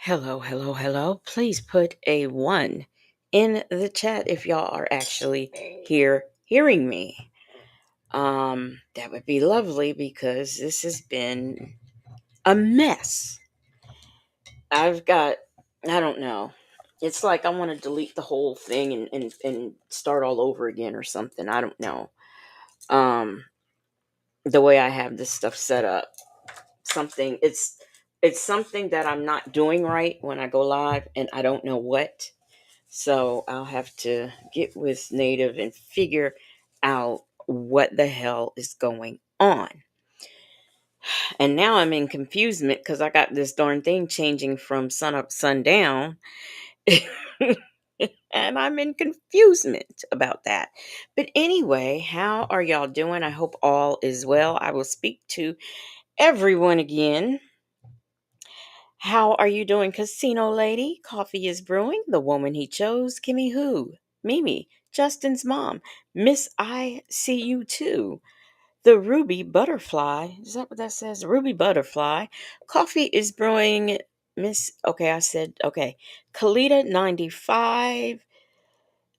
Hello, hello, hello. Please put a one in the chat if y'all are actually here hearing me. That would be lovely because this has been a mess. I've got, I don't know. It's like I want to delete the whole thing and start all over again or something. I don't know. Um, the way I have this stuff set up. It's something that I'm not doing right when I go live and I don't know what. So I'll have to get with Native and figure out what the hell is going on. And now I'm in confusement because I got this darn thing changing from sun up, sun down. And I'm in confusement about that. But anyway, how are y'all doing? I hope all is well. I will speak to everyone again. How are you doing, Casino Lady? Coffee is brewing. The woman he chose, Kimmy Who, Mimi, Justin's mom, Miss I See You Too, the Ruby Butterfly. Is that what that says? Ruby Butterfly. Coffee is brewing. Miss. Okay, I said okay. Kalita 95.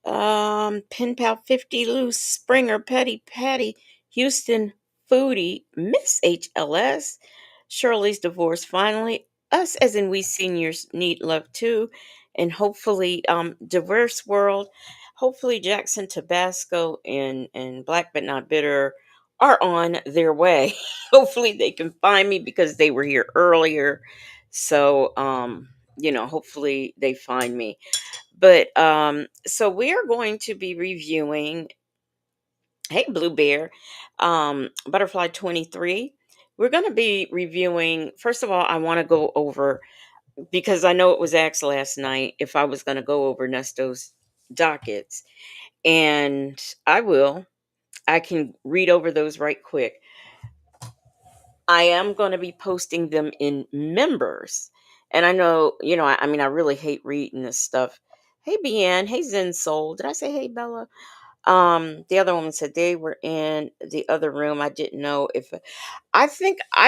Pen Pal 50, Loose, Springer, Petty, Patty, Houston, Foodie, Miss HLS, Shirley's divorce finally, us as in we seniors need love too, and hopefully, diverse world, hopefully Jackson, Tabasco, and Black but not bitter are on their way. Hopefully they can find me because they were here earlier. So, hopefully they find me. But so we are going to be reviewing, hey Blue Bear, Butterfly 23. We're going to be reviewing, first of all, I want to go over, because I know it was asked last night if I was going to go over Nestos dockets. And I will. I can read over those right quick. I am going to be posting them in members. And I know, I mean, I really hate reading this stuff. Hey, Bian. Hey, Zen Soul. Did I say hey, Bella? The other woman said they were in the other room. I didn't know if I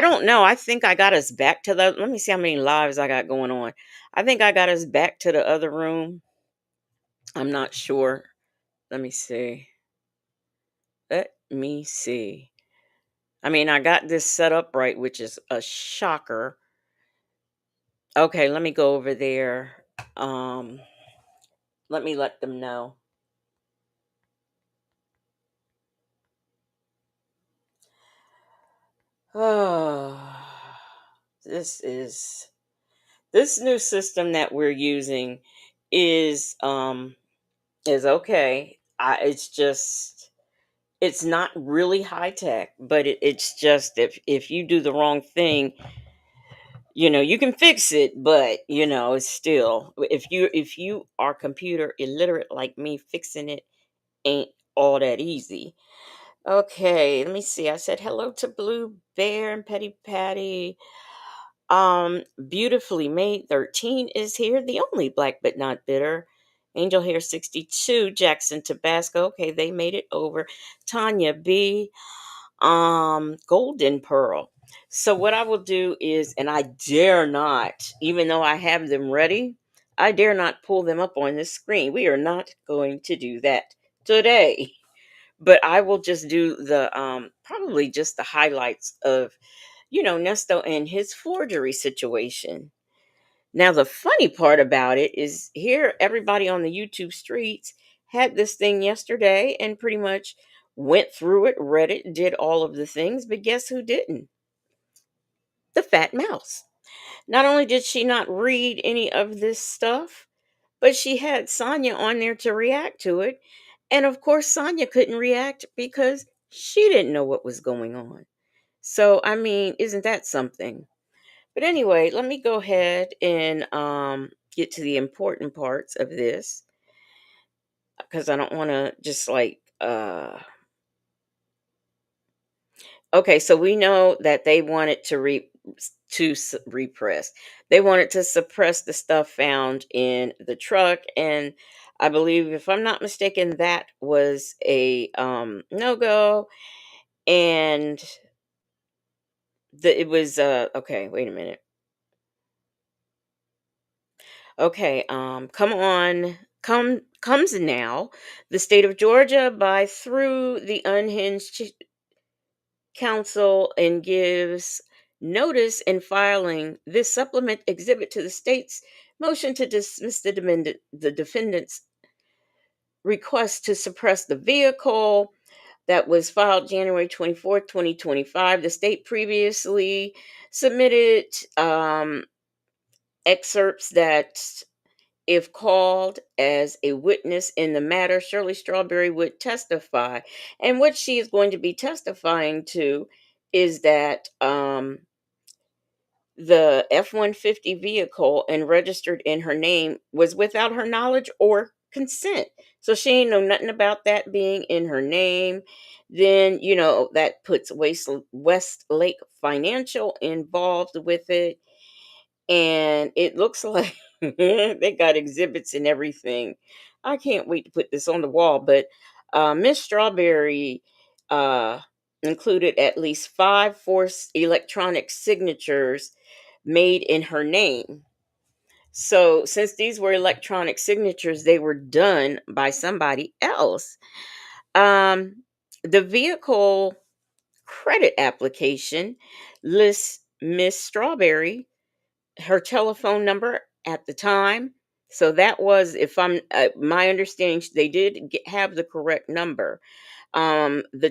don't know. I think I got us back to the let me see how many lives I got going on. I think I got us back to the other room. I'm not sure. Let me see. Let me see. I mean, I got this set up right, which is a shocker. Okay, let me go over there. Um, let me let them know. Oh, this is this new system that we're using is um is okay. It's just it's not really high tech, but it's just if you do the wrong thing, you can fix it, but it's still if you are computer illiterate like me, fixing it ain't all that easy. Okay, let me see. I said hello to Blue Bear and Petty Patty. Beautifully made 13 is here, the only black but not bitter. Angel Hair 62, Jackson Tabasco. Okay, they made it over. Tanya B. Golden Pearl. So what I will do is, and I dare not, even though I have them ready, I dare not pull them up on this screen. We are not going to do that today. But I will just do the probably just the highlights of, Nesto and his forgery situation. Now the funny part about it is here everybody on the YouTube streets had this thing yesterday and pretty much went through it, read it, did all of the things, but guess who didn't? The fat mouse. Not only did she not read any of this stuff, but she had Sonya on there to react to it. And of course, Sonya couldn't react because she didn't know what was going on. So, I mean, isn't that something? But anyway, let me go ahead and get to the important parts of this because I don't want to just like. Okay, so we know that they wanted to repress. They wanted to suppress the stuff found in the truck, and I believe, if I'm not mistaken, that was a no go. And it was okay. Wait a minute. Okay, come on, comes now. The state of Georgia, by through the unhinged council, and gives notice in filing this supplement exhibit to the state's motion to dismiss the defendant's request to suppress the vehicle that was filed January 24th, 2025. The state previously submitted excerpts that, if called as a witness in the matter, Shirley Strawberry would testify. And what she is going to be testifying to is that the F 150 vehicle and registered in her name was without her knowledge or consent. So she ain't know nothing about that being in her name. Then, that puts Westlake Financial involved with it, and it looks like they got exhibits and everything. I can't wait to put this on the wall. But Miss Strawberry uh, included at least five forced electronic signatures made in her name. So, since these were electronic signatures, they were done by somebody else. Um, the vehicle credit application lists Miss Strawberry, her telephone number at the time. So that was, if I'm my understanding, they did have the correct number. The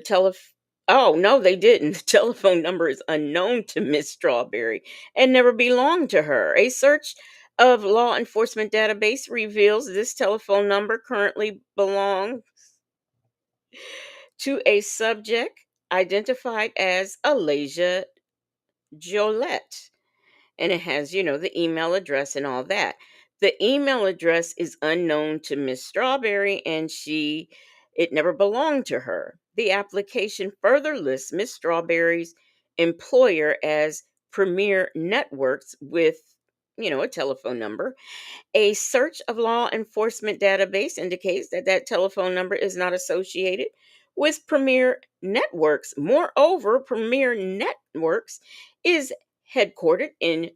Oh no, they didn't. The telephone number is unknown to Miss Strawberry and never belonged to her. A search of law enforcement database reveals this telephone number currently belongs to a subject identified as Alasia Jolette, and it has, the email address and all that. The email address is unknown to Miss Strawberry, and it never belonged to her. The application further lists Miss Strawberry's employer as Premier Networks with, a telephone number. A search of law enforcement database indicates that telephone number is not associated with Premier Networks. Moreover, Premier Networks is headquartered in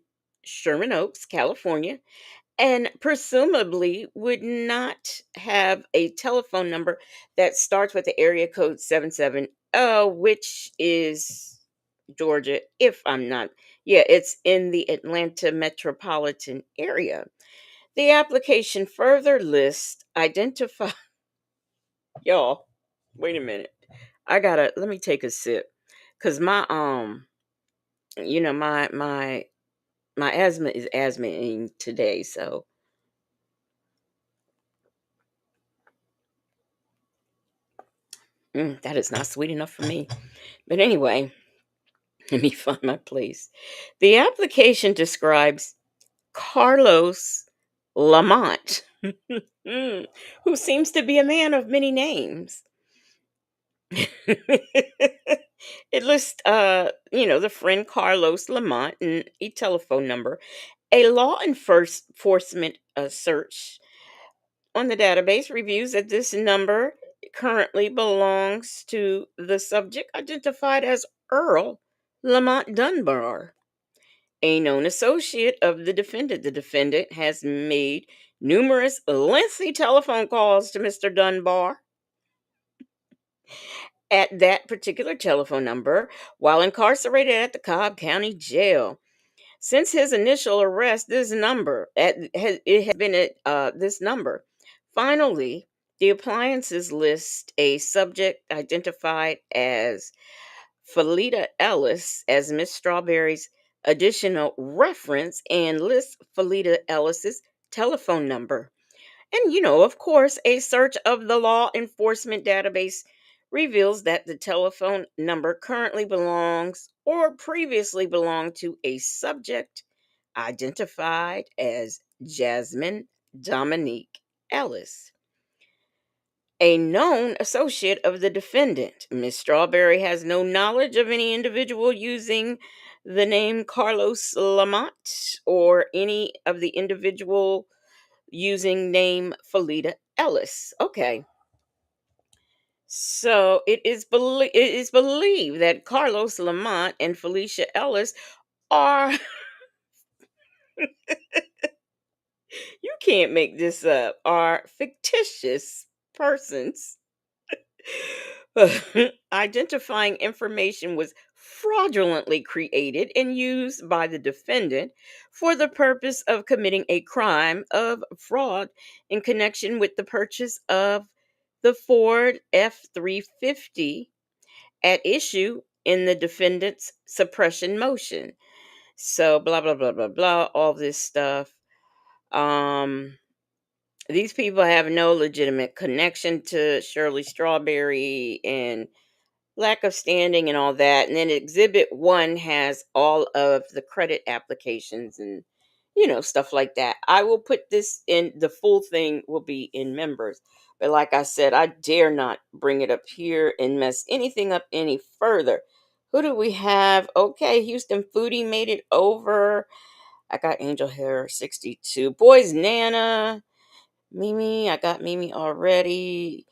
Sherman Oaks, California, and presumably would not have a telephone number that starts with the area code 770, which is Georgia, if I'm not. Yeah, it's in the Atlanta metropolitan area. The application further lists identify y'all. Wait a minute. Let me take a sip cuz my my asthma is asthmaing today, so that is not sweet enough for me. But anyway, let me find my place. The application describes Carlos Lamont, who seems to be a man of many names. It lists, the friend Carlos Lamont and a telephone number. A law enforcement search on the database reviews that this number currently belongs to the subject identified as Earl Lamont Dunbar. A known associate of the defendant has made numerous lengthy telephone calls to Mr. Dunbar at that particular telephone number while incarcerated at the Cobb County Jail. Since his initial arrest, it has been at this number. Finally, the appliances list a subject identified as Felita Ellis as Miss Strawberry's additional reference and lists Felita Ellis's telephone number. And, of course, a search of the law enforcement database reveals that the telephone number currently belongs or previously belonged to a subject identified as Jasmine Dominique Ellis, a known associate of the defendant. Miss Strawberry has no knowledge of any individual using the name Carlos Lamont or any of the individual using name Felita Ellis. Okay. So it is believed that Carlos Lamont and Felicia Ellis are you can't make this up, are fictitious persons. Identifying information was fraudulently created and used by the defendant for the purpose of committing a crime of fraud in connection with the purchase of the Ford F 350 at issue in the defendant's suppression motion. So, blah, blah, blah, blah, blah, all this stuff. Um, these people have no legitimate connection to Shirley Strawberry and lack of standing and all that. And then exhibit 1 has all of the credit applications and stuff like that. I will put this in, the full thing will be in members. But like I said, I dare not bring it up here and mess anything up any further. Who do we have? Okay, Houston Foodie made it over. I got Angel Hair 62. Boys Nana. Mimi, I got Mimi already.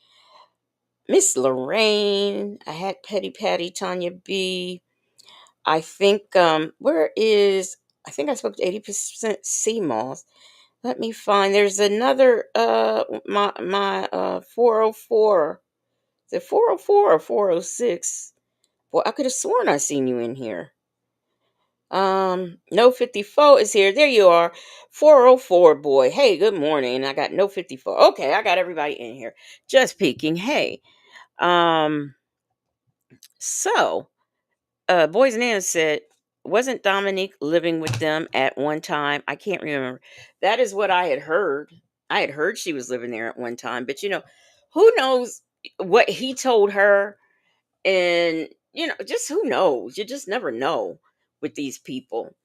Miss Lorraine. I had Petty Patty, Tanya B. I think I think I spoke to 80% CMOS. Let me find, there's another my 404. Is it 404 or 406? Well, I could have sworn I seen you in here. No 54 is here. There you are. 404 boy. Hey, good morning. And I got no 54. Okay, I got everybody in here. Just peeking. Hey. Um so Boys Nana said, wasn't Dominique living with them at one time? I can't remember. That is what I had heard. I had heard she was living there at one time, but who knows what he told her, and just who knows? You just never know with these people.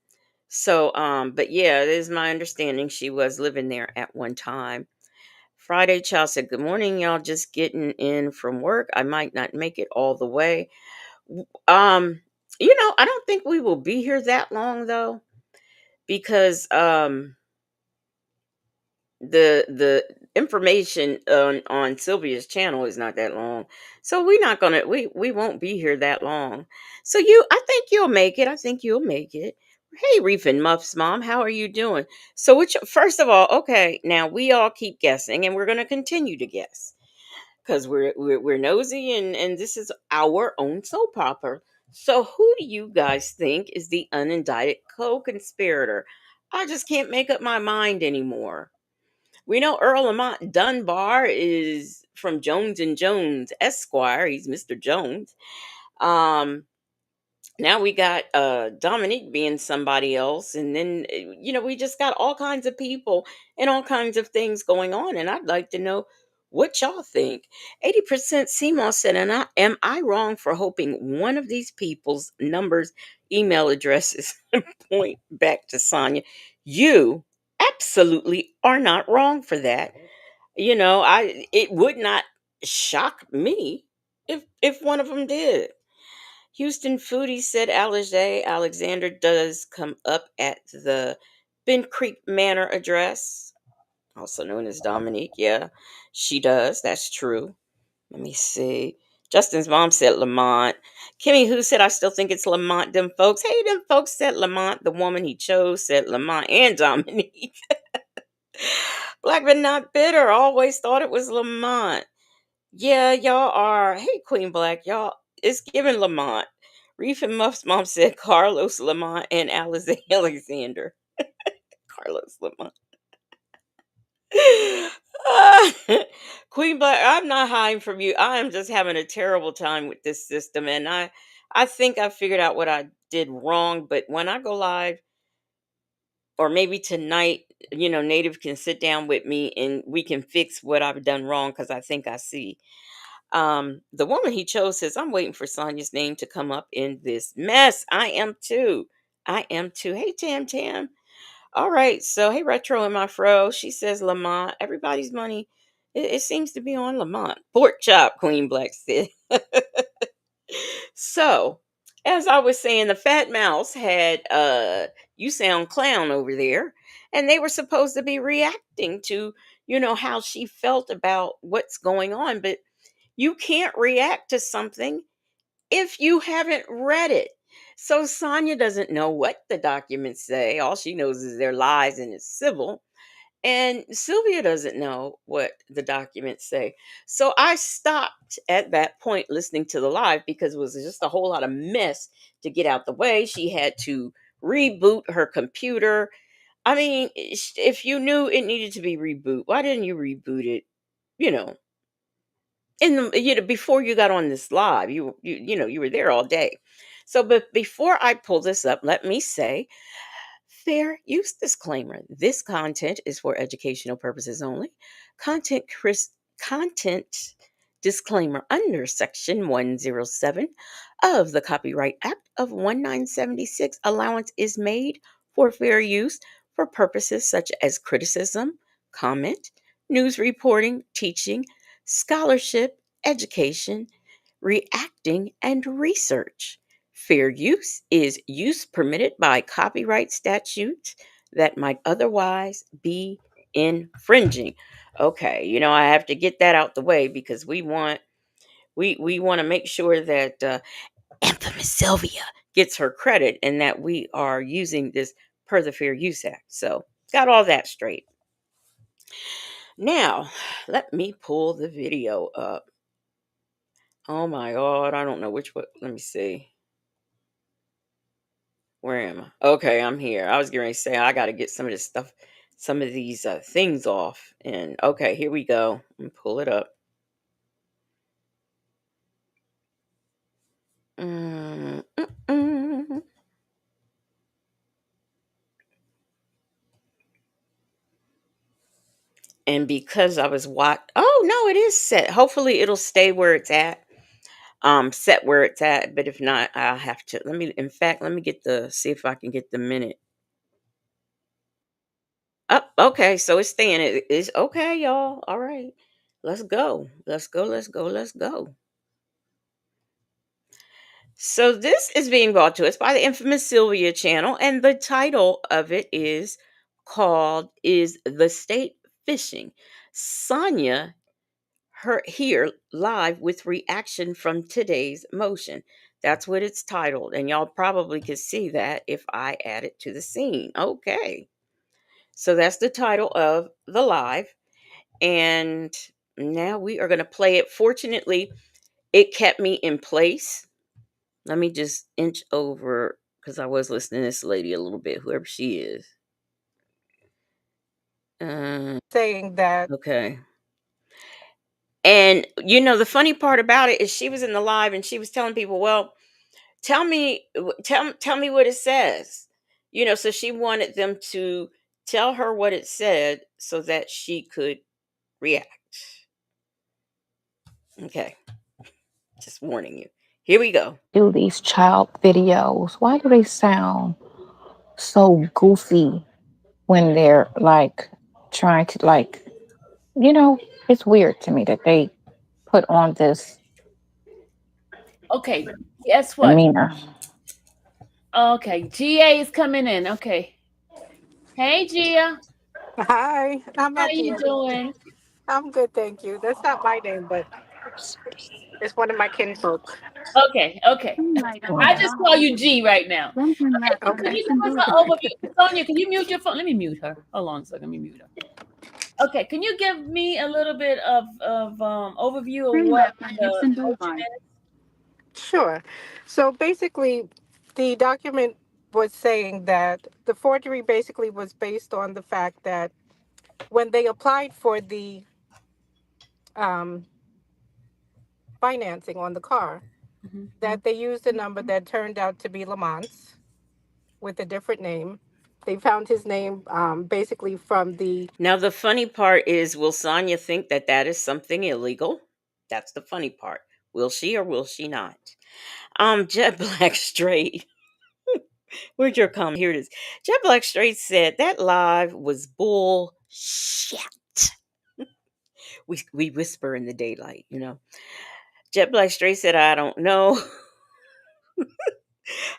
So, but yeah, it is my understanding she was living there at one time. Friday Child said, good morning, y'all. Just getting in from work. I might not make it all the way. Um, I don't think we will be here that long though, because the information on Sylvia's channel is not that long. So we're not gonna we won't be here that long. So I think you'll make it. I think you'll make it. Hey Reef and Muffs mom, how are you doing? So which first of all, okay, now we all keep guessing and we're gonna continue to guess because we're nosy and this is our own soap opera. So who do you guys think is the unindicted co-conspirator? I just can't make up my mind anymore. We know Earl Lamont Dunbar is from Jones and Jones Esquire. He's Mr. Jones. Um, Now we got Dominique being somebody else, and then we just got all kinds of people and all kinds of things going on, and I'd like to know what y'all think. 80% CMOS said, and am I wrong for hoping one of these people's numbers, email addresses point back to Sonia? You absolutely are not wrong for that. I it would not shock me if one of them did. Houston Foodie said Alize Alexander does come up at the Ben Creek Manor address, also known as Dominique. Yeah, she does. That's true. Let me see. Justin's mom said Lamont. Kimmy Who said, I still think it's Lamont. Them folks. Hey, them folks said Lamont. The woman he chose said Lamont and Dominique. Black but not bitter. Always thought it was Lamont. Yeah, y'all are. Hey, Queen Black, y'all. It's giving Lamont. Reef and Muff's mom said Carlos Lamont and Alexander. Carlos Lamont. Ah, Queen Black, I'm not hiding from you. I am just having a terrible time with this system, and I think I figured out what I did wrong. But when I go live, or maybe tonight, Native can sit down with me and we can fix what I've done wrong because I think I see. The woman he chose says, I'm waiting for Sonia's name to come up in this mess. I am too. I am too. Hey, Tam Tam. All right. So, hey, Retro and my fro. She says Lamont. Everybody's money, it seems to be on Lamont. Pork chop, Queen Black said. So, as I was saying, the fat mouse had you sound clown over there, and they were supposed to be reacting to, how she felt about what's going on, but you can't react to something if you haven't read it. So Sonia doesn't know what the documents say. All she knows is they're lies and it's civil. And Sylvia doesn't know what the documents say. So I stopped at that point listening to the live because it was just a whole lot of mess to get out the way. She had to reboot her computer. I mean, if you knew it needed to be reboot, why didn't you reboot it? You know, in the before you got on this live, you were there all day. So, but before I pull this up, let me say fair use disclaimer. This content is for educational purposes only. Content disclaimer under Section 107 of the Copyright Act of 1976. Allowance is made for fair use for purposes such as criticism, comment, news reporting, teaching, scholarship, education, reacting, and research. Fair use is use permitted by copyright statutes that might otherwise be infringing. Okay, I have to get that out the way because we want to make sure that infamous Sylvia gets her credit and that we are using this per the Fair Use Act. So, got all that straight. Now, let me pull the video up. Oh my god, I don't know which one. Let me see. Where am I? Okay, I'm here. I was going to say I got to get some of this stuff, some of these things off. And okay, here we go. Let me pull it up. Mm, mm, mm. And because I was oh no, it is set. Hopefully, it'll stay where it's at. Set where it's at. But if not, I'll have to. Let me. In fact, let me see if I can get the minute. Oh, okay. So it's staying. It is okay, y'all. All right. Let's go. Let's go. Let's go. Let's go. So this is being brought to us by the infamous Sylvia channel, and the title of it is called "Is the State Fishing?" Sonia, her here live with reaction from today's motion. That's what it's titled, and y'all probably could see that if I add it to the scene. Okay, so that's the title of the live, and now we are going to play it. Fortunately, it kept me in place. Let me just inch over because I was listening to this lady a little bit, whoever she is. Saying that. Okay. And the funny part about it is she was in the live and she was telling people, "Well, tell me what it says." So she wanted them to tell her what it said so that she could react. Okay. Just warning you. Here we go. Do these child videos? Why do they sound so goofy when they're like trying to it's weird to me that they put on this Okay, guess what? demeanor. Okay, GA is coming in. Okay. Hey, Gia. Hi, I'm How not you Gia. doing? I'm good, thank you. That's not my name, but It's one of my kinfolk. Okay, okay. I just call you G right now. Okay, so can Okay. you give us an overview? Sonia, can you mute your phone? Let me mute her. Hold on a second. Let me mute her. Okay, can you give me a little bit of overview of what the motion is? Sure. So basically, the document was saying that the forgery basically was based on the fact that when they applied for the um, financing on the car, Mhm. that they used a number that turned out to be Lamont's with a different name. They found his name basically from the Now, the funny part is, will Sonia think that that is something illegal? That's the funny part. Will she or will she not? Jet Black Straight. Where'd your comment? Here it is. Jet Black Straight said that live was bull shit. We whisper in the daylight, you know. Jet Black Straight said, I don't know.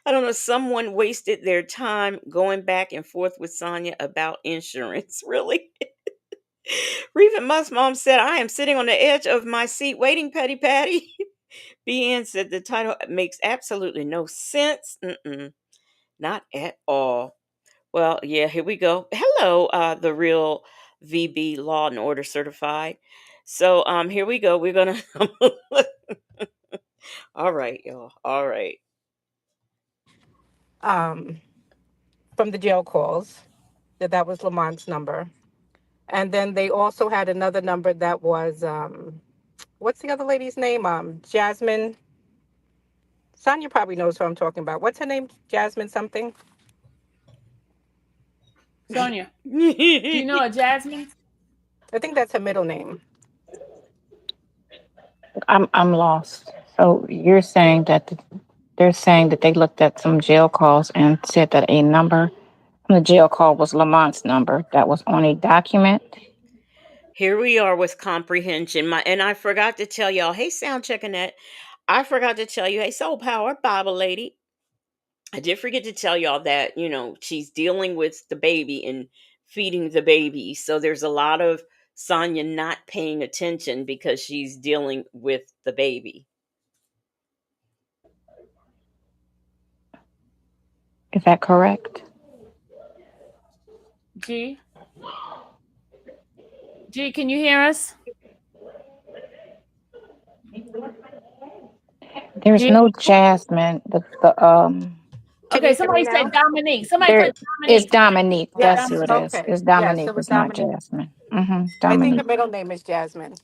I don't know. Someone wasted their time going back and forth with Sonya about insurance. Really? Reven Musk's mom said, I am sitting on the edge of my seat waiting, Petty Patty. BN said the title makes absolutely no sense. Mm-mm, not at all. Well, yeah, here we go. Hello, the real VB Law and Order certified. So here we go. We're gonna all right, y'all. All right. um, from the jail calls, that was Lamont's number. And then they also had another number that was what's the other lady's name? Jasmine. Sonia probably knows who I'm talking about. What's her name? Jasmine something. Sonia, do you know a Jasmine? I think that's her middle name. I'm lost. So you're saying that they're saying that they looked at some jail calls and said that a number from the jail call was Lamont's number that was on a document. Here we are with comprehension. And I forgot to tell y'all, hey, sound checking that. I forgot to tell you, hey, soul power, Bible lady. I did forget to tell y'all that, she's dealing with the baby and feeding the baby. So there's a lot of Sonya not paying attention because she's dealing with the baby. Is that correct? G, G, can you hear us? There's G. no Jasmine. The Can Okay, you hear me somebody said now? Dominique. Somebody there put is Dominique. Dominique. That's Yes. who it Dominique. is. Okay. It's Yes, Dominique. it was It's not Dominique. Jasmine. I think her Dominique. middle name is Jasmine.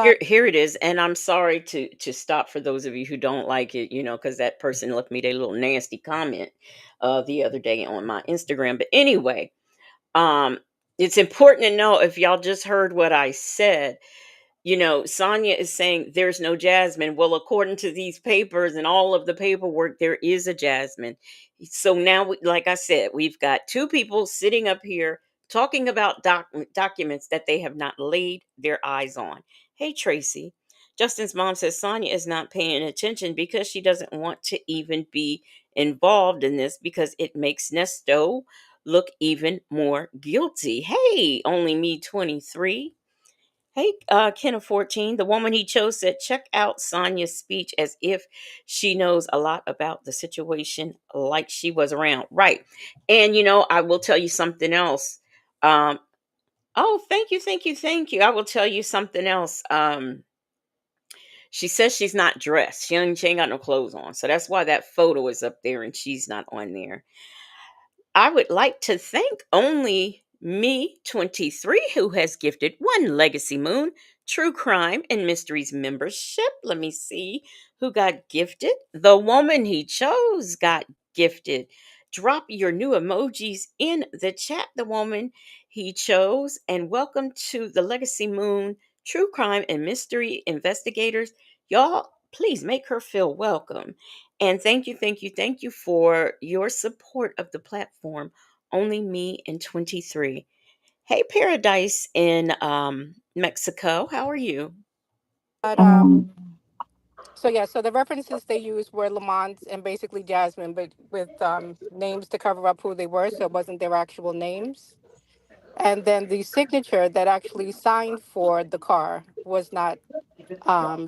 Here, But here it is, and I'm sorry to stop for those of you who don't like it, because that person left me their little nasty comment the other day on my Instagram. But anyway, um, it's important to know if y'all just heard what I said. Sonia is saying there's no Jasmine. Well, according to these papers and all of the paperwork, there is a Jasmine. So now, like I said, we've got two people sitting up here talking about documents that they have not laid their eyes on. Hey, Tracy. Justin's mom says Sonia is not paying attention because she doesn't want to even be involved in this because it makes Nesto look even more guilty. Hey, only me 23. Hey, Ken of 14, the woman he chose said, check out Sonia's speech as if she knows a lot about the situation like she was around. Right. And, I will tell you something else. Um, oh, thank you, thank you, thank you. I will tell you something else. She says she's not dressed. She ain't got no clothes on. So that's why that photo is up there and she's not on there. I would like to thank only me 23 who has gifted one Legacy Moon True Crime and Mysteries membership. Let me see who got gifted. The woman he chose got gifted. Drop your new emojis in the chat, the woman he chose. And welcome to the Legacy Moon True Crime and Mystery investigators. Y'all, please make her feel welcome. And thank you, thank you, thank you for your support of the platform. Only me and 23. Hey, Paradise in Mexico. How are you? but Um, so yeah, so the references they used were Lamont and basically Jasmine, but with names to cover up who they were, so it wasn't their actual names. And then the signature that actually signed for the car was not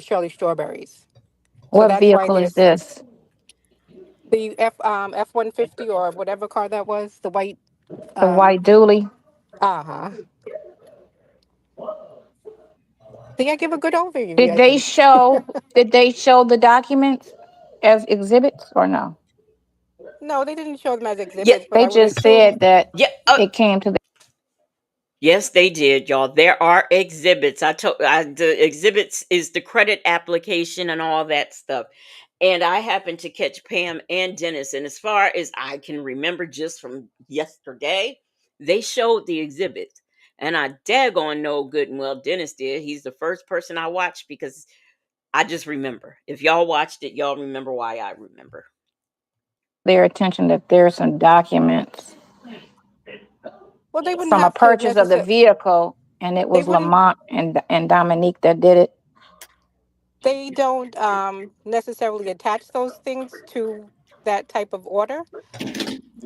Shirley Strawberries. So What that's why vehicle is there's this? the F-150 or whatever car that was, the white. The Um, white dually. uh-huh. See, I give a good overview, Did I they think. show? Did they show the documents as exhibits or no? No, they didn't show them as Yeah, exhibits, but They I would just assume said that yeah. it came to the. Yes, they did, y'all. There are exhibits. The exhibits is the credit application and all that stuff. And I happened to catch Pam and Dennis. And as far as I can remember, just from yesterday, they showed the exhibit. And I daggone know good and well Dennis did. He's the first person I watched because I just remember. If y'all watched it, y'all remember why I remember. Their attention that there are some documents well they wouldn't from a have to purchase of the necessarily vehicle, and it they was wouldn't Lamont and Dominique that did it. they don't necessarily attach those things to that type of order.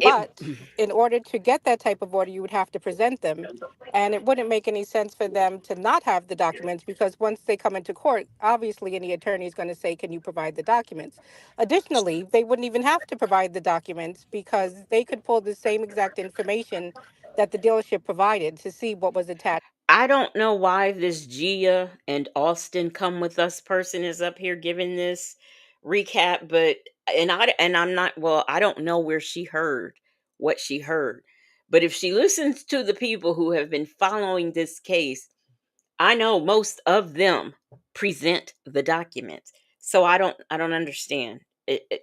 It But in order to get that type of order, you would have to present them. And it wouldn't make any sense for them to not have the documents because once they come into court, obviously any attorney is going to say, can you provide the documents? Additionally, they wouldn't even have to provide the documents because they could pull the same exact information that the dealership provided to see what was attached I don't know why this Gia and Austin come with us person is up here giving this recap, but I'm not, well, I don't know where she heard what she heard. But if she listens to the people who have been following this case, I know most of them present the documents. So I don't understand.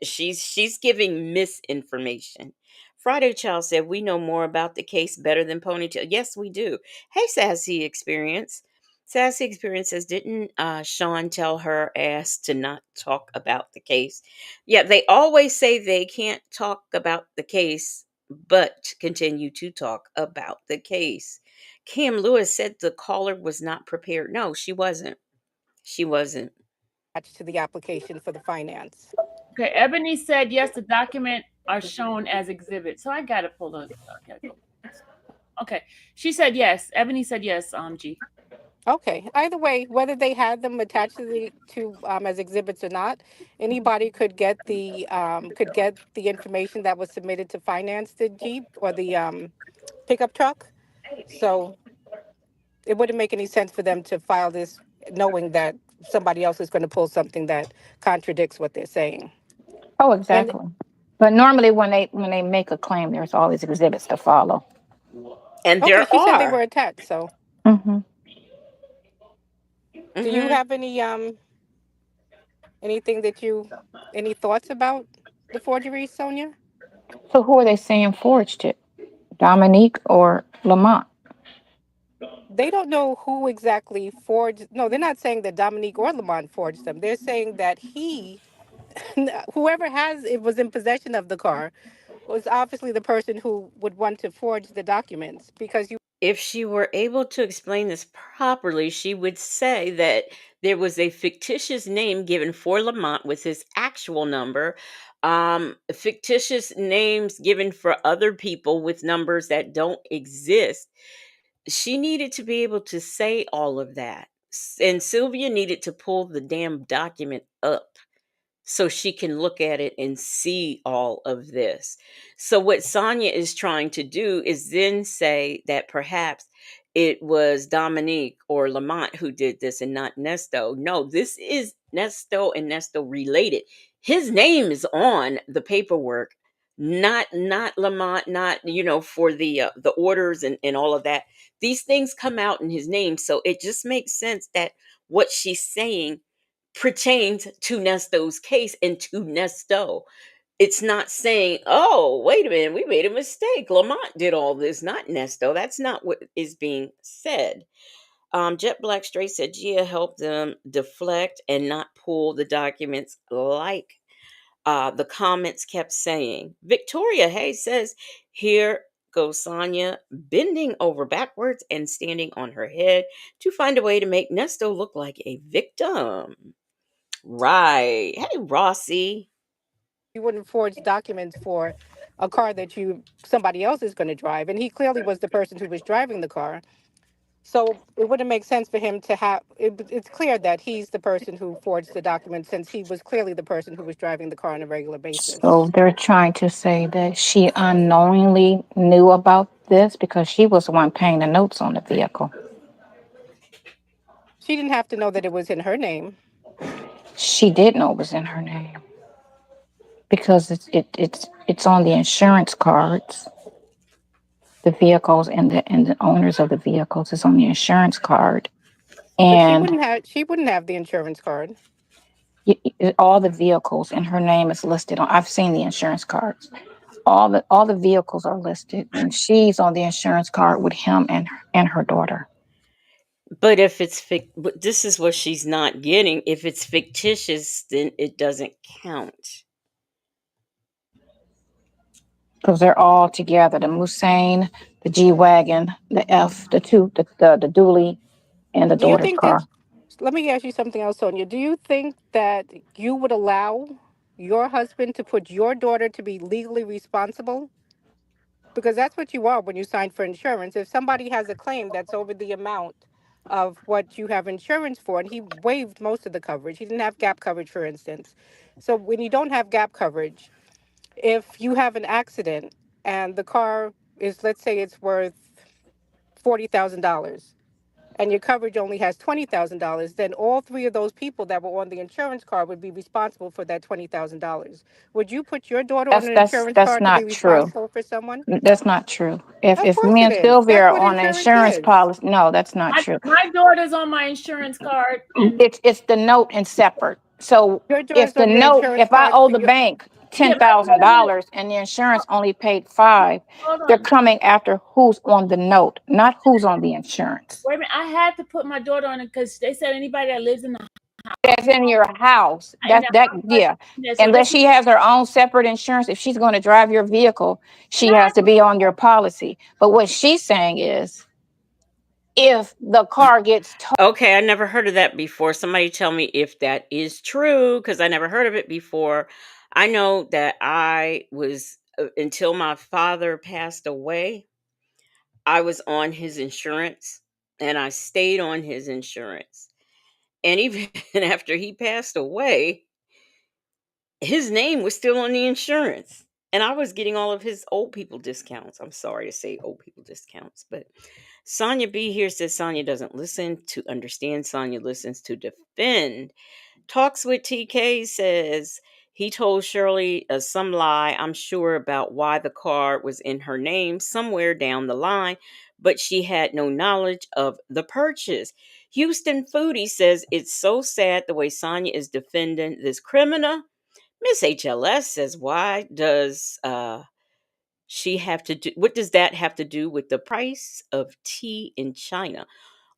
She's giving misinformation. Friday Child said we know more about the case better than Ponytail. Yes, we do. Hey, Sassy Experience. Sassy Experience says, didn't Sean tell her ass to not talk about the case? Yeah, they always say they can't talk about the case, but continue to talk about the case. Cam Lewis said the caller was not prepared. No, she wasn't. She wasn't. to the application for the finance. Okay, Ebony said yes, the document are shown as exhibits. So I gotta pull the I gotta go. Okay. She said yes. Ebony said yes, G. Okay. Either way, whether they had them attached to the to as exhibits or not, anybody could get the information that was submitted to finance the Jeep or the pickup truck. So it wouldn't make any sense for them to file this knowing that somebody else is going to pull something that contradicts what they're saying. Oh, And exactly. But normally, when they make a claim, there's always exhibits to follow. And okay, there she said they were are. attached. So Hmm. do you Hmm. have anything that you any thoughts about the forgery, Sonia? So who are they saying forged it? Dominique or Lamont? They don't know who exactly forged. No, they're not saying that Dominique or Lamont forged them. They're saying that whoever has it was in possession of the car, was obviously the person who would want to forge the documents because you If she were able to explain this properly, she would say that there was a fictitious name given for Lamont with his actual number, fictitious names given for other people with numbers that don't exist. She needed to be able to say all of that. And Sylvia needed to pull the damn document up so she can look at it and see all of this. So, what Sonia is trying to do is then say that perhaps it was Dominique or Lamont who did this and not Nesto. No, this is Nesto and Nesto related. His name is on the paperwork, not Lamont, not for the orders and all of that. These things come out in his name, so it just makes sense that what she's saying pertains to Nesto's case and to Nesto. It's not saying, oh, wait a minute, we made a mistake. Lamont did all this, not Nesto. That's not what is being said. Jet Black Straight said Gia helped them deflect and not pull the documents like the comments kept saying. Victoria Hayes says, here goes Sonia bending over backwards and standing on her head to find a way to make Nesto look like a victim. Right. Hey, Rossi. wouldn't forge documents for a car that you somebody else is going to drive, and he clearly was the person who was driving the car. So it wouldn't make sense for him to have. It's clear that he's the person who forged the document, since he was clearly the person who was driving the car on a regular basis. So they're trying to say that she unknowingly knew about this because she was the one paying the notes on the vehicle. She didn't have to know that it was in her name. She did know it was in her name because it's on the insurance cards. The vehicles and the owners of the vehicles is on the insurance card, But and she wouldn't have the insurance card. all the vehicles in her name is listed on. I've seen the insurance cards. All the vehicles are listed, and she's on the insurance card with him and her daughter. But if but this is what she's not getting. If it's fictitious, then it doesn't count. Because they're all together: the Musain, the G wagon, the F, the dually, and the Do you daughter's think that? car. Let me ask you something else, Sonia. Do you think that you would allow your husband to put your daughter to be legally responsible? Because that's what you are when you sign for insurance. If somebody has a claim that's over the amount of what you have insurance for, and he waived most of the coverage, he didn't have gap coverage, for instance. So when you don't have gap coverage, if you have an accident and the car is, let's say it's worth $40,000, and your coverage only has $20,000, then all three of those people that were on the insurance card would be responsible for that $20,000. Would you put your daughter on That's an that's insurance that's card to be not true. responsible for someone? That's not true. If Of if course me it and is. Sylvia That's are what on an insurance insurance is. policy, no, that's not true. My daughter's on my insurance card, and It's the note and separate. So Your daughter's on your insurance if I cards owe for the your. bank yeah, ten my thousand daughter's. dollars and the insurance only paid $5, Hold they're on. coming after who's on the note, not who's on the insurance. Wait a minute. I had to put my daughter on it because they said anybody that lives in the That's in your house. in That the that house has to yeah. be there. So Unless this she has her own separate insurance, if she's going to drive your vehicle, and she has to be on your policy. But what she's saying is, if the car gets Okay, I never heard of that before. Somebody tell me if that is true because I never heard of it before. I know that I was until my father passed away, I was on his insurance and I stayed on his insurance. And even after he passed away, his name was still on the insurance. And I was getting all of his old people discounts. I'm sorry to say old people discounts, but Sonia B here says Sonia doesn't listen to understand. Sonia listens to defend. Talks with TK says he told Shirley some lie, I'm sure, about why the car was in her name somewhere down the line, but she had no knowledge of the purchase. Houston Foodie says it's so sad the way Sonia is defending this criminal. Miss HLS says, why does she have to do, what does that have to do with the price of tea in China?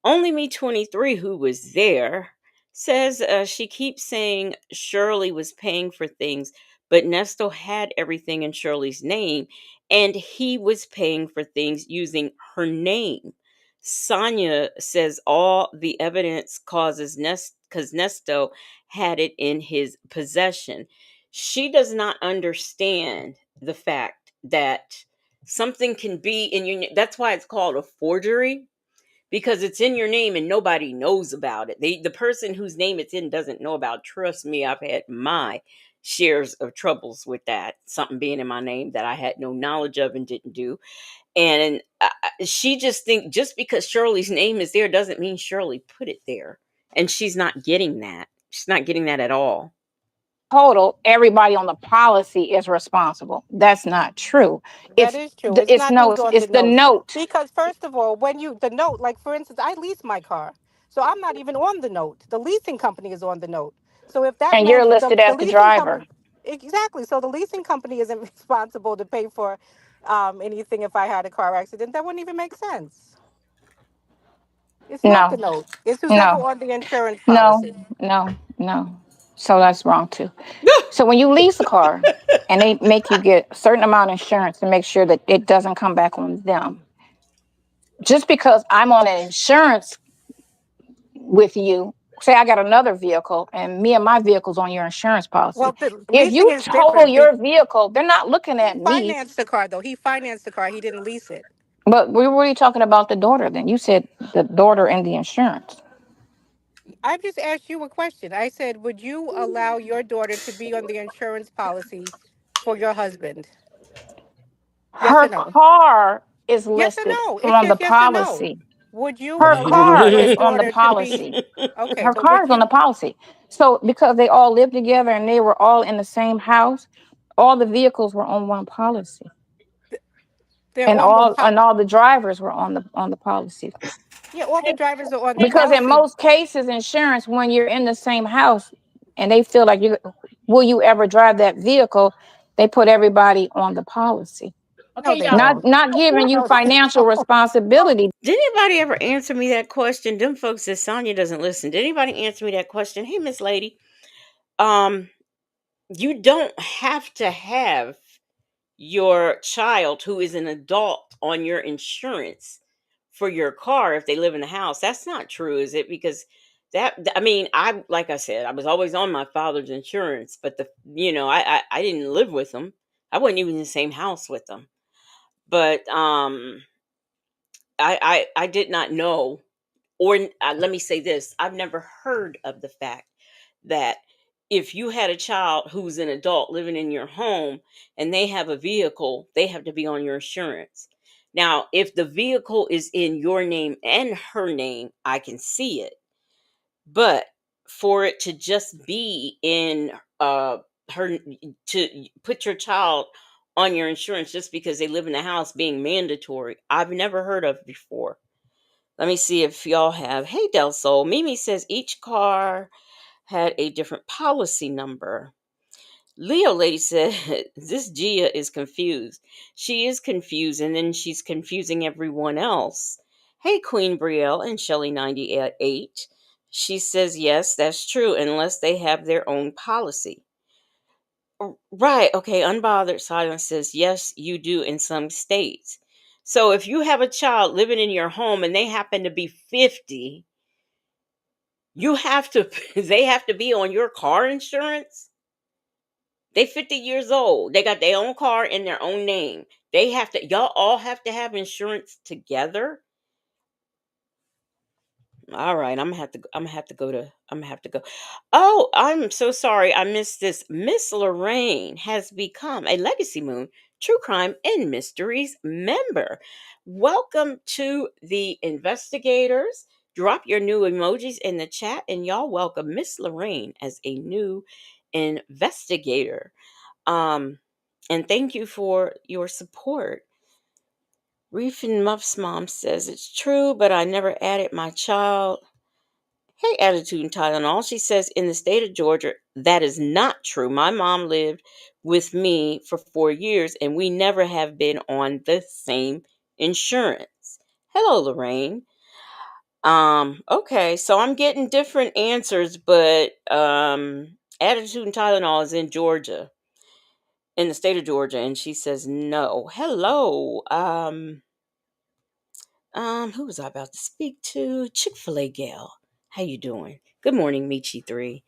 Only Me 23, who was there, says she keeps saying Shirley was paying for things, but Nesto had everything in Shirley's name, and he was paying for things using her name. Sonia says all the evidence causes because Nesto had it in his possession. She does not understand the fact that something can be in your. That's why it's called a forgery, because it's in your name and nobody knows about it. The person whose name it's in doesn't know about. Trust me, I've had my shares of troubles with that. Something being in my name that I had no knowledge of and didn't do. And she just think just because Shirley's name is there doesn't mean Shirley put it there. And she's not getting that. She's not getting that at all. total, everybody on the policy is responsible. That's not true. That is true. It's not who's on It's the the note. note, Because first of all, when you the note, like for instance, I lease my car. So I'm not even on the note. The leasing company is on the note. So if that and you're meant listed the as the leasing driver. company, exactly. So the leasing company isn't responsible to pay for anything if I had a car accident. That wouldn't even make sense. It's not the No, note. It's who's ever no, on the insurance no, policy. no. So that's wrong too. So when you lease a car and they make you get a certain amount of insurance to make sure that it doesn't come back on them, just because I'm on an insurance with you, say I got another vehicle and me and my vehicle's on your insurance policy. Well, the If leasing you is total different. your vehicle, they're not looking He at me. financed the car though. He financed the car. He didn't lease it. But we were really talking about the daughter then. You said the daughter and the insurance. I just asked you a question. I said, would you allow your daughter to be on the insurance policy for your husband? Yes Her or no? car is Yes or listed no? It's on the just yes or no. policy. Would you Her allow car your is on the daughter to be? policy. Okay, Her but car would is on the you? policy. So because they all lived together and they were all in the same house, all the vehicles were on one policy. They're And on one all pop. and all the drivers were on the policy. Yeah, all the Hey, drivers are on the hey, Because in policy. most cases, insurance, when you're in the same house and they feel like you will you ever drive that vehicle, they put everybody on the policy. No, okay, they y'all. don't. Not giving you No, they financial don't. responsibility. Did anybody ever answer me that question? Them folks said Sonya doesn't listen. Did anybody answer me that question? Hey, Miss Lady, um, you don't have to have your child who is an adult on your insurance for your car if they live in the house. That's not true, is it? Because I mean, I like I said, I was always on my father's insurance, but I didn't live with them. I wasn't even in the same house with them. But I did not know, or let me say this: I've never heard of the fact that if you had a child who's an adult living in your home and they have a vehicle, they have to be on your insurance. Now, if the vehicle is in your name and her name, I can see it. But for it to just be in her, to put your child on your insurance just because they live in the house being mandatory, I've never heard of before. Let me see if y'all have. Hey, Del Sol. Mimi says each car had a different policy number. Leo Lady said, this Gia is confused. She is confused, and then she's confusing everyone else. Hey, Queen Brielle and Shelly98. She says, yes, that's true, unless they have their own policy. Right. Okay. Unbothered Silence says, yes, you do in some states. So if you have a child living in your home and they happen to be 50, you have to, they have to be on your car insurance. They 50 years old. They got their own car in their own name. They have to, y'all all have to have insurance together. All right, I'm gonna have to go. Oh, I'm so sorry. I missed this. Miss Lorraine has become a Legacy Moon True Crime and Mysteries member. Welcome to the investigators. Drop your new emojis in the chat and y'all welcome Miss Lorraine as a new investigator. Um and thank you for your support. Reef and Muff's mom says it's true, but I never added my child. Hey, Attitude and Tylenol. She says in the state of Georgia, that is not true. My mom lived with me for 4 years and we never have been on the same insurance. Hello, Lorraine. Okay, so I'm getting different answers, but Attitude and Tylenol is in Georgia, in the state of Georgia, and she says no. Hello. Who was I about to speak to? Chick-fil-A gal. How you doing? Good morning, Michi3.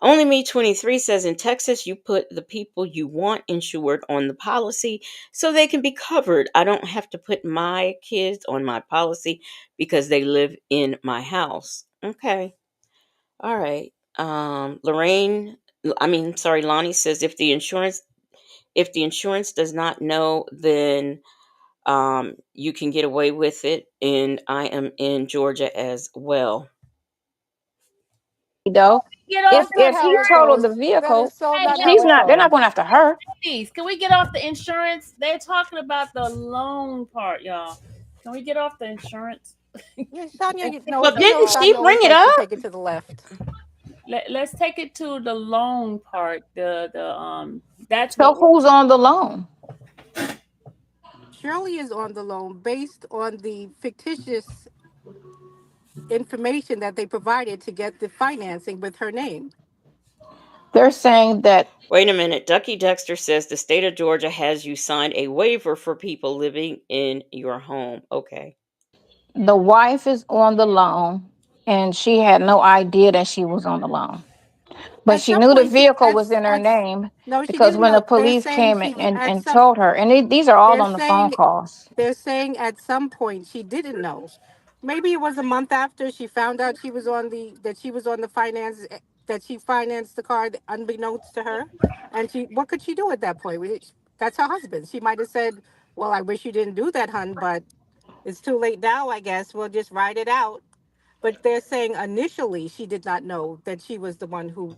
Only Me 23 says in Texas, you put the people you want insured on the policy so they can be covered. I don't have to put my kids on my policy because they live in my house. Okay. All right. Lorraine, I mean, sorry, Lonnie says if the insurance does not know, then you can get away with it. And I am in Georgia as well. Though, Get That's off not if the how he it totaled goes. the insurance. That is vehicle, so Hey, not yo, how it they're not goes. going after her. ladies, can we get off the insurance? They're talking about the loan part, y'all. Can we get off the insurance? Yeah, Sonya, And take no, Well, it you to know didn't the she Sonya bring always it likes to up? take it to the left. let's take it to the loan part. The that's So what we're who's on the loan? Shirley is on the loan based on the fictitious information that they provided to get the financing with her name. They're saying that Wait a minute. Ducky Dexter says the state of Georgia has you sign a waiver for people living in your home. Okay. the wife is on the loan and she had no idea that she was on the loan. But At she some knew the point, she vehicle was in her name no, she because didn't when the know. They're police saying came she at and some. told her, and these are all They're on the phone saying calls. they're saying at some point she didn't know. Maybe it was a month after she found out she was on the finance, that she financed the car unbeknownst to her, and she what could she do at that point? That's her husband. She might have said, "Well, I wish you didn't do that, hun, but it's too late now. I guess we'll just ride it out." But they're saying initially she did not know that she was the one who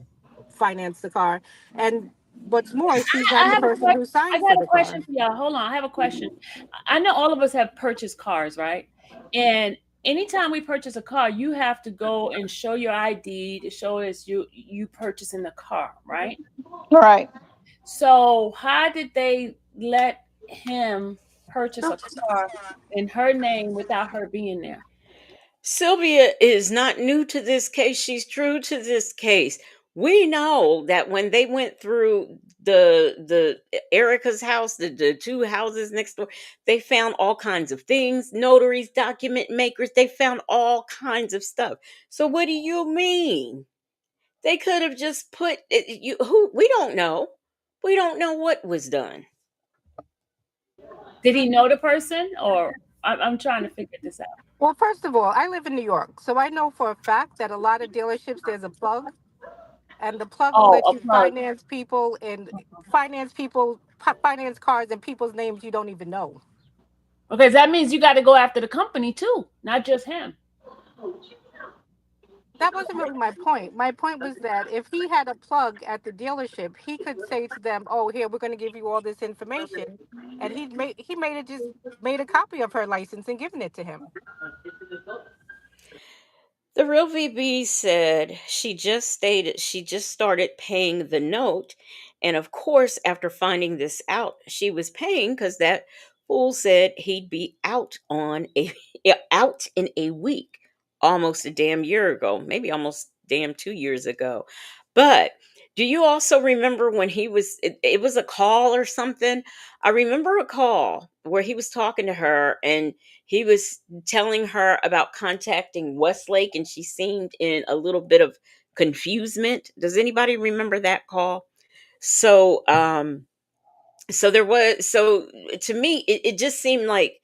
financed the car, and what's more, she's I not the have a person question. who I signed for got a the car. question for y'all. Hold on. I have a question. I know all of us have purchased cars, right? And anytime we purchase a car, you have to go and show your ID to show us you purchasing the car, right? Right. So how did they let him purchase a car in her name without her being there? Sylvia is not new to this case. She's true to this case. We know that when they went through the Erica's house, the two houses next door, they found all kinds of things, notaries, document makers, they found all kinds of stuff. So what do you mean? They could have just put it, you who we don't know. We don't know what was done. Did he know the person, or I'm trying to figure this out? Well, first of all, I live in New York, so I know for a fact that a lot of dealerships there's a plug, and the plug will Oh, let a you plug. finance cars in people's names you don't even know. Okay, so that means you got to go after the company too, not just him. That wasn't really my point. My point was that if he had a plug at the dealership, he could say to them, "Oh, here we're going to give you all this information," and he made it just made a copy of her license and given it to him. The real VB said she just started paying the note. And of course, after finding this out, she was paying because that fool said he'd be out on a yeah, out in a week, almost a damn year ago, maybe almost damn 2 years ago. But do you also remember when it was a call or something? I remember a call where he was talking to her and he was telling her about contacting Westlake, and she seemed in a little bit of confusement. Does anybody remember that call? So, so to me, it just seemed like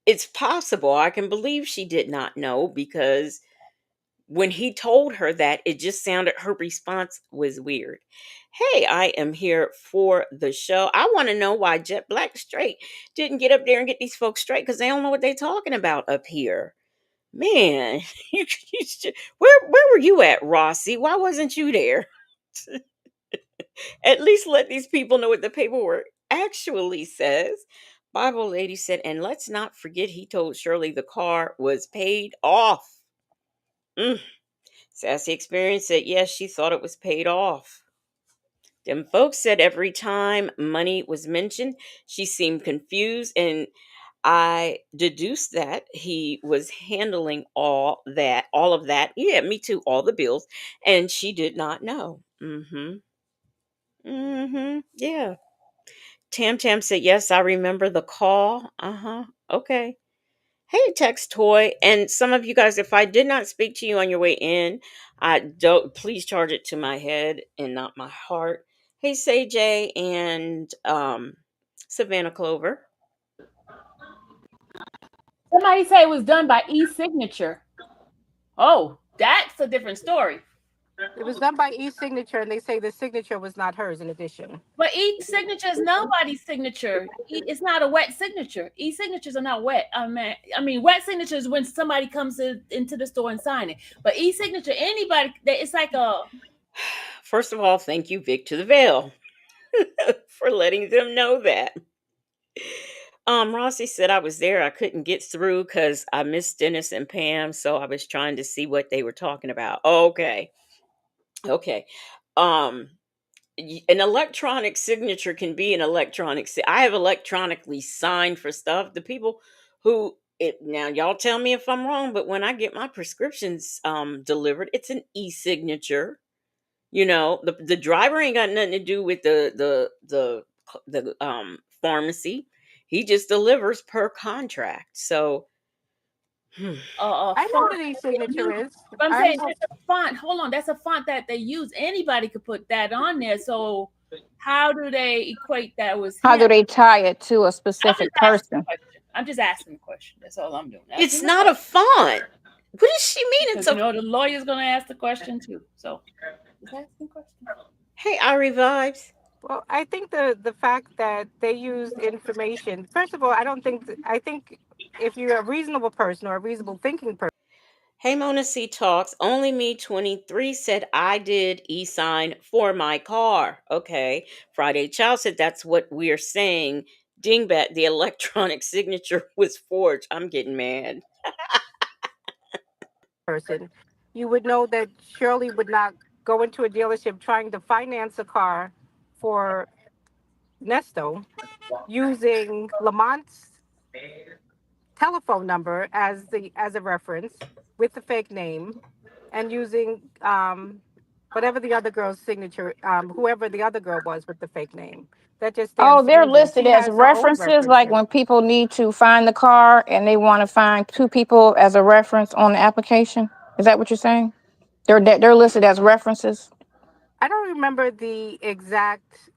it's possible. I can believe she did not know because when he told her that, it just sounded her response was weird. Hey, I am here for the show. I want to know why Jet Black Straight didn't get up there and get these folks straight because they don't know what they're talking about up here. Man, where were you at, Rossi? Why wasn't you there? At least let these people know what the paperwork actually says. Bible lady said, and let's not forget he told Shirley the car was paid off. Mm. Sassy Experience said, yes, she thought it was paid off. Them folks said every time money was mentioned, she seemed confused, and I deduced that he was handling all of that. Yeah, me too, all the bills, and she did not know. Mm-hmm. Mm-hmm. Yeah. Tam Tam said, yes, I remember the call. Uh-huh. Okay. Hey, Text Toy, and some of you guys, if I did not speak to you on your way in, I don't please charge it to my head and not my heart. Hey, Say J and Savannah Clover. Somebody say it was done by e-signature. Oh, that's a different story. It was done by e-signature, and they say the signature was not hers. In addition, But e-signature is nobody's signature. It's not a wet signature. E-signatures are not wet. I mean, wet signatures when somebody comes into the store and sign it. But e-signature, anybody, it's like a. First of all, thank you, Vic to the Veil, for letting them know that. Rossi said I was there. I couldn't get through because I missed Dennis and Pam, so I was trying to see what they were talking about. Okay. Okay. Um, an electronic signature can be an I have electronically signed for stuff. The people who it now y'all tell me if I'm wrong, but when I get my prescriptions delivered, it's an e-signature. You know, the driver ain't got nothing to do with the pharmacy. He just delivers per contract. So Hmm. I know font what that they e-signature use. is. But I'm I saying know. that's a font. Hold on, that's a font that they use. Anybody could put that on there. So how do they equate that was How do him? they tie it to a I'm just specific asking person? a question. I'm just asking a question. That's all I'm doing. It's Asking the not a question. font. What does she mean? It's Because a. the lawyer's gonna ask the question too. So just asking questions. Hey, Ari vibes. Well, I think the fact that they used information. First of all, I don't think. I think if you're a reasonable person or a reasonable thinking person, Hey, Mona C talks. Only me 23 said I did e-sign for my car. Okay. Friday Child said that's what we're saying. Dingbat, the electronic signature was forged. I'm getting mad. you would know that Shirley would not go into a dealership trying to finance a car for Nesto using Lamont's telephone number as a reference with the fake name and using whatever the other girl's signature, whoever the other girl was with the fake name. That just stands Oh, to they're reason. listed She as has her own references, like references. when people need to find the car and they want to find two people as a reference on the application. Is that what you're saying? They're listed as references. I don't remember the exact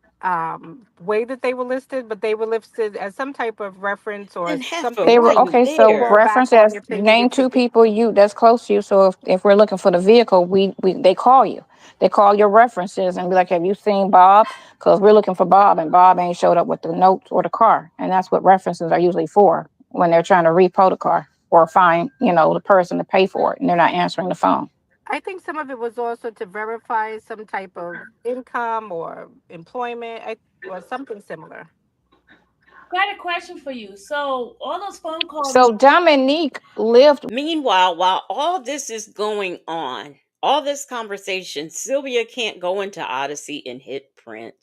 way that they were listed, but they were listed as some type of reference or And Heifer, something They were why you okay. to So fall there? back reference on as if they name needed to two get. people you that's close to you. So if we're looking for the vehicle, we they call you. They call your references and be like, "Have you seen Bob?" Because we're looking for Bob, and Bob ain't showed up with the notes or the car, and that's what references are usually for when they're trying to repo the car or find the person to pay for it, and they're not answering the phone. I think some of it was also to verify some type of income or employment or something similar. Got a question for you. So all those phone calls and So Dominique lived. Meanwhile, while all this is going on, all this conversation, Sylvia can't go into Odyssey and hit print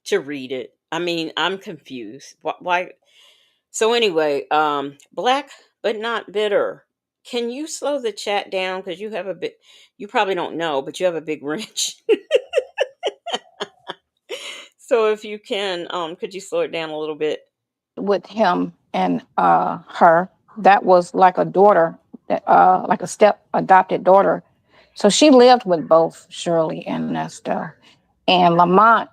to read it. I mean, I'm confused. Why? So anyway, black but not bitter. Can you slow the chat down because you have a bit? You probably don't know, but you have a big wrench. So if you can, could you slow it down a little bit? with him and her. That was like a daughter, like a step adopted daughter. So she lived with both Shirley and Nesto. And Lamont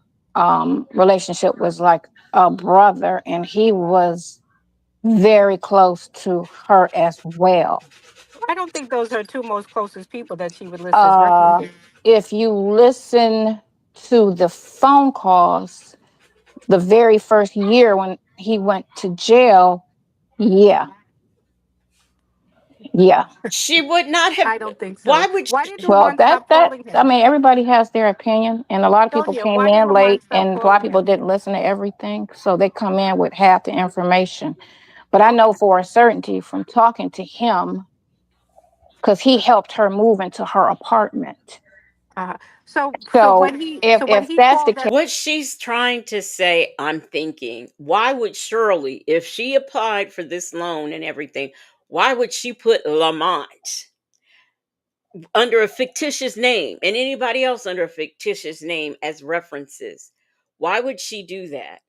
relationship was like a brother, and he was very close to her as well. I don't think those are two most closest people that she would list as Uh, references. if you listen to the phone calls, the very first year when he went to jail, yeah, yeah. She would not have. I don't think Why so. would Why she? did Well, Lamont stop that calling I him? mean, everybody has their opinion, and a lot of people Sonia, came why did in Lamont late, stop and a lot of calling people him? didn't listen to everything, so they come in with half the information. But I know for a certainty from talking to him, because he helped her move into her apartment. Uh, so so So when he if so when if he that's the called case, that, What she's trying to say, I'm thinking, why would Shirley, if she applied for this loan and everything, why would she put Lamont under a fictitious name and anybody else under a fictitious name as references? Why would she do that?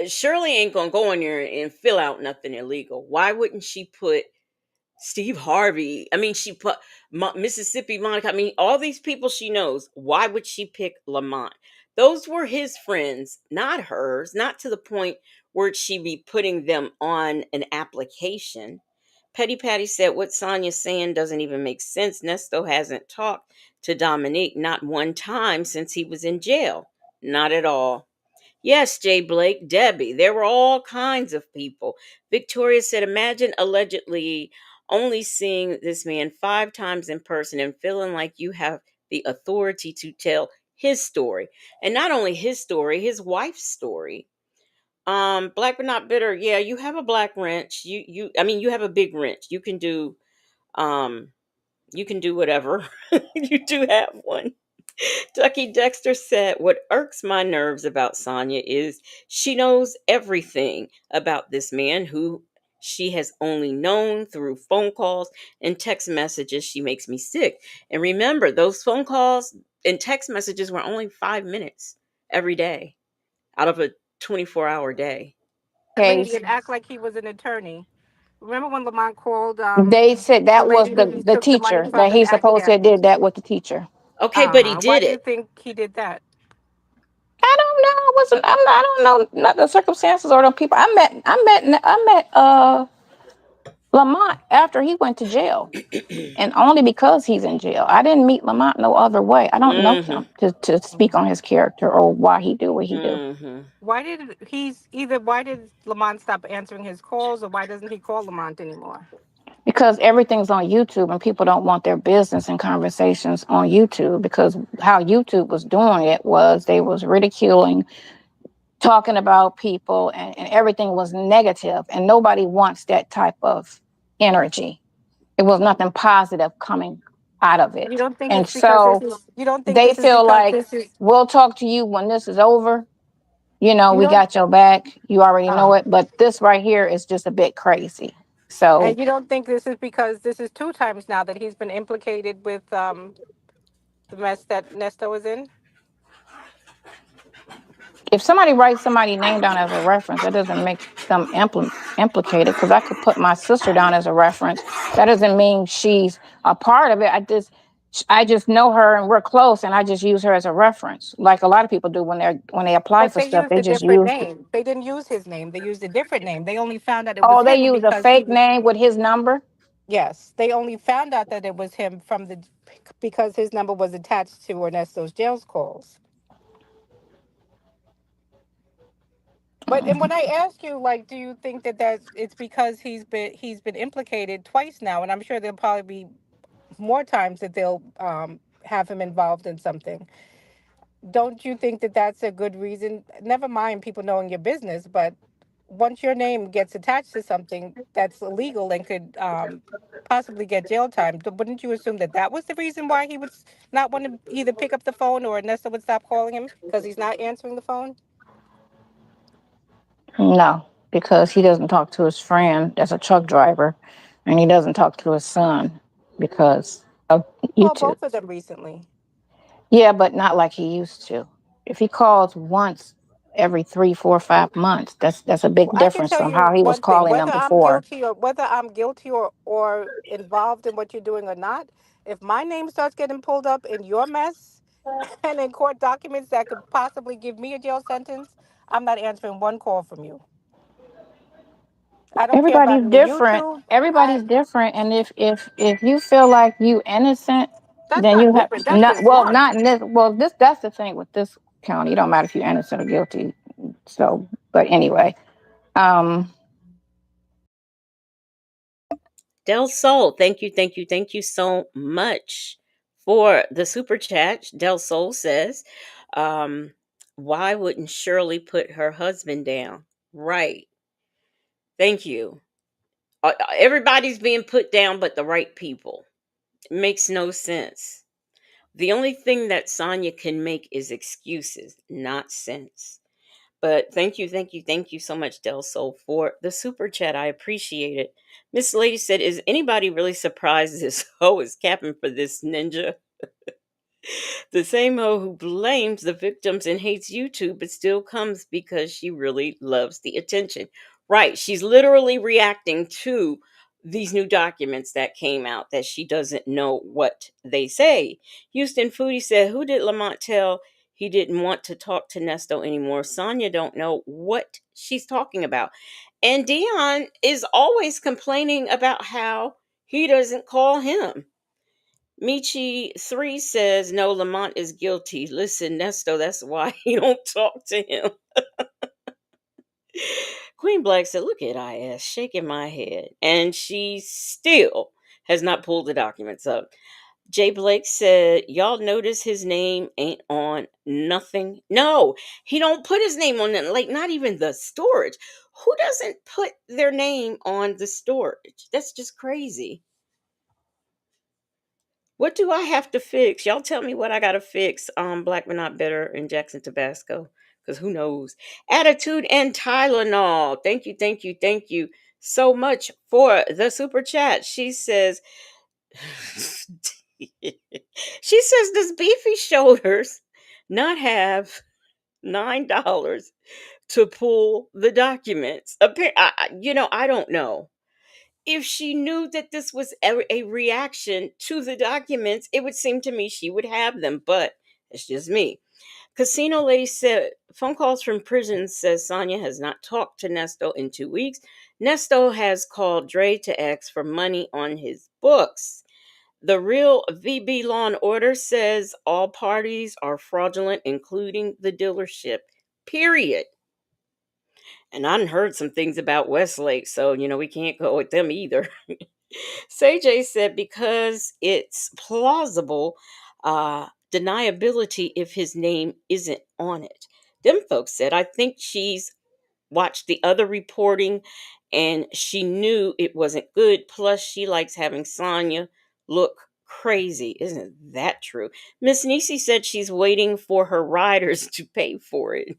Shirley ain't gonna go in there and fill out nothing illegal. Why wouldn't she put Steve Harvey? I mean, she put Mississippi Monica. I mean, all these people she knows. Why would she pick Lamont? Those were his friends, not hers. Not to the point where she be putting them on an application. Petty Patty said, "What Sonia's saying doesn't even make sense. Nesto hasn't talked to Dominique not one time since he was in jail. Not at all." Yes, Jay Blake, Debbie, there were all kinds of people. Victoria said, "Imagine allegedly only seeing this man 5 times in person and feeling like you have the authority to tell his story. And not only his story, his wife's story." Black but not bitter. Yeah, you have a black wrench. I mean, you have a big wrench. Um you can do whatever. You do have one. Ducky Dexter said, "What irks my nerves about Sonia is she knows everything about this man who she has only known through phone calls and text messages. She makes me sick." And remember, those phone calls and text messages were only 5 minutes every day out of a 24-hour day. lady case, and act like he was an attorney. remember when Lamont called They said the that was lady who he the took the money teacher from that and he's acting supposed to as? have did that with the teacher. Okay, but he Uh-huh. Why did do you it. think he did that? I don't know. I wasn't. I don't know not the circumstances or the people. I met Lamont after he went to jail, and only because he's in jail. I didn't meet Lamont no other way. I don't know Mm-hmm. him to speak on his character or why he do what he do. Mm-hmm. Why did Lamont stop answering his calls, or why doesn't he call Lamont anymore? Because everything's on YouTube and people don't want their business and conversations on YouTube, because how YouTube was doing it was they was ridiculing, talking about people, and everything was negative, and nobody wants that type of energy. It was nothing positive coming out of You it. don't think And it's because this so is you don't think they this is feel because like this is we'll talk to you when this is over. you We don't got your back. You already know uh it. But this right here is just a bit crazy. So and you don't think this is because this is two times now that he's been implicated with the mess that Nesto was in? if somebody writes somebody's name down as a reference, that doesn't make them implicated. Because I could put my sister down as a reference. That doesn't mean she's a part of it. I just know her and we're close, and I just use her as a reference, like a lot of people do when they apply But for they stuff. used They a just different use. name. They didn't use his name. They used a different name. They only found out it was Oh, they him use a because he fake was name with his number. yes. They only found out that it was him from the because his number was attached to Ernesto's jail's calls. But and when I ask you, like, do you think that it's because he's been implicated twice now, and I'm sure there'll probably be more times that they'll have him involved in something. Don't you think that that's a good reason? Never mind people knowing your business, but once your name gets attached to something that's illegal and could possibly get jail time, wouldn't you assume that that was the reason why he would not want to either pick up the phone or Ernesto would stop calling him because he's not answering the phone? No, because he doesn't talk to his friend that's a truck driver, and he doesn't talk to his son because of Well, YouTube. both of them recently. Yeah, but not like he used to. If he calls once every 3, 4, 5 months, that's a big Well, I can difference tell from you how he was one thing: calling them before. whether I'm guilty or involved in what you're doing or not, if my name starts getting pulled up in your mess and in court documents that could possibly give me a jail sentence, I'm not answering one call from you. I don't care about Everybody's any different. YouTube. I Everybody's different, and if you feel like you innocent, That's then not you have different. That's not. just Well, smart. not in this. Well, that's the thing with this county. It don't matter if you're innocent or guilty. So, but anyway, um, Del Sol, thank you so much for the super chat. Del Sol says, um, why wouldn't Shirley put her husband down? Right. Thank you. Everybody's being put down but the right people. It makes no sense. The only thing that Sonya can make is excuses, not sense. But thank you so much, Del Sol, for the super chat. I appreciate it. Miss Lady said, is anybody really surprised this hoe is capping for this ninja? The same hoe who blames the victims and hates YouTube, but still comes because she really loves the attention. Right. She's literally reacting to these new documents that came out that she doesn't know what they say. Houston Foodie said, who did Lamont tell he didn't want to talk to Nesto anymore? Sonya don't know what she's talking about. And Dion is always complaining about how he doesn't call him. Michi3 says, no, Lamont is guilty. Listen, Nesto, that's why he don't talk to him. Queen Black said, look at IS shaking my head. And she still has not pulled the documents up. Jay Blake said, y'all notice his name ain't on nothing? No, he don't put his name on it, like not even the storage. Who doesn't put their name on the storage? That's just crazy. What do I have to fix? Y'all tell me what I gotta fix. Black but not bitter in Jackson, Tabasco. Because who knows? Attitude and Tylenol. Thank you so much for the super chat. She says, does Beefy Shoulders not have $9 to pull the documents? I don't know. If she knew that this was a reaction to the documents, it would seem to me she would have them, but it's just me. Casino Lady said phone calls from prison says Sonia has not talked to Nesto in 2 weeks. Nesto has called Dre to ask for money on his books. The real VB Law and Order says all parties are fraudulent, including the dealership. Period. And I heard some things about Westlake, so we can't go with them either. Say said because it's plausible deniability if his name isn't on it. Them folks said, I think she's watched the other reporting and she knew it wasn't good. Plus, she likes having Sonya look crazy. Isn't that true? Miss Nisi said she's waiting for her riders to pay for it.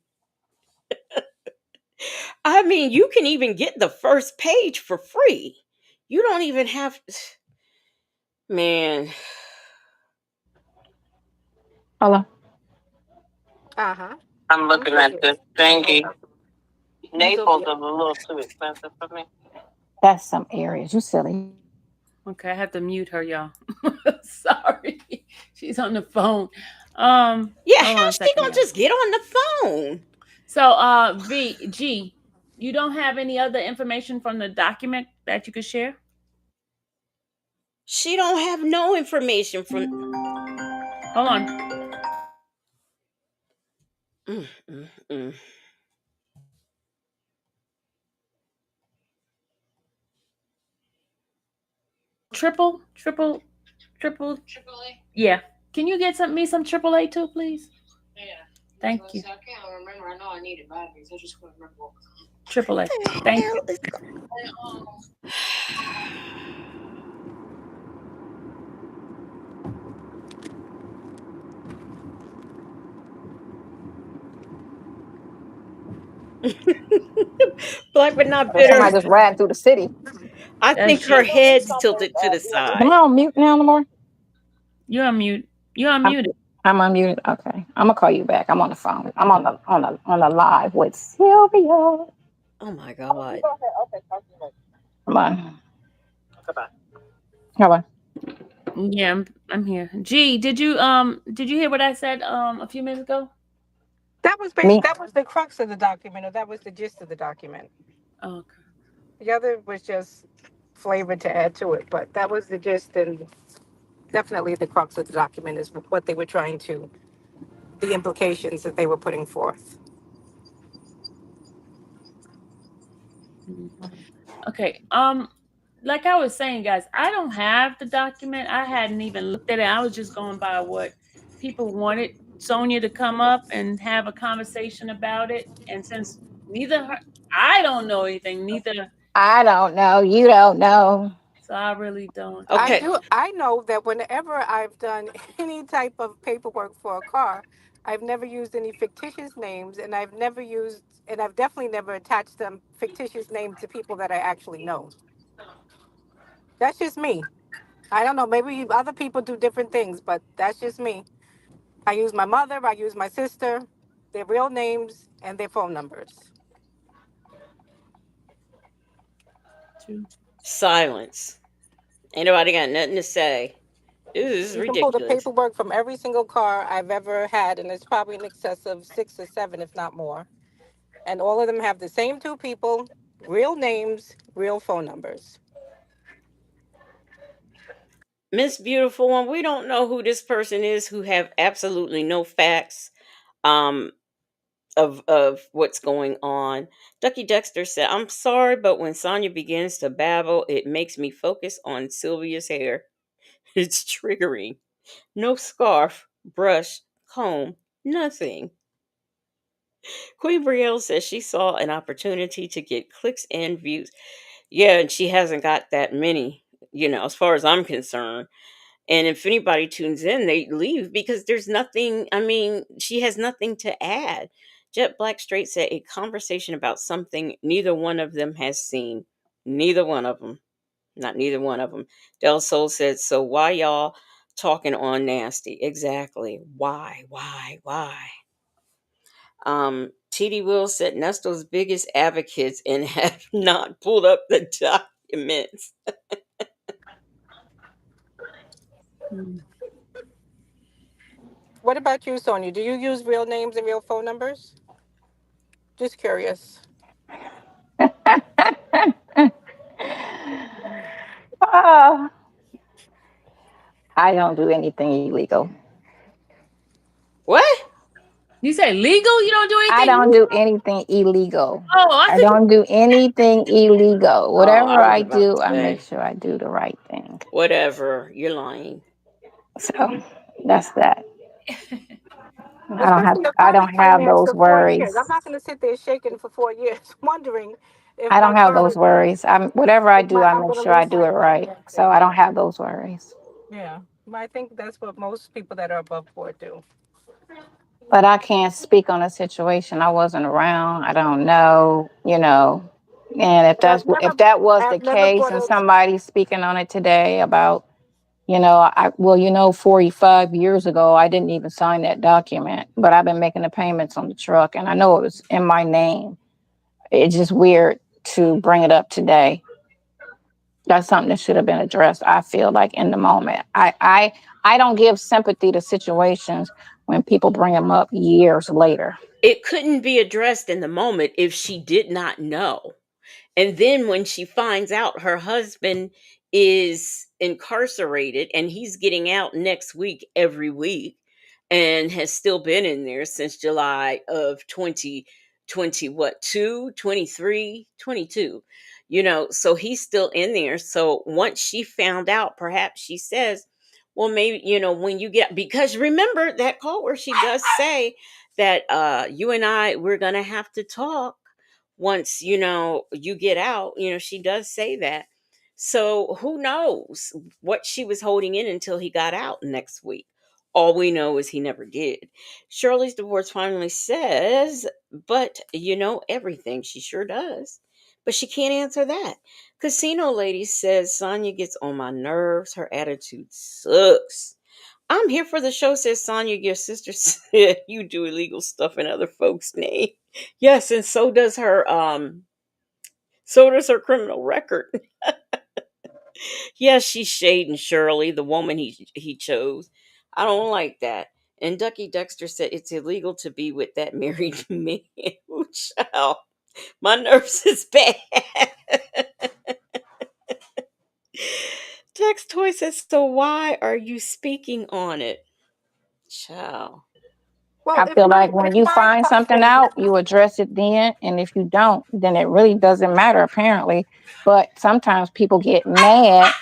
I mean, you can even get the first page for free. You don't even have. Man. Hello. Uh-huh. I'm I'm looking still at here. this thingy. Naples is Sylvia. a little too expensive for me. That's some areas. You silly. Okay, I have to mute her, y'all. Sorry. She's on the phone. Yeah, Hold on a how's she second, gonna y'all. just get on the phone? So, VG, you don't have any other information from the document that you could share? She don't have no information from. Hold on. Mm, mm, mm. Triple. Yeah. Can you get me some AAA too, please? Yeah. Thank you. I can't remember. I know I needed batteries. I just couldn't remember what was AAA. What the Thank hell you. is Black but not bitter? Somebody just ran through the city. I That's think her G. head's tilted to the Am I side. on mute now, Lamar? You're on mute. You're I'm, unmuted. I'm unmuted. Okay, I'm gonna call you back. I'm on the phone. I'm on the live with Sylvia. Oh my god. Come on. Come on. Yeah, I'm here. G, did you hear what I said a few minutes ago? Me. That was the crux of the document, or that was the gist of the document. Oh, okay. The other was just flavor to add to it, but that was the gist, and definitely the crux of the document is what they were trying to, the implications that they were putting forth. Mhm. Okay. Like I was saying, guys, I don't have the document. I hadn't even looked at it. I was just going by what people wanted Sonia to come up and have a conversation about it. And since I don't know anything, neither, I don't know. You don't know. so I really don't. Okay. I know that whenever I've done any type of paperwork for a car, I've never used any fictitious names, and I've definitely never attached them fictitious names to people that I actually know. That's just me. I don't know. Maybe other people do different things, but that's just me. I use my mother, I use my sister, their real names, and their phone numbers. True. Silence. Ain't nobody got nothing to say. This is You can pull the ridiculous. paperwork from every single car I've ever had, and it's probably in excess of 6 or 7, if not more. And all of them have the same two people, real names, real phone numbers. Miss Beautiful One, we don't know who this person is who have absolutely no facts um of what's going on. Ducky Dexter said, I'm sorry, but when Sonya begins to babble, it makes me focus on Sylvia's hair. It's triggering. No scarf, brush, comb, nothing. Queen Brielle says she saw an opportunity to get clicks and views. Yeah, and she hasn't got that many, as far as I'm concerned. And if anybody tunes in, they leave because there's nothing. I mean, she has nothing to add. Jet Black Straight said a conversation about something neither one of them has seen. Neither one of them. Not neither one of them. Del Sol said, so why y'all talking on nasty? Exactly. Why? TD Will said Nesto's biggest advocates and have not pulled up the document. documents. Hmm. What about you, Sonia? Do you use real names and real phone numbers? Just curious. Oh, I don't do anything illegal. What? You say legal? You don't do I anything don't do legal? anything illegal. Oh, I I think. don't do anything illegal. Oh, I Whatever was I about to do, I make say, sure I do the right thing. whatever. You're lying. So that's that. Especially if I I've been don't have financed those for 4 years. I'm worries. not going to sit there shaking for 4 years, wondering if I my don't have those car, worries. Whatever I if do, my, I I'm make going to sure I lose do my it right. So financing. I don't have those worries. Yeah, but I think that's what most people that are above board do. But I can't speak on a situation I wasn't around. I don't know, you know. And But if that was the I've never case, bought and a. somebody's speaking on it today about, well, 45 years ago, I didn't even sign that document, but I've been making the payments on the truck, and I know it was in my name. It's just weird to bring it up today. That's something that should have been addressed. I feel like in the moment, I don't give sympathy to situations when people bring them up years later. It couldn't be addressed in the moment if she did not know. And then when she finds out her husband is incarcerated and he's getting out next week every week and has still been in there since July of 2020, what, 23, 22. So he's still in there. So once she found out, perhaps she says, well, maybe, when you get, because remember that call where she does say that you and I, we're going to have to talk once you get out. She does say that. So who knows what she was holding in until he got out next week. All we know is he never did. Shirley's divorce finally says, but you know everything. She sure does, but she can't answer that. Casino lady says Sonya gets on my nerves. Her attitude sucks. I'm here for the show, says Sonya. Your sister said you do illegal stuff in other folks' name. Yes, and so does her criminal record. Yes, she's shading Shirley, the woman he chose. I don't like that. And Ducky Dexter said it's illegal to be with that married man. Ooh, child. My nerves is bad. Tex Toy says, so why are you speaking on it? Child. Well, I feel like when if you my find something husband, out, you address it then. And if you don't, then it really doesn't matter, apparently. But sometimes people get mad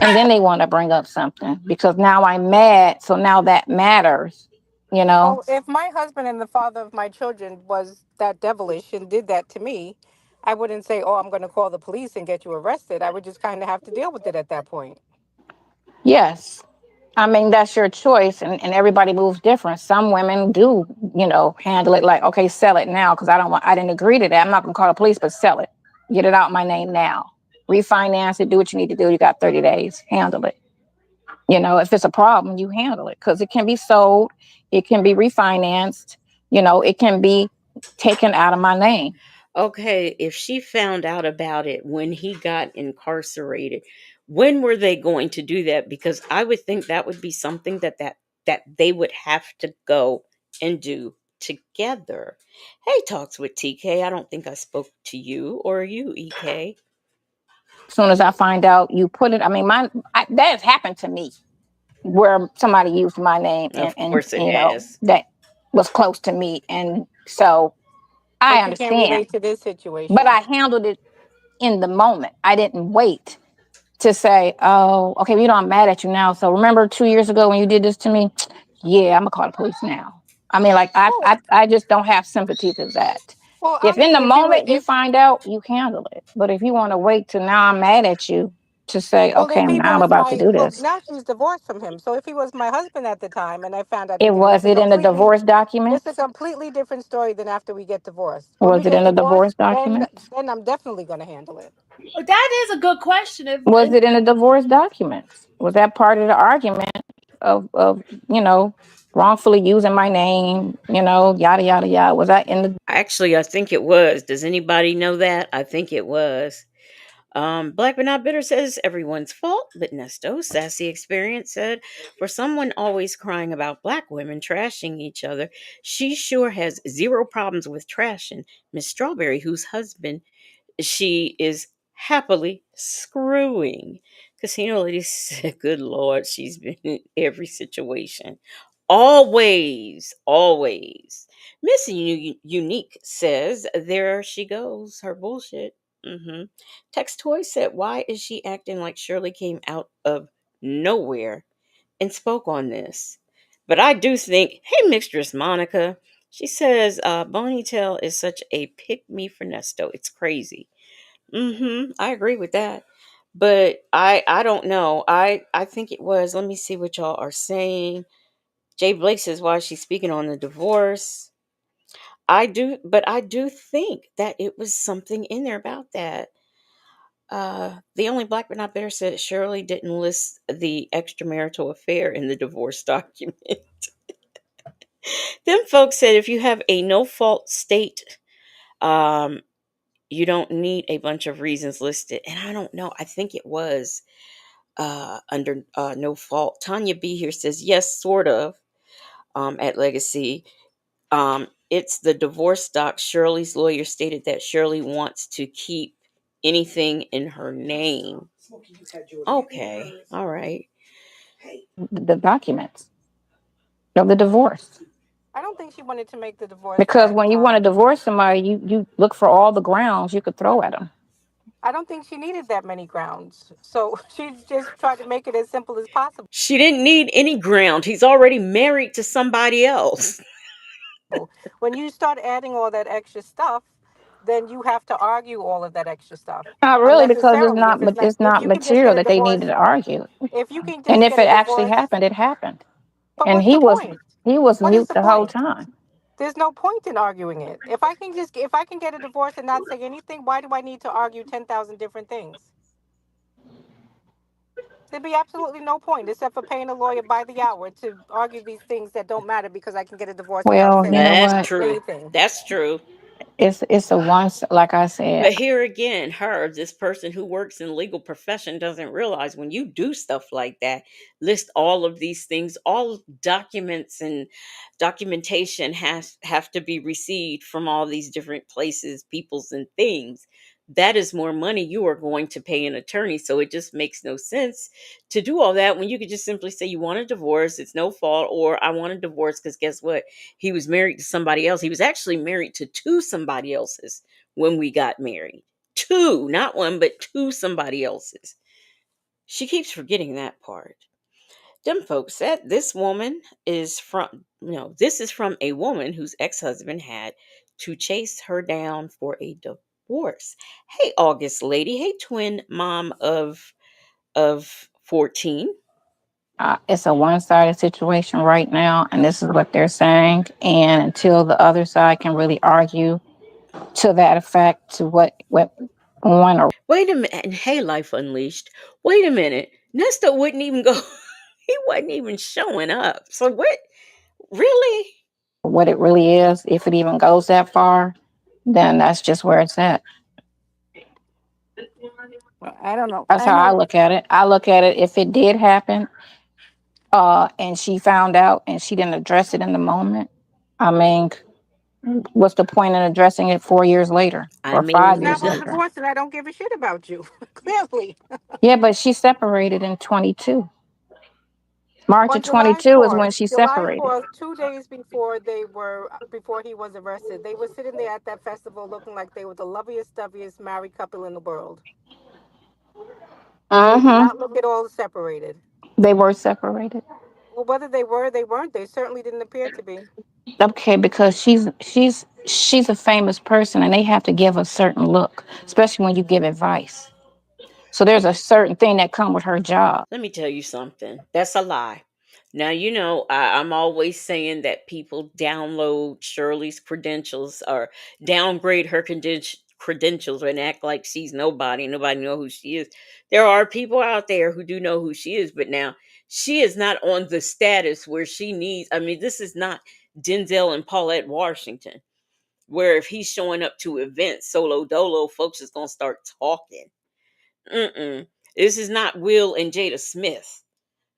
and then they want to bring up something because now I'm mad. So now that matters, you know? well, if my husband and the father of my children was that devilish and did that to me, I wouldn't say, "Oh, I'm going to call the police and get you arrested." I would just kind of have to deal with it at that point. Yes. I mean, that's your choice, and everybody moves different. Some women do, handle it like, okay, sell it now because I didn't agree to that. I'm not gonna call the police, but sell it. Get it out my name now. Refinance it, do what you need to do. You got 30 days, handle it. If it's a problem, you handle it because it can be sold, it can be refinanced, it can be taken out of my name. Okay, if she found out about it when he got incarcerated, when were they going to do that? Because I would think that would be something that they would have to go and do together. Hey, talks with TK. I don't think I spoke to you or you, EK. As soon as I find out, you put it. I mean, that has happened to me where somebody used my name and, Of and course it has. that was close to me, and so I But you can't understand, relate to this but situation. I handled it in the moment. I didn't wait to say, oh, okay, I'm mad at you now, so remember 2 years ago when you did this to me? Yeah, I'm gonna call the police now. I mean, like, i Well, i, I just don't have sympathy for that. well, If in the honestly, moment you find out, you handle it. But if you want to wait till now I'm mad at you to say, okay, if he now I'm was about to do this. now she's divorced from him. So if he was my husband at the time and I found out he It did it, was it in the divorce it's a documents? completely different story than after we get divorced. When we Was it get in the divorce divorced, then documents? I'm definitely going to handle it. Oh, that is a good question. Was it in the divorce documents? Was that part of the argument of wrongfully using my name, yada yada yada? Was that in the Actually, I think it was. Does anybody know that? I think it was. Black but Not Bitter says everyone's fault, but Nesto, Sassy Experience said, for someone always crying about black women trashing each other, she sure has zero problems with trashing Miss Strawberry, whose husband she is happily screwing. Casino Lady said, good Lord, she's been in every situation. Always, always. Miss Unique says, there she goes, her bullshit. Tex Toy said, why is she acting like Shirley came out of nowhere and spoke on this? But I do think, hey, Mistress Monica, she says, Bonitail is such a pick me for Nesto. It's crazy. I agree with that. But I don't know. I think it was, let me see what y'all are saying. Jay Blake says, why is she speaking on the divorce? I do think that it was something in there about that. The only Black but Not Bitter said Shirley didn't list the extramarital affair in the divorce document. Them folks said if you have a no fault state, um, you don't need a bunch of reasons listed. And I don't know. I think it was under no fault. Tanya B here says yes, sort of. At Legacy, it's the divorce doc. Shirley's lawyer stated that Shirley wants to keep anything in her name. Okay, all right. The documents of the divorce. I don't think she wanted to make the divorce Because that. when you want to divorce somebody, you look for all the grounds you could throw at them. I don't think she needed that many grounds. So she just tried to make it as simple as possible. She didn't need any ground. He's already married to somebody else. When you start adding all that extra stuff, then you have to argue all of that extra stuff. Not really, because Unnecessarily. it's If not you can just material get a that they needed divorce, to argue. if you can And just if get a it actually divorce, happened, it happened. but And what's the point? he was What is mute the the whole point? time. There's no point in arguing it. If I can get a divorce and not say anything, why do I need to argue 10,000 different things? There'd be absolutely no point except for paying a lawyer by the hour to argue these things that don't matter because I can get a divorce without Well, you saying know That's what? true. anything. That's true. It's a once, like I said. But here again, this person who works in legal profession doesn't realize when you do stuff like that, list all of these things, all documents and documentation have to be received from all these different places, peoples and things. That is more money you are going to pay an attorney. So it just makes no sense to do all that when you could just simply say you want a divorce, it's no fault, or I want a divorce because guess what? He was married to somebody else. He was actually married to two somebody else's when we got married. Two, not one, but two somebody else's. She keeps forgetting that part. Them folks said this woman is from, this is from a woman whose ex husband had to chase her down for a divorce. Hey, August lady. Hey, twin mom of 14. It's a one-sided situation right now, and this is what they're saying. And until the other side can really argue to that effect, to what one or Wait a minute. And hey, Life Unleashed. Wait a minute. Nesta wouldn't even go. He wasn't even showing up. So what? Really? what it really is, if it even goes that far, then that's just where it's at. I don't know. That's I how I know. look at it. I look at it, if it did happen, and she found out and she didn't address it in the moment, I mean, what's the point in addressing it 4 years later I or mean, 5 Now years I'm later? divorced and I don't give a shit about you. Clearly. Yeah, but she separated in 22. March of On July 22 is 4th, when she July separated. 4th, 2 days before he was arrested, they were sitting there at that festival looking like they were the loveliest, stuffiest married couple in the world. They did Mm-hmm. not look at all separated. They were separated. Well, whether they were, they weren't. They certainly didn't appear to be. Okay, because she's a famous person, and they have to give a certain look, especially when you give advice. So there's a certain thing that come with her job. let me tell you something. That's a lie. Now, I'm always saying that people download Shirley's credentials or downgrade her credentials and act like she's nobody. Nobody know who she is. There are people out there who do know who she is, but now she is not on the status where she needs. I mean, this is not Denzel and Paulette Washington, where if he's showing up to events solo dolo, folks is gonna start talking. Mm-mm. This is not Will and Jada Smith.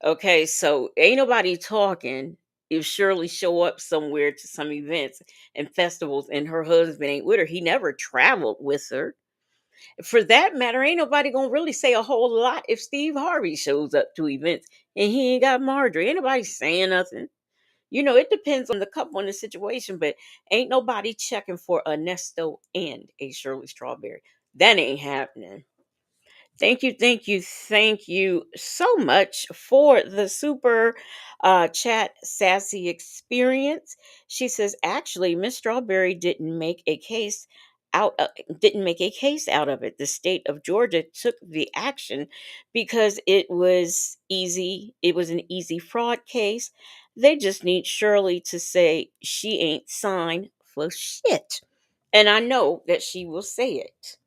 Okay, so ain't nobody talking if Shirley show up somewhere to some events and festivals and her husband ain't with her. He never traveled with her. For that matter, ain't nobody gonna really say a whole lot if Steve Harvey shows up to events and he ain't got Marjorie. Ain't nobody saying nothing. It depends on the couple and the situation, but ain't nobody checking for a Nesto and a Shirley Strawberry. That ain't happening. Thank you, thank you so much for the super chat sassy experience. She says, actually, Miss Strawberry didn't make a case out of it. The state of Georgia took the action because it was easy. It was an easy fraud case. They just need Shirley to say she ain't signed for shit. And I know that she will say it.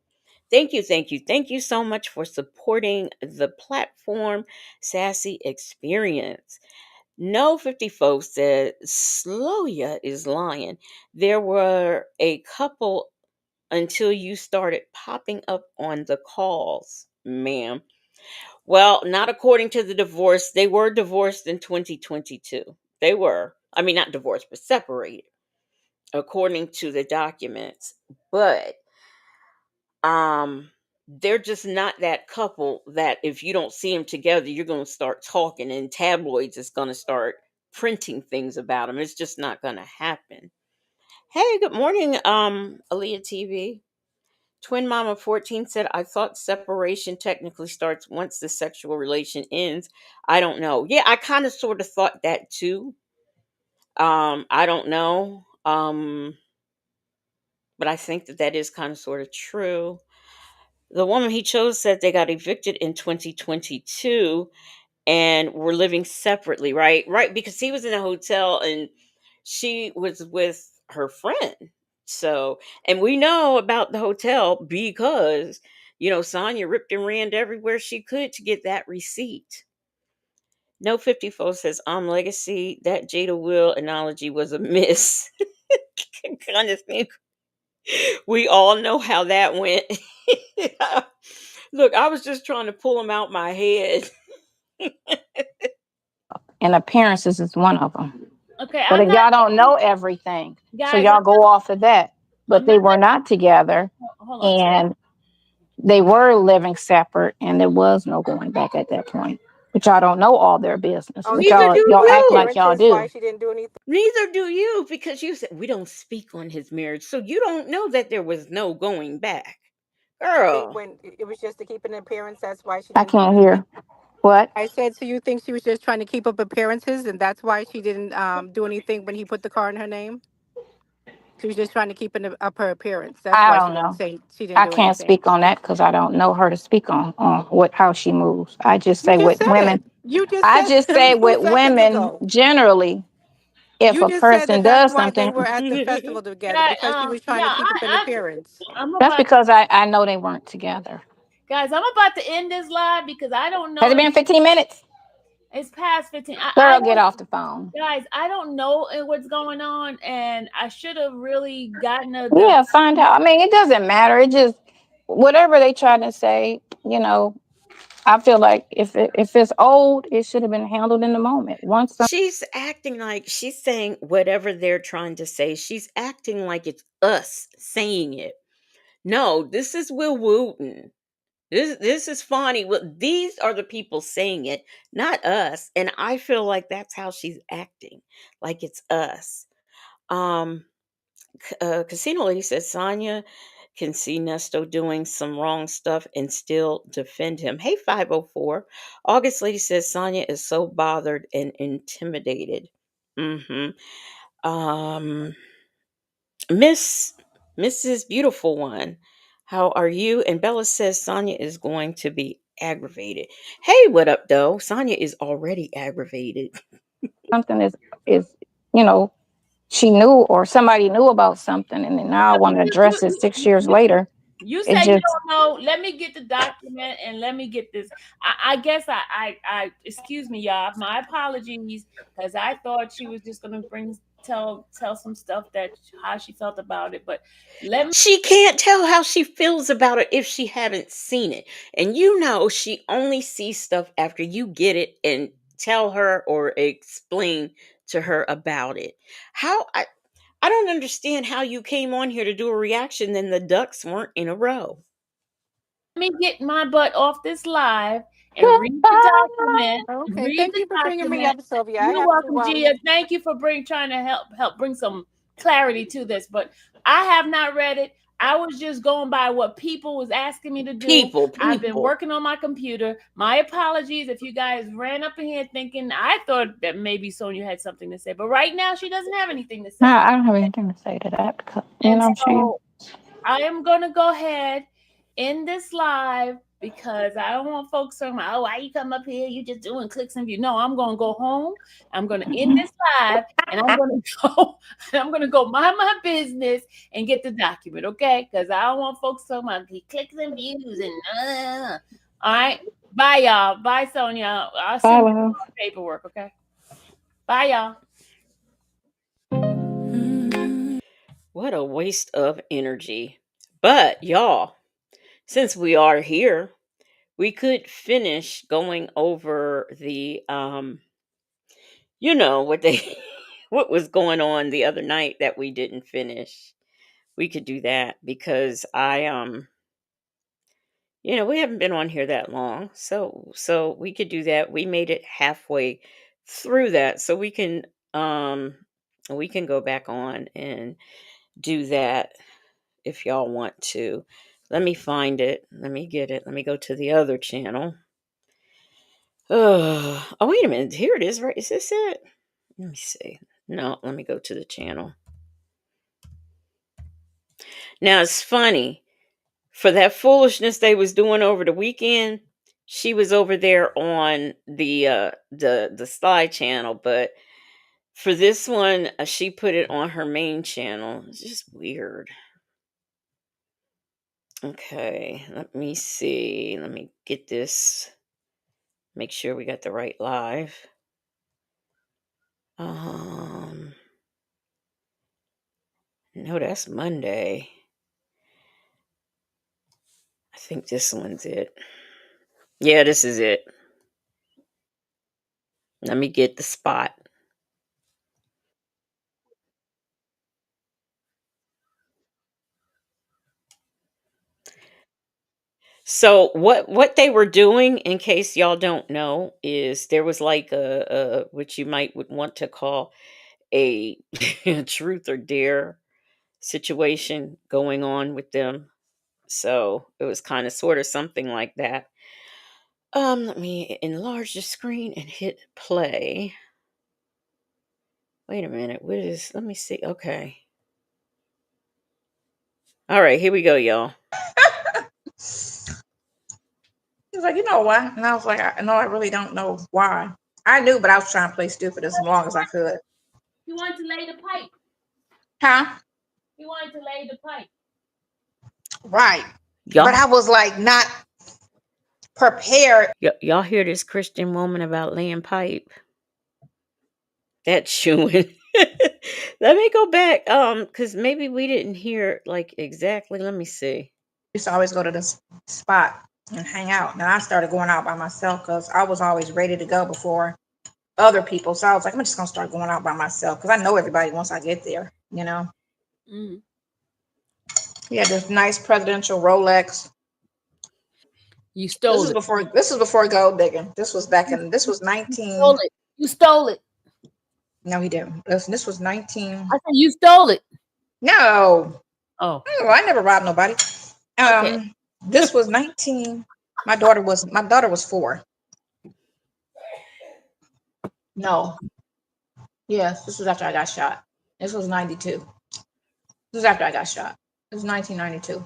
Thank you, thank you, thank you so much for supporting the platform Sassy Experience. No 50 folks said Sloya is lying. There were a couple until you started popping up on the calls, ma'am. Well, not according to the divorce. They were divorced in 2022. They were. I mean, not divorced, but separated, according to the documents. But um they're just not that couple that if you don't see them together you're going to start talking and tabloids is going to start printing things about them. It's just not going to happen. Hey, good morning, Aaliyah TV. Twin Mama 14 said, I thought separation technically starts once the sexual relation ends. I don't know. Yeah, I kind of sort of thought that too. I don't know. But I think that that is kind of sort of true. The woman he chose said they got evicted in 2022 and were living separately, right? Right, because he was in a hotel and she was with her friend. So, and we know about the hotel because, Sonya ripped and ran everywhere she could to get that receipt. No 54 says, legacy. That Jada Will analogy was a miss. Kind of think we all know how that went. Look, I was just trying to pull them out my head. And appearances is one of them. Okay, But I'm not, y'all don't know everything, so guys. y'all go off of that. But I'm they not. were not together, Hold on. and they were living separate, and there was no going back at that point. But y'all don't know all their business. Oh, But so Neither you do think y'all about act like you. y'all appearances, why do. she didn't do anything? Neither do you, because you said we don't speak on his marriage. So you don't know that there was no going back. Think Girl. when it was just to keep an appearance, that's why she I didn't do can't anything? hear what. I said, so you think she was just trying to keep up appearances and that's why she didn't do anything when he put the car in her name? She was just trying to keep up her appearance. That's I why she don't didn't know. say she didn't I do can't anything. speak on that because I don't know her to speak on what how she moves. I just You say just with said it. women. You just I said just a say few with seconds women ago. generally, if You a just said person that that's does why they something, were at the festival together Guys, because she was trying to yeah, keep up an appearance. I'm that's about, because I know they weren't together. guys. I'm about to end this live because I don't Has know it if been 15 minutes? it's past 15. I Girl, get don't, off the phone. guys. I don't know what's going on, and I should have really gotten the. Yeah, find out. I mean, it doesn't matter. It just whatever they try to say, I feel like if it's old, it should have been handled in the moment. Once She's acting like she's saying whatever they're trying to say. She's acting like it's us saying it. No, this is Will Wooten. This is Fonnie. Well, these are the people saying it, not us. And I feel like that's how she's acting, like it's us. Um, Casino Lady says Sonya can see Nesto doing some wrong stuff and still defend him. Hey, 504. August Lady says Sonya is so bothered and intimidated. Um, Miss Mrs. Beautiful One, how are you? And Bella says Sonya is going to be aggravated. Hey, what up, though? Sonya is already aggravated. something is you know she knew or somebody knew about something, and then now I want to address it 6 years later. You It say you just, don't know. Let me get the document and let me get this. I guess excuse me, y'all. My apologies, because I thought she was just gonna tell some stuff that how she felt about it. But let me. She can't tell how she feels about it if she haven't seen it. And you know she only sees stuff after you get it and tell her or explain to her about it. How I don't understand how you came on here to do a reaction and the ducks weren't in a row. Let me get my butt off this live and read the goodbye. document. Okay, Read thank the you for bringing me document. up, Sylvia. I You're have to welcome, Gia. Thank you for trying to help bring some clarity to this. But I have not read it. I was just going by what people was asking me to do. People, I've been people. working on my computer. My apologies if you guys ran up in here thinking I thought that maybe Sonia had something to say, but right now she doesn't have anything to No, say. I don't have anything to say to that because, And she, so I am gonna go ahead in this live because I don't want folks talking about, oh, why you come up here? You just doing clicks and views. No, I'm gonna go home. I'm gonna end this live and I'm gonna go I'm gonna go mind my business and get the document, okay? Because I don't want folks talking about clicks and views and all right. Bye, y'all. Bye, Sonia. I'll send you follow. the paperwork, okay? Bye, y'all. What a waste of energy. But y'all, since we are here, we could finish going over the what they what was going on the other night that we didn't finish. We could do that because we haven't been on here that long. So we could do that. We made it halfway through that. So we can go back on and do that if y'all want to. Let me find it. Let me get it. Let me go to the other channel. Oh, wait a minute. Here it is, right? Is this it? Let me see. No, let me go to the channel. Now it's funny. For that foolishness they was doing over the weekend, she was over there on the slide channel, but for this one, she put it on her main channel. It's just weird. Okay, let me see. Let me get this. Make sure we got the right live. No, that's Monday. I think this one's it. Yeah, this is it. Let me get the spot. So what they were doing, in case y'all don't know, is there was like a which you might would want to call a truth or dare situation going on with them. So it was kind of sort of something like that. Let me enlarge the screen and hit play. Wait a minute. What is? Let me see. Okay. All right, here we go, y'all. He was like, you know why? And I was like, no, I really don't know why. I knew, but I was trying to play stupid as long as I could. He wanted to lay the pipe. Huh? He wanted to lay the pipe. Right. But Y'all, I was like not prepared. y'all hear this Christian woman about laying pipe? That's chewing. Let me go back. Because maybe we didn't hear like exactly. Let me see. I used to always go to this spot and hang out. And I started going out by myself because I was always ready to go before other people. So I was like, I'm just gonna start going out by myself because I know everybody once I get there, you know. Mm. He had this nice presidential Rolex. You stole it. This was before gold digging. This was You 19. stole it. You stole it. No, he didn't. Listen, this was 19. I said you stole it. No. Oh, Oh, I never robbed nobody. okay. This was 19. My daughter was 4. No. Yes, this was after I got shot. This was 92. This was after I got shot. It was 1992.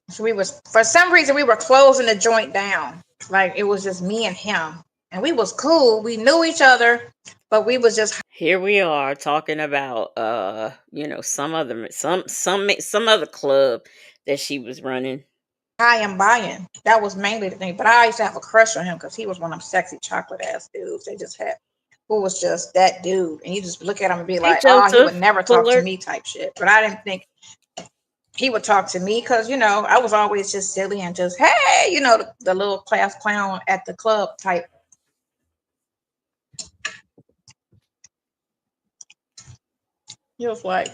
So for some reason we were closing the joint down. Like it was just me and him. And we was cool. We knew each other, but we was just Here we are talking about some other club that she was running. I am buying. That was mainly the thing. But I used to have a crush on him because he was one of them sexy chocolate ass dudes. They just had who was just that dude. And you just look at him and be Hey like, oh, he would Joseph never talk to Fuller. me type shit. But I didn't think he would talk to me because, I was always just silly and just, hey, the little class clown at the club type. He was like,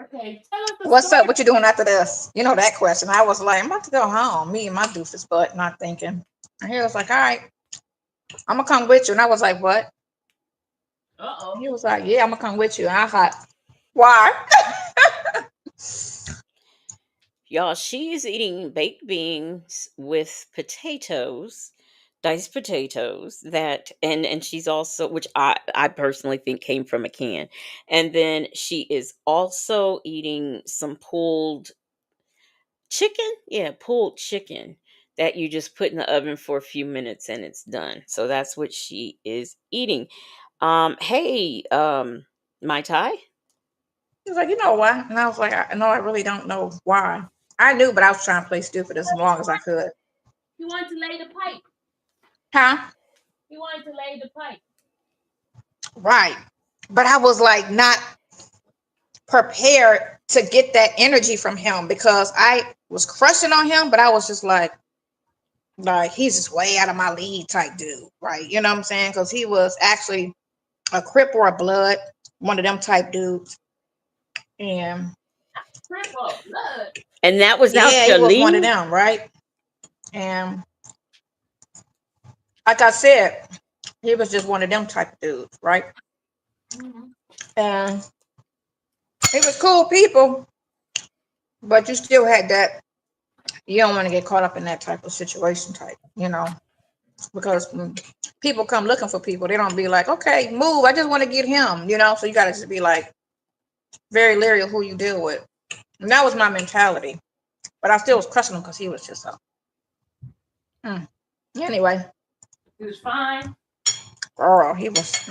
Okay, tell us the what's up? story. What you doing after this? You know that question. I was like, I'm about to go home. Me and my doofus butt, not thinking. And he was like, all right, I'm gonna come with you. And I was like, what? Uh-oh. He was like, yeah, I'm gonna come with you. And I thought, why? Y'all, she is eating baked beans with potatoes, diced potatoes and she's also, which I personally think came from a can. And then she is also eating some pulled chicken. Yeah, pulled chicken that you just put in the oven for a few minutes and it's done. So that's what she is eating. Hey, Mai Tai. He was like, you know why? And I was like, no, I really don't know why. I knew, but I was trying to play stupid as long as I could. He wanted to lay the pipe. Huh? He wanted to lay the pipe. Right. But I was like not prepared to get that energy from him because I was crushing on him, but I was just like he's just way out of my league type dude, right? You know what I'm saying? Because he was actually a Crip or a Blood, one of them type dudes. And Crip or blood. And that was now yeah, he was one of Charlene. them, right? And like I said, he was just one of them type of dudes, right? Mm-hmm. And he was cool people, but you still had that. You don't want to get caught up in that type of situation type, because when people come looking for people, they don't be like, okay, move. I just want to get him, So you got to just be like very leery of who you deal with. And that was my mentality. But I still was crushing him because he was just so. Anyway, He was fine. girl, he was.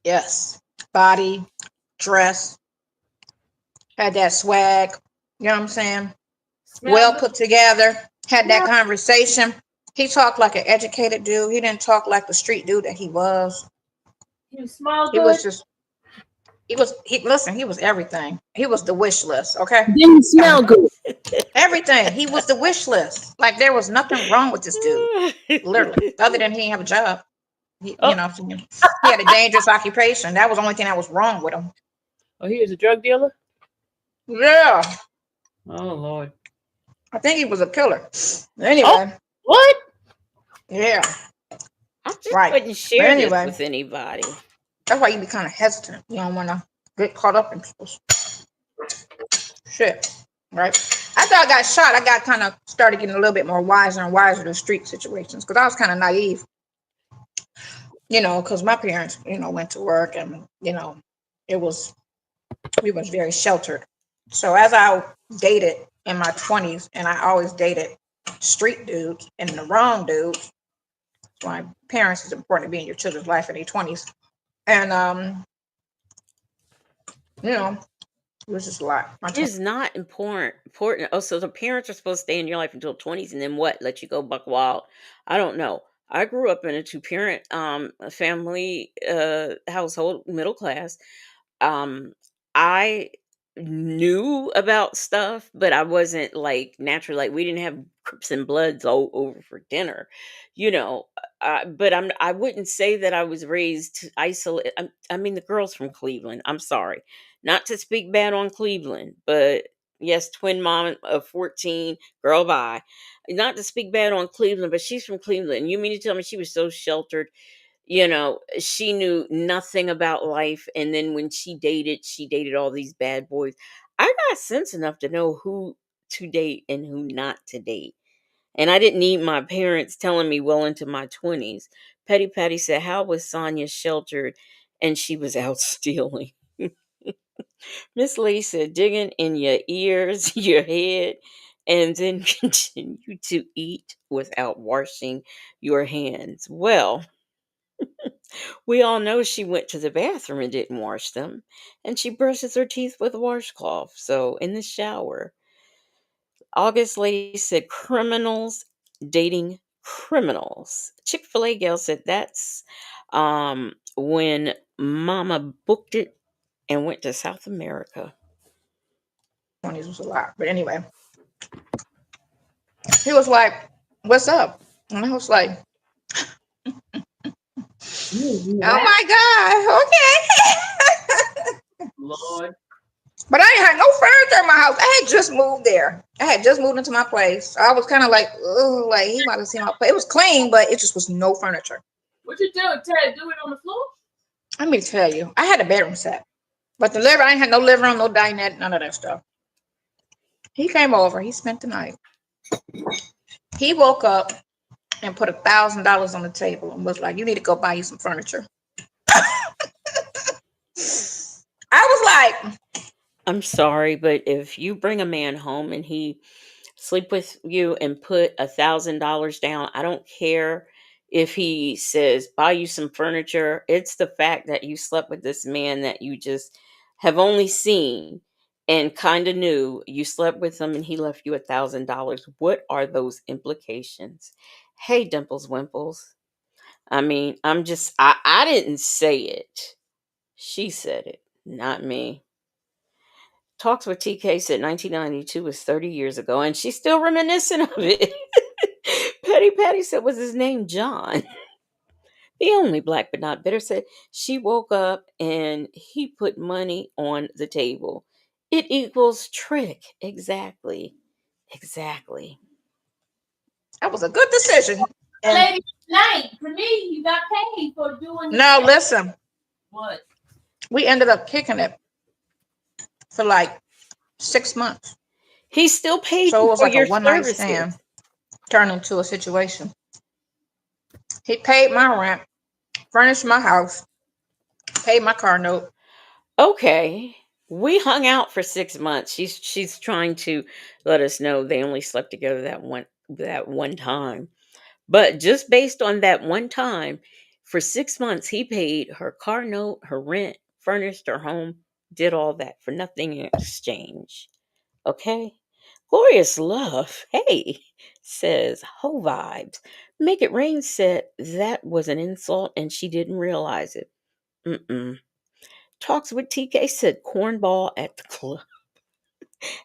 Yes, body, dress, had that swag. You know what I'm saying? Smell Well good. put together. Had that conversation. He talked like an educated dude. He didn't talk like the street dude that he was. He smelled He good. was just. He was everything. He was the wish list. Okay. Didn't smell good. Everything. He was the wish list. Like there was nothing wrong with this dude. Literally. Other than he didn't have a job. Oh, He had a dangerous occupation. That was the only thing that was wrong with him. oh, he was a drug dealer. Yeah. Oh Lord. I think he was a killer. Oh, Anyway. what? Yeah. I just Right. wouldn't But share this anyway, with anybody. that's why you be kind of hesitant. You don't want to get caught up in people's shit. Right. After I got shot, I got kind of started getting a little bit more wiser and wiser to street situations because I was kind of naive, because my parents, went to work and, it was, we was very sheltered. So as I dated in my 20s, and I always dated street dudes and the wrong dudes. That's why parents is important to be in your children's life in their 20s. And, it was just a lot. It's not important. Oh, so the parents are supposed to stay in your life until 20s and then what? Let you go buck wild? I don't know. I grew up in a two-parent family household, middle class. I knew about stuff, but I wasn't like naturally like we didn't have Crips and Bloods all over for dinner, you know. But I wouldn't say that I was raised to isolate. I mean, the girls from Cleveland. I'm sorry, not to speak bad on Cleveland, but yes, twin mom of 14, girl, bye. Not to speak bad on Cleveland, but she's from Cleveland. You mean to tell me she was so sheltered? She knew nothing about life, and then when she dated all these bad boys. I got sense enough to know who to date and who not to date, and I didn't need my parents telling me well into my 20s. Petty Patty said, how was Sonya sheltered and she was out stealing? Miss Lee said, digging in your ears, your head, and then continue to eat without washing your hands. Well, we all know she went to the bathroom and didn't wash them, and she brushes her teeth with a washcloth. So, in the shower, August Lady said criminals dating criminals. Chick fil A gal said that's when Mama booked it and went to South America. 20s was a lot. But anyway, he was like, "What's up?" And I was like, "Oh my God, okay." Lord. But I ain't had no furniture in my house. I had just moved there. I had just moved into my place. I was kind of like, oh, like he might have seen my place. It was clean, but it just was no furniture. What you do, Ted? Do it on the floor? Let me tell you, I had a bedroom set, but the living, I ain't had no living room, no dinette, none of that stuff. He came over. He spent the night. He woke up and put $1,000 on the table and was like, "You need to go buy you some furniture." I was like, I'm sorry, but if you bring a man home and he sleep with you and put $1,000 down, I don't care if he says buy you some furniture. It's the fact that you slept with this man that you just have only seen and kind of knew. You slept with him and he left you $1,000. What are those implications? Hey, Dimples Wimples. I mean, I didn't say it. She said it, not me. Talks with TK said 1992 was 30 years ago, and she's still reminiscent of it. Petty Patty said, was his name John? The only black but not bitter said she woke up and he put money on the table. It equals trick. Exactly. Exactly. that was a good decision. And Lady Night, to me, you got paid for doing the now trick. listen, What? we ended up kicking it for like 6 months. He still paid So you it was for like a your one night stand services. turned into a situation. He paid my rent, furnished my house, paid my car note. Okay. We hung out for 6 months. She's trying to let us know they only slept together that one time. But just based on that one time, for 6 months, he paid her car note, her rent, furnished her home, did all that for nothing in exchange. Okay? Glorious Love, hey, says, Ho vibes. Make It Rain said that was an insult and she didn't realize it. Mm-mm. Talks with TK said, cornball at the club.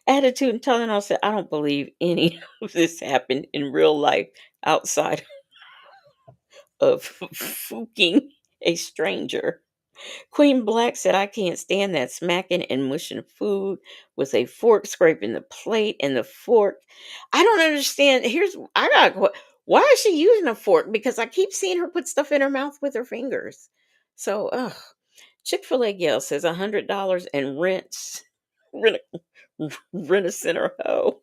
Attitude and Tylenol said, I don't believe any of this happened in real life outside of fucking a stranger. Queen Black said, I can't stand that smacking and mushing food with a fork, scraping the plate and the fork. I don't understand. I got, why is she using a fork? Because I keep seeing her put stuff in her mouth with her fingers. So, ugh. Chick-fil-A gal says $100 and rent rent a center hoe.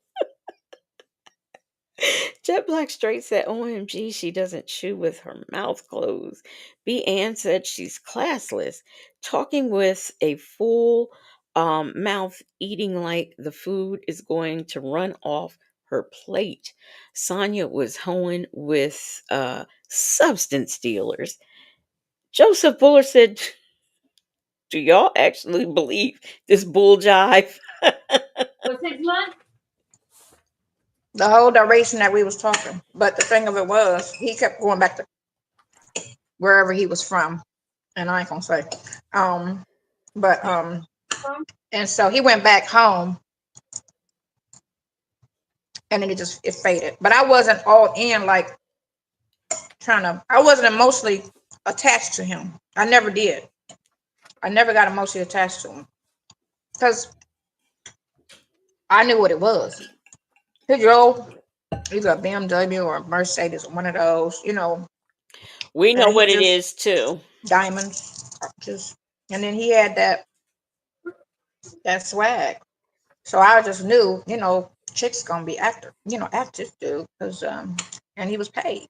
Jet Black Straight said, OMG, she doesn't chew with her mouth closed. B. Ann said she's classless, talking with a full mouth, eating like the food is going to run off her plate. Sonia was hoeing with substance dealers. Joseph Buller said, do y'all actually believe this bull jive? For 6 months? The whole duration that we was talking. But the thing of it was, he kept going back to wherever he was from, and I ain't gonna say. Um, but and so he went back home, and then it faded. But I wasn't all in like trying to. I wasn't emotionally attached to him. I never did. I never got emotionally attached to him because I knew what it was. He drove either a BMW or a Mercedes, or one of those, We know and he what it just is too. diamonds, just, and then he had that swag. So I just knew, chick's gonna be active dude, because and he was paid.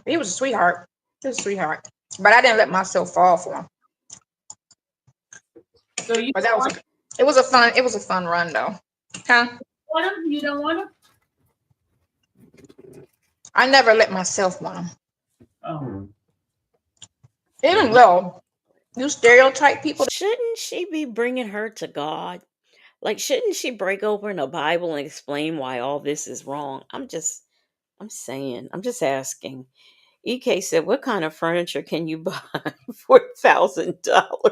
He was a sweetheart. He was a sweetheart. But I didn't let myself fall for him. So you But it was a fun run though. Huh? want them? You don't want them? I never let myself want them. Oh. Even though you stereotype people. Shouldn't she be bringing her to God? Like, shouldn't she break open a Bible and explain why all this is wrong? I'm saying, I'm just asking. EK said, what kind of furniture can you buy for $1,000?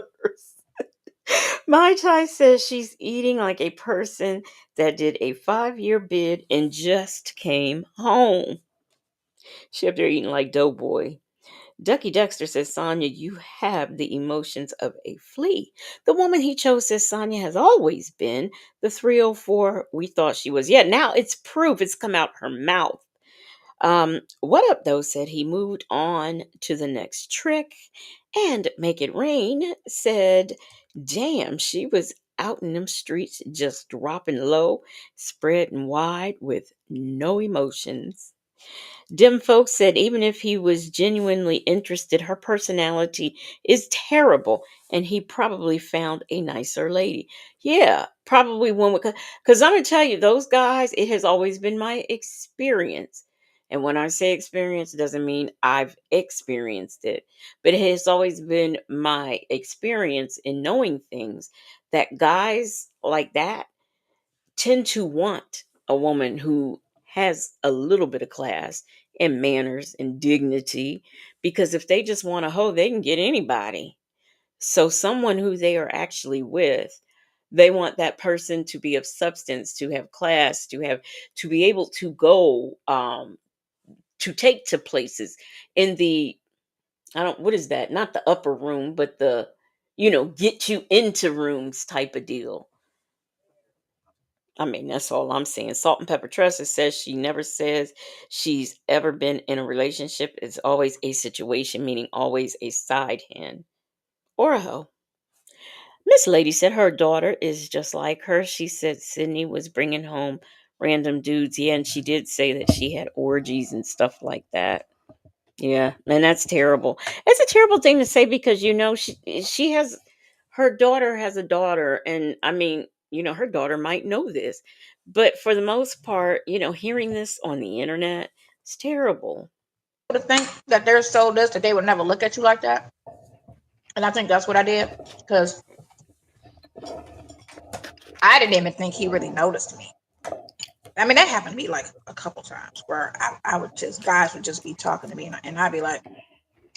My Chai says she's eating like a person that did a 5-year bid and just came home. She up there eating like Doughboy. Ducky Dexter says, Sonya, you have the emotions of a flea. The woman he chose says Sonya has always been the 304 we thought she was. Yeah, now it's proof. It's come out her mouth. What up, though, said he moved on to the next trick. And Make It Rain said, damn, she was out in them streets just dropping low, spreading wide with no emotions. Dim folks said even if he was genuinely interested, her personality is terrible and he probably found a nicer lady. Yeah, probably one with, because I'm going to tell you, those guys, it has always been my experience. And when I say experience, it doesn't mean I've experienced it, but it has always been my experience in knowing things that guys like that tend to want a woman who has a little bit of class and manners and dignity, because if they just want a hoe, they can get anybody. So someone who they are actually with, they want that person to be of substance, to have class, to be able to go to take to places in the, I don't, what is that, not the upper room, but the, get you into rooms type of deal. I mean, that's all I'm saying. Salt and Pepper Tressa says she never says she's ever been in a relationship. It's always a situation, meaning always a side hand or a hoe. Miss Lady said her daughter is just like her. She said Sydney was bringing home random dudes. Yeah, and she did say that she had orgies and stuff like that. Yeah, and that's terrible. It's a terrible thing to say because she has, her daughter has a daughter, and I mean, her daughter might know this, but for the most part, hearing this on the internet, it's terrible. To think that they're so this that they would never look at you like that. And I think that's what I did because I didn't even think he really noticed me. I mean, that happened to me like a couple times where I would just, guys would just be talking to me and I'd be like,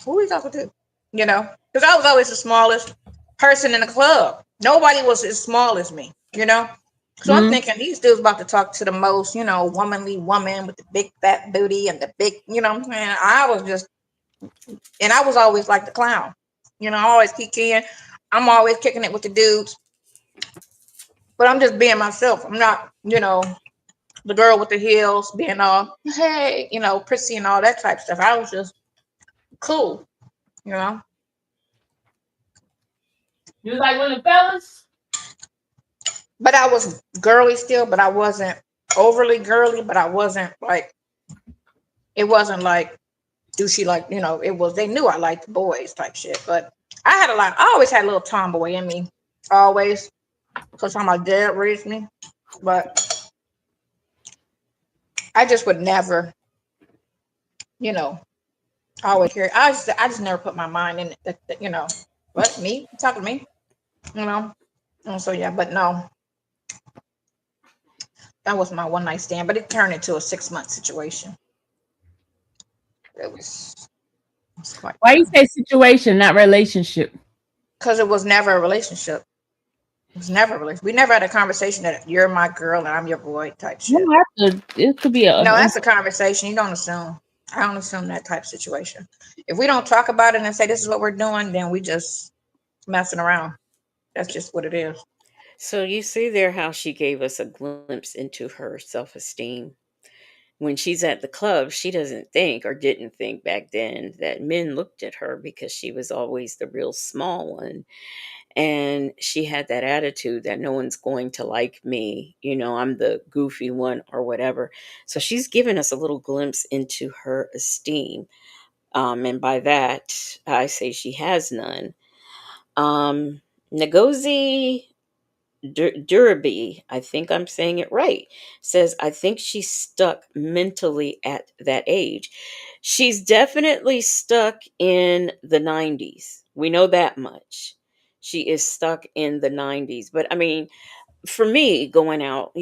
who are you talking to? Because I was always the smallest person in the club. Nobody was as small as me. So I'm Mhm. thinking these dudes about to talk to the most, womanly woman with the big fat booty and the big, what I'm saying? I was just, and I was always like the clown. I always kick in. I'm always kicking it with the dudes, but I'm just being myself. I'm not, the girl with the heels being all, hey, prissy and all that type of stuff. I was just cool, you know. You was like one of the fellas? But I was girly still, but I wasn't overly girly, but I wasn't like, it wasn't like, do she like, it was, they knew I liked boys type shit. But I always had a little tomboy in me, always, because how my dad raised me. But I just would never, you know, always hear, I just never put my mind in it, that, what, me? You talking to me? You know? And so, yeah, but no, that was my one night stand, but it turned into a 6-month situation. It was quite Why you fun say situation, not relationship? because it was never a relationship. It was never a relationship. We never had a conversation that you're my girl and I'm your boy type You shit. don't have to. It could be No, a that's a conversation. You don't assume. I don't assume that type of situation. If we don't talk about it and say this is what we're doing, then we just messing around. That's just what it is. So you see there how she gave us a glimpse into her self-esteem. When she's at the club, she doesn't think or didn't think back then that men looked at her because she was always the real small one. And she had that attitude that no one's going to like me. I'm the goofy one or whatever. So she's given us a little glimpse into her esteem. And by that, I say she has none. Ngozi Duraby, I think I'm saying it right, says, I think she's stuck mentally at that age. She's definitely stuck in the 90s. We know that much. She is stuck in the 90s. But I mean, for me, going out,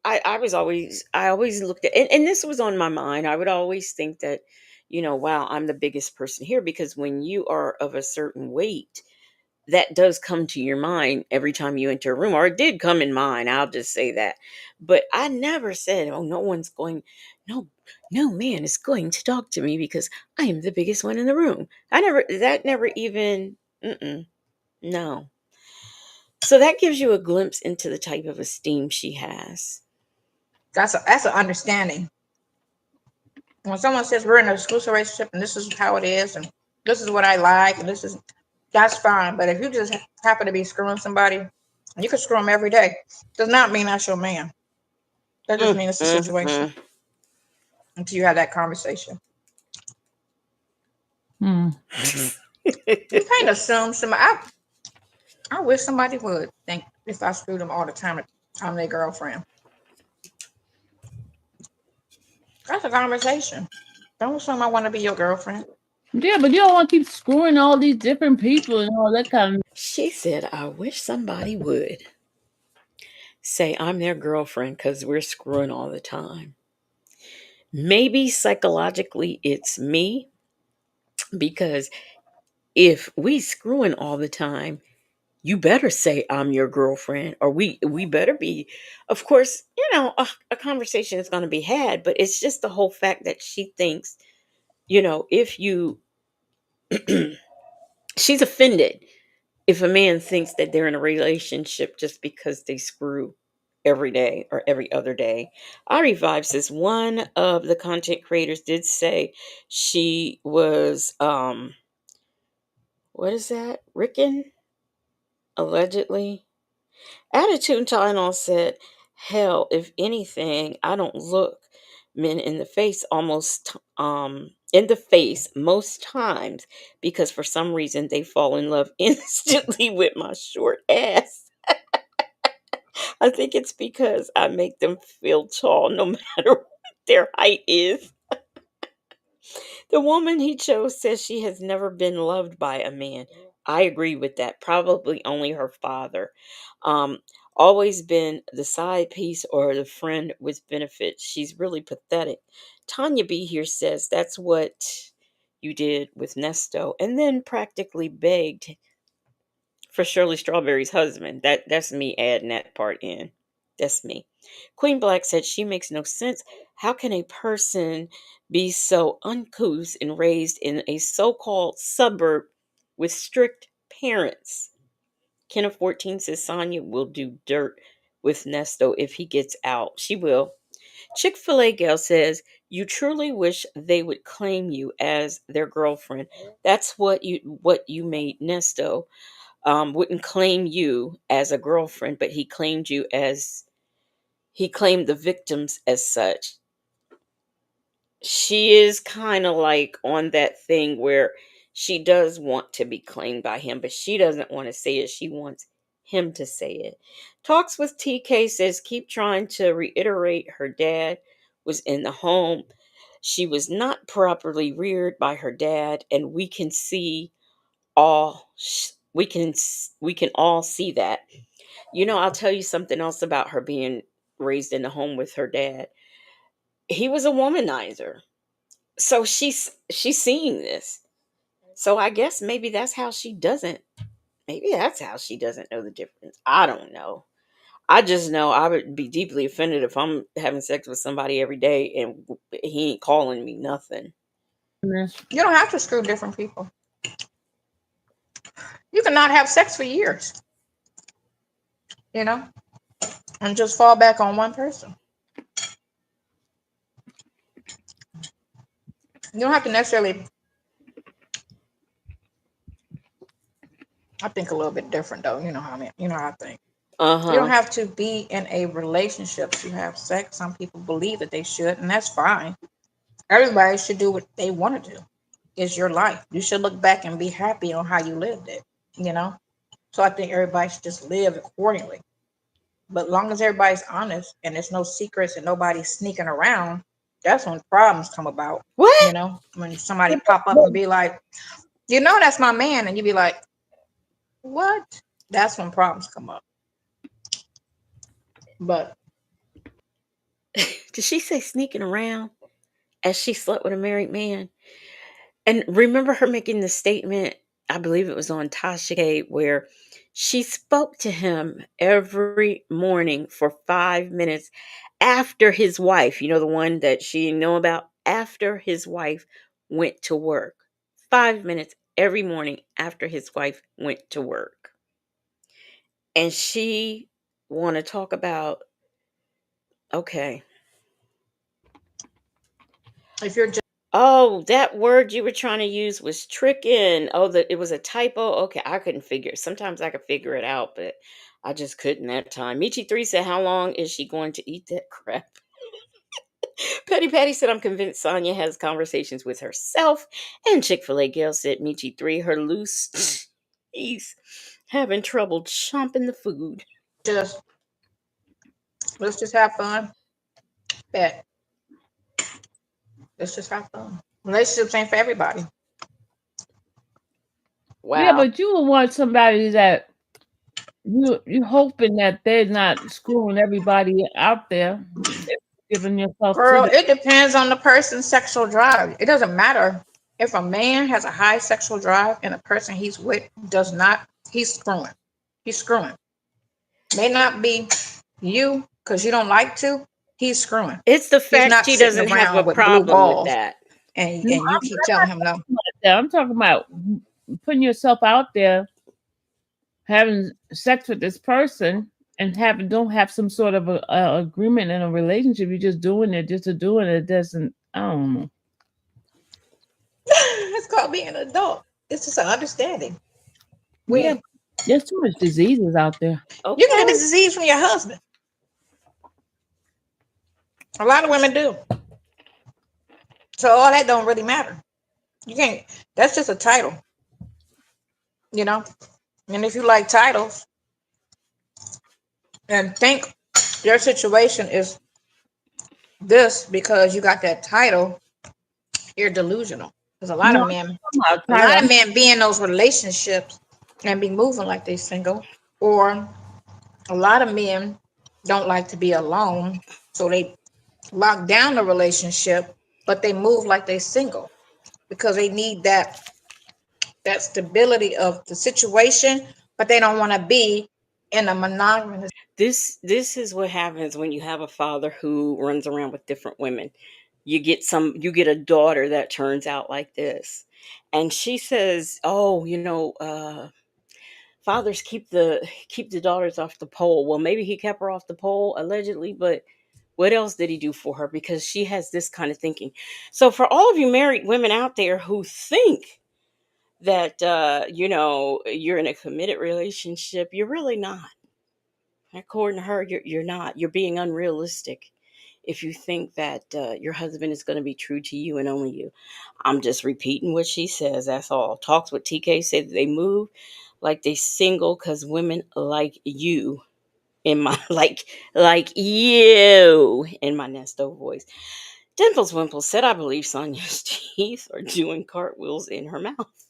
I always looked at, and this was on my mind. I would always think that, wow, I'm the biggest person here, because when you are of a certain weight, that does come to your mind every time you enter a room, or it did come in mine. I'll just say that. But I never said, oh, no, no man is going to talk to me because I am the biggest one in the room. That never even, no. So that gives you a glimpse into the type of esteem she has. That's an understanding. When someone says we're in an exclusive relationship and this is how it is and this is what I like and this is that's fine. But if you just happen to be screwing somebody, and you can screw them every day, does not mean that's your man. That just Mm, means it's a mm, situation mm. until you have that conversation. Hmm. You can't assume somebody. I wish somebody would think if I screw them all the time, I'm their girlfriend. That's a conversation. Don't assume I want to be your girlfriend. Yeah, but you don't want to keep screwing all these different people and all that kind of. She said, I wish somebody would say I'm their girlfriend because we're screwing all the time. Maybe psychologically it's me, because if we screwing all the time, you better say I'm your girlfriend, or we better be. Of course, a conversation is going to be had, but it's just the whole fact that she thinks, if you she's offended if a man thinks that they're in a relationship just because they screw every day or every other day. I Revive says one of the content creators did say she was what is that? Ricken, allegedly. Attitude Tylenol said, hell, if anything, I don't look men in the face in the face most times, because for some reason they fall in love instantly with my short ass. I think it's because I make them feel tall no matter what their height is. The woman he chose says she has never been loved by a man. I agree with that. Probably only her father. Um, Always been the side piece or the friend with benefits. She's really pathetic. Tanya B here says that's what you did with Nesto, and then practically begged for Shirley Strawberry's husband. That's me adding that part in. That's me. Queen Black said she makes no sense. How can a person be so uncouth and raised in a so-called suburb with strict parents? Kenneth 14 says Sonya will do dirt with Nesto if he gets out. She will. Chick-fil-A gal says, you truly wish they would claim you as their girlfriend. That's what you made Nesto. Wouldn't claim you as a girlfriend, but he claimed the victims as such. She is kind of like on that thing where she does want to be claimed by him, but she doesn't want to say it. She wants him to say it. Talks with TK says, keep trying to reiterate her dad was in the home. She was not properly reared by her dad, and we can see all we can all see that. I'll tell you something else about her being raised in the home with her dad. He was a womanizer. So she's seeing this. So I guess maybe that's how she doesn't know the difference. I don't know. I just know I would be deeply offended if I'm having sex with somebody every day and he ain't calling me nothing. You don't have to screw different people. You cannot have sex for years, you know, and just fall back on one person. You don't have to necessarily. I think a little bit different though. You know how I mean. You know how I think. You don't Uh-huh. have to be in a relationship to have sex. Some people believe that they should, and that's fine. Everybody should do what they want to do. It's your life. You should look back and be happy on how you lived it. You know. So I think everybody should just live accordingly. But long as everybody's honest and there's no secrets and nobody's sneaking around, that's when problems come about. What? When somebody pop up and be like, that's my man, and you be like, what? That's when problems come up. But Did she say sneaking around as she slept with a married man? And remember her making the statement, I believe it was on Tasha K, where she spoke to him every morning for 5 minutes after his wife, the one that she didn't know about, after his wife went to work. 5 minutes every morning after his wife went to work. And she want to talk about, okay. if you're just Oh, that word you were trying to use was tricking. Oh, that it was a typo. Okay, I couldn't figure it. Sometimes I could figure it out, but I just couldn't that time. Michi3 said, "How long is she going to eat that crap?" Petty Patty said, "I'm convinced Sonya has conversations with herself." And Chick-fil-A Gail said, "Michi3, her loose he's having trouble chomping the food." just let's just have fun. Bet. Let's just have fun. Relationships ain't for everybody. Yeah, Wow. but you would want somebody that you hoping that they're not screwing everybody out there, giving yourself to Girl, them. it depends on the person's sexual drive. It doesn't matter if a man has a high sexual drive and the person he's with does not, he's screwing. He's screwing. May not be you because you don't like to, he's screwing. It's the He's fact not she sitting doesn't have a around with blue problem with balls that. and, No, and you keep I'm telling him no. not that. I'm talking about putting yourself out there, having sex with this person, and don't have some sort of a agreement in a relationship. You're just doing it just to do it. It doesn't. I don't know. It's called being an adult. It's just an understanding. Yeah, We there's too much diseases out there. You get a Okay. disease from your husband. A lot of women do. So all that don't really matter. You can't. That's just a title, you know. And if you like titles and think your situation is this because you got that title, you're delusional. Because No, I'm talking about a lot title. of men be in those relationships and be moving like they single, or a lot of men don't like to be alone, so they lock down the relationship, but they move like they single because they need that stability of the situation, but they don't want to be in a monogamous. This is what happens when you have a father who runs around with different women. You get a daughter that turns out like this. And she says, "Oh, fathers keep the daughters off the pole." Well, maybe he kept her off the pole allegedly, but what else did he do for her? Because she has this kind of thinking. So for all of you married women out there who think that you're in a committed relationship, you're really not. According to her, you're not. You're being unrealistic if you think that your husband is going to be true to you and only you. I'm just repeating what she says. That's all. Talks with TK said they move like they single because women like you in my like you in my Nesto voice. Dimples Wimples said, "I believe Sonia's teeth are doing cartwheels in her mouth."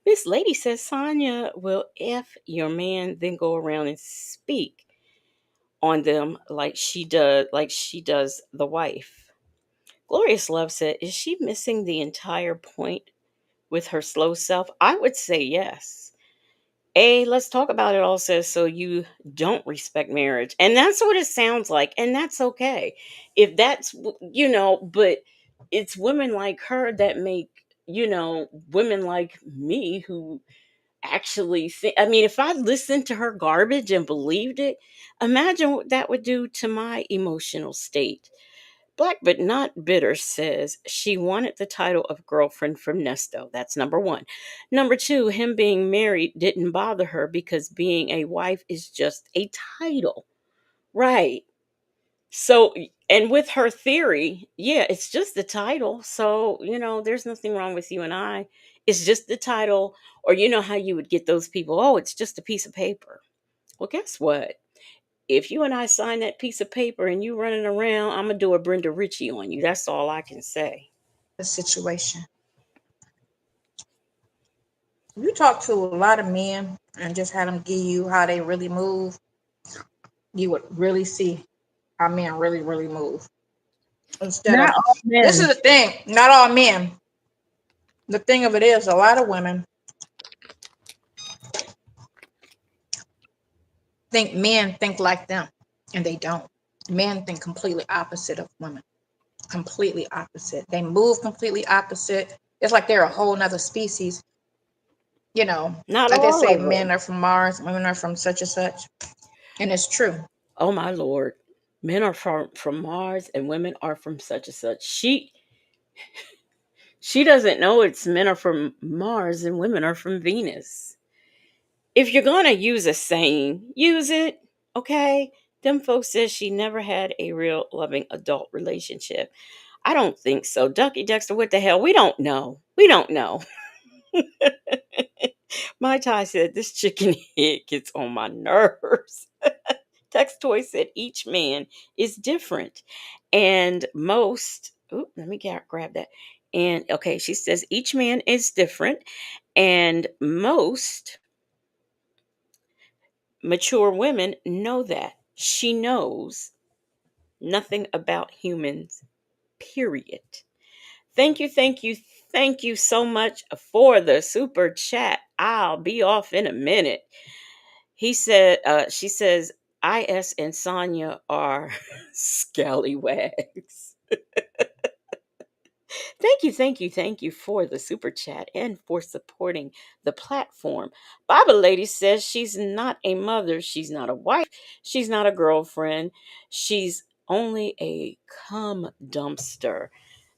This lady says Sonia will F your man, then go around and speak on them like she does the wife. Glorious Love said, "Is she missing the entire point with her slow self?" I would say yes. Let's talk about it all says, "So you don't respect marriage." And that's what it sounds like. And that's okay. If but it's women like her that make, women like me who actually think, I mean, if I listened to her garbage and believed it, imagine what that would do to my emotional state. Black but not bitter says she wanted the title of girlfriend from Nesto. That's number one. Number two, him being married didn't bother her because being a wife is just a title. Right. So, and with her theory, yeah, it's just the title. So, there's nothing wrong with you and I It's just the title, or you know how you would get those people, oh, it's just a piece of paper. Well, guess what? If you and I sign that piece of paper and you running around, I'm gonna do a Brenda Ritchie on you. That's all I can say. The situation. You talk to a lot of men and just have them give you how they really move, you would really see how men really, really move. Instead Not of, all this is men. the thing, not all men. The thing of it is, a lot of women think men think like them, and they don't. Men think completely opposite of women. Completely opposite. They move completely opposite. It's like they're a whole nother species. You know, Not like they all say of men them. are from Mars, women are from such and such. And it's true. Oh my lord. Men are from Mars and women are from such and such. She doesn't know it's men are from Mars and women are from Venus. If you're gonna use a saying, use it. Okay? Them folks says she never had a real loving adult relationship. I don't think so. Ducky Dexter, what the hell? We don't know. We don't know. My Ty said this chicken head gets on my nerves. Tex Toy said each man is different. And most, ooh, let me grab that. And okay, she says each man is different. And most mature women know that. She knows nothing about humans, period. Thank you, thank you, thank you so much for the super chat. I'll be off in a minute. She says, IS and Sonya are scallywags. Thank you, thank you, thank you for the super chat and for supporting the platform. Baba Lady says she's not a mother, she's not a wife, she's not a girlfriend, she's only a cum dumpster.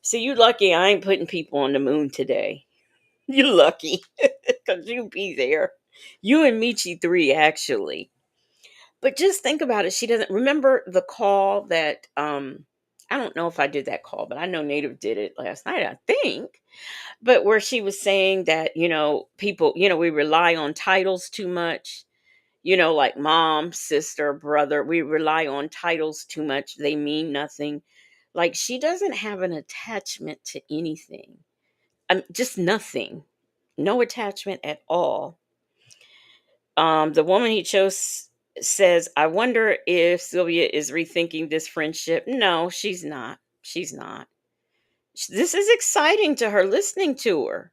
See, you lucky I ain't putting people on the moon today. You lucky, because you be there. You and Michi 3, actually. But just think about it. She doesn't remember the call that I don't know if I did that call, but I know Native did it last night, I think. But where she was saying that, people, we rely on titles too much, like mom, sister, brother. We rely on titles too much. They mean nothing. Like she doesn't have an attachment to anything. Just nothing. No attachment at all. The woman he chose says, I wonder if Sylvia is rethinking this friendship. No, she's not. She's not. This is exciting to her, listening to her.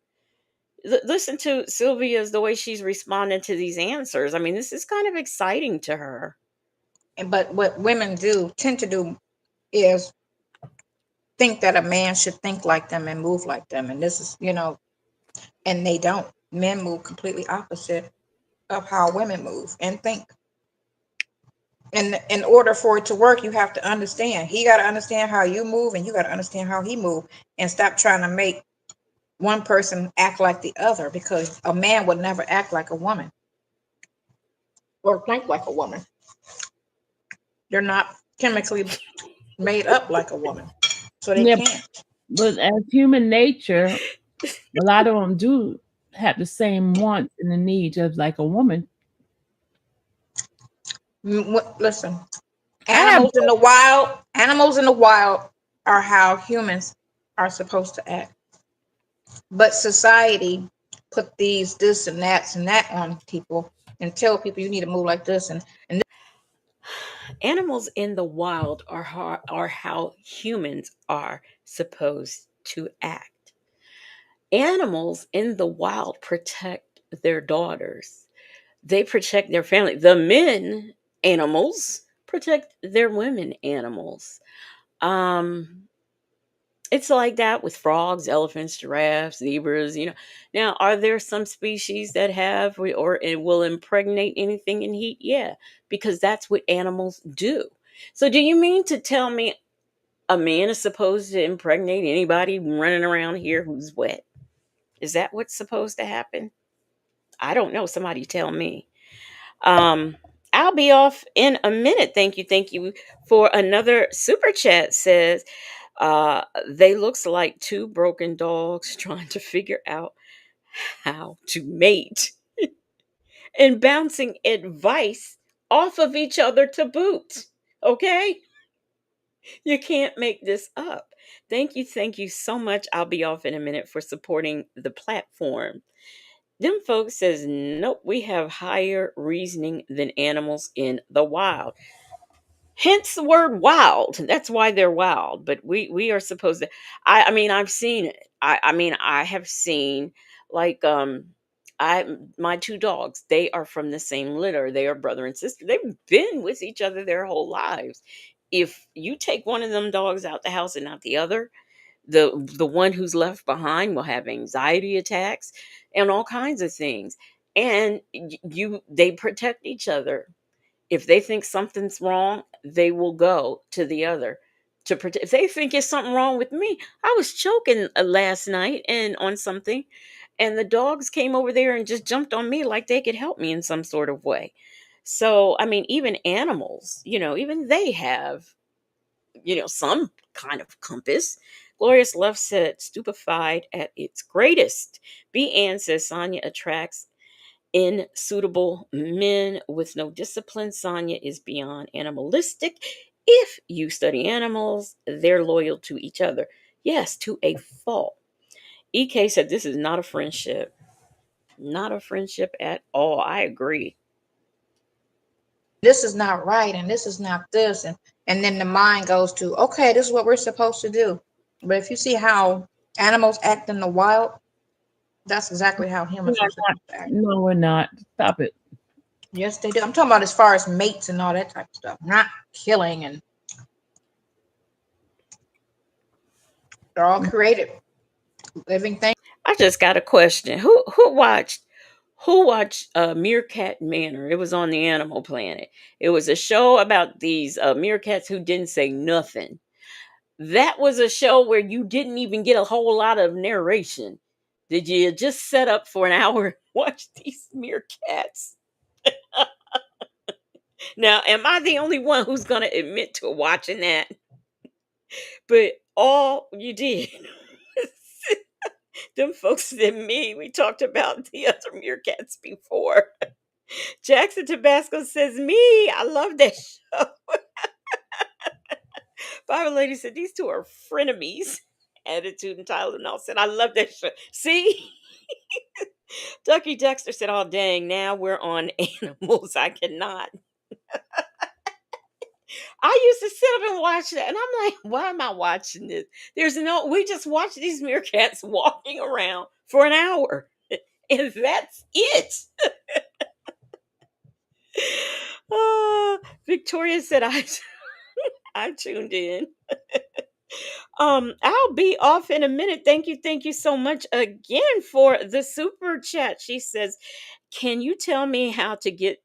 Listen to Sylvia's, the way she's responding to these answers. I mean, this is kind of exciting to her. But what women do tend to do is think that a man should think like them and move like them. And this is, and they don't. Men move completely opposite of how women move and think. And in order for it to work, you have to understand. He got to understand how you move, and you got to understand how he move, and stop trying to make one person act like the other, because a man would never act like a woman or think like a woman. They're not chemically made up like a woman, so they Yeah, can't. but as human nature, a lot of them do have the same wants and the needs as like a woman. Listen, I have animals in the wild are how humans are supposed to act. But society put this and that on people and tell people you need to move like this and Animals in the wild are how humans are supposed to act. Animals in the wild protect their daughters. They protect their family. The men animals protect their women animals. Um it's like that with frogs, elephants, giraffes, zebras, Now, are there some species that have or it will impregnate anything in heat? Yeah, because that's what animals do. So do you mean to tell me a man is supposed to impregnate anybody running around here who's wet? Is that what's supposed to happen? I don't know. Somebody tell me. Um, I'll be off in a minute. Thank you. Thank you for another super chat. Says they looks like two broken dogs trying to figure out how to mate and bouncing advice off of each other to boot. Okay? You can't make this up. Thank you so much. I'll be off in a minute for supporting the platform. Them folks says, nope, we have higher reasoning than animals in the wild. Hence the word wild. That's why they're wild. But we are supposed to. I mean, I've seen it. I mean, I have seen like I my two dogs. They are from the same litter. They are brother and sister. They've been with each other their whole lives. If you take one of them dogs out the house and not the other, the one who's left behind will have anxiety attacks and all kinds of things. And you they protect each other. If they think something's wrong, they will go to the other to protect. If they think it's something wrong with me, I was choking last night and on something, and the dogs came over there and just jumped on me like they could help me in some sort of way. So, I mean, even animals, even they have, some kind of compass. Glorious Love said, stupefied at its greatest. B. Ann says, Sonia attracts insuitable men with no discipline. Sonya is beyond animalistic. If you study animals, they're loyal to each other. Yes, to a fault. EK said this is not a friendship. Not a friendship at all. I agree. This is not right, and this is not this, and then the mind goes to, okay, this is what we're supposed to do. But if you see how animals act in the wild, that's exactly how We humans are are not. supposed to act. No, we're not. Stop it. Yes, they do. I'm talking about as far as mates and all that type of stuff, not killing. And they're all created living things. I just got a question. Who watched Meerkat Manor? It was on the Animal Planet. It was a show about these meerkats who didn't say nothing. That was a show where you didn't even get a whole lot of narration. Did you just set up for an hour and watch these meerkats? Now, am I the only one who's going to admit to watching that? But all you did, them folks and me, we talked about the other meerkats before. Jackson Tabasco says, me, I love that show. Bible Lady said, these two are frenemies. Attitude and Tylenol said, I love that show. See? Ducky Dexter said, oh, dang, now we're on animals. I cannot. I used to sit up and watch that, and I'm like, why am I watching this? We just watch these meerkats walking around for an hour, and that's it. Victoria said, I tuned in. I'll be off in a minute. Thank you so much again for the super chat. She says, can you tell me how to get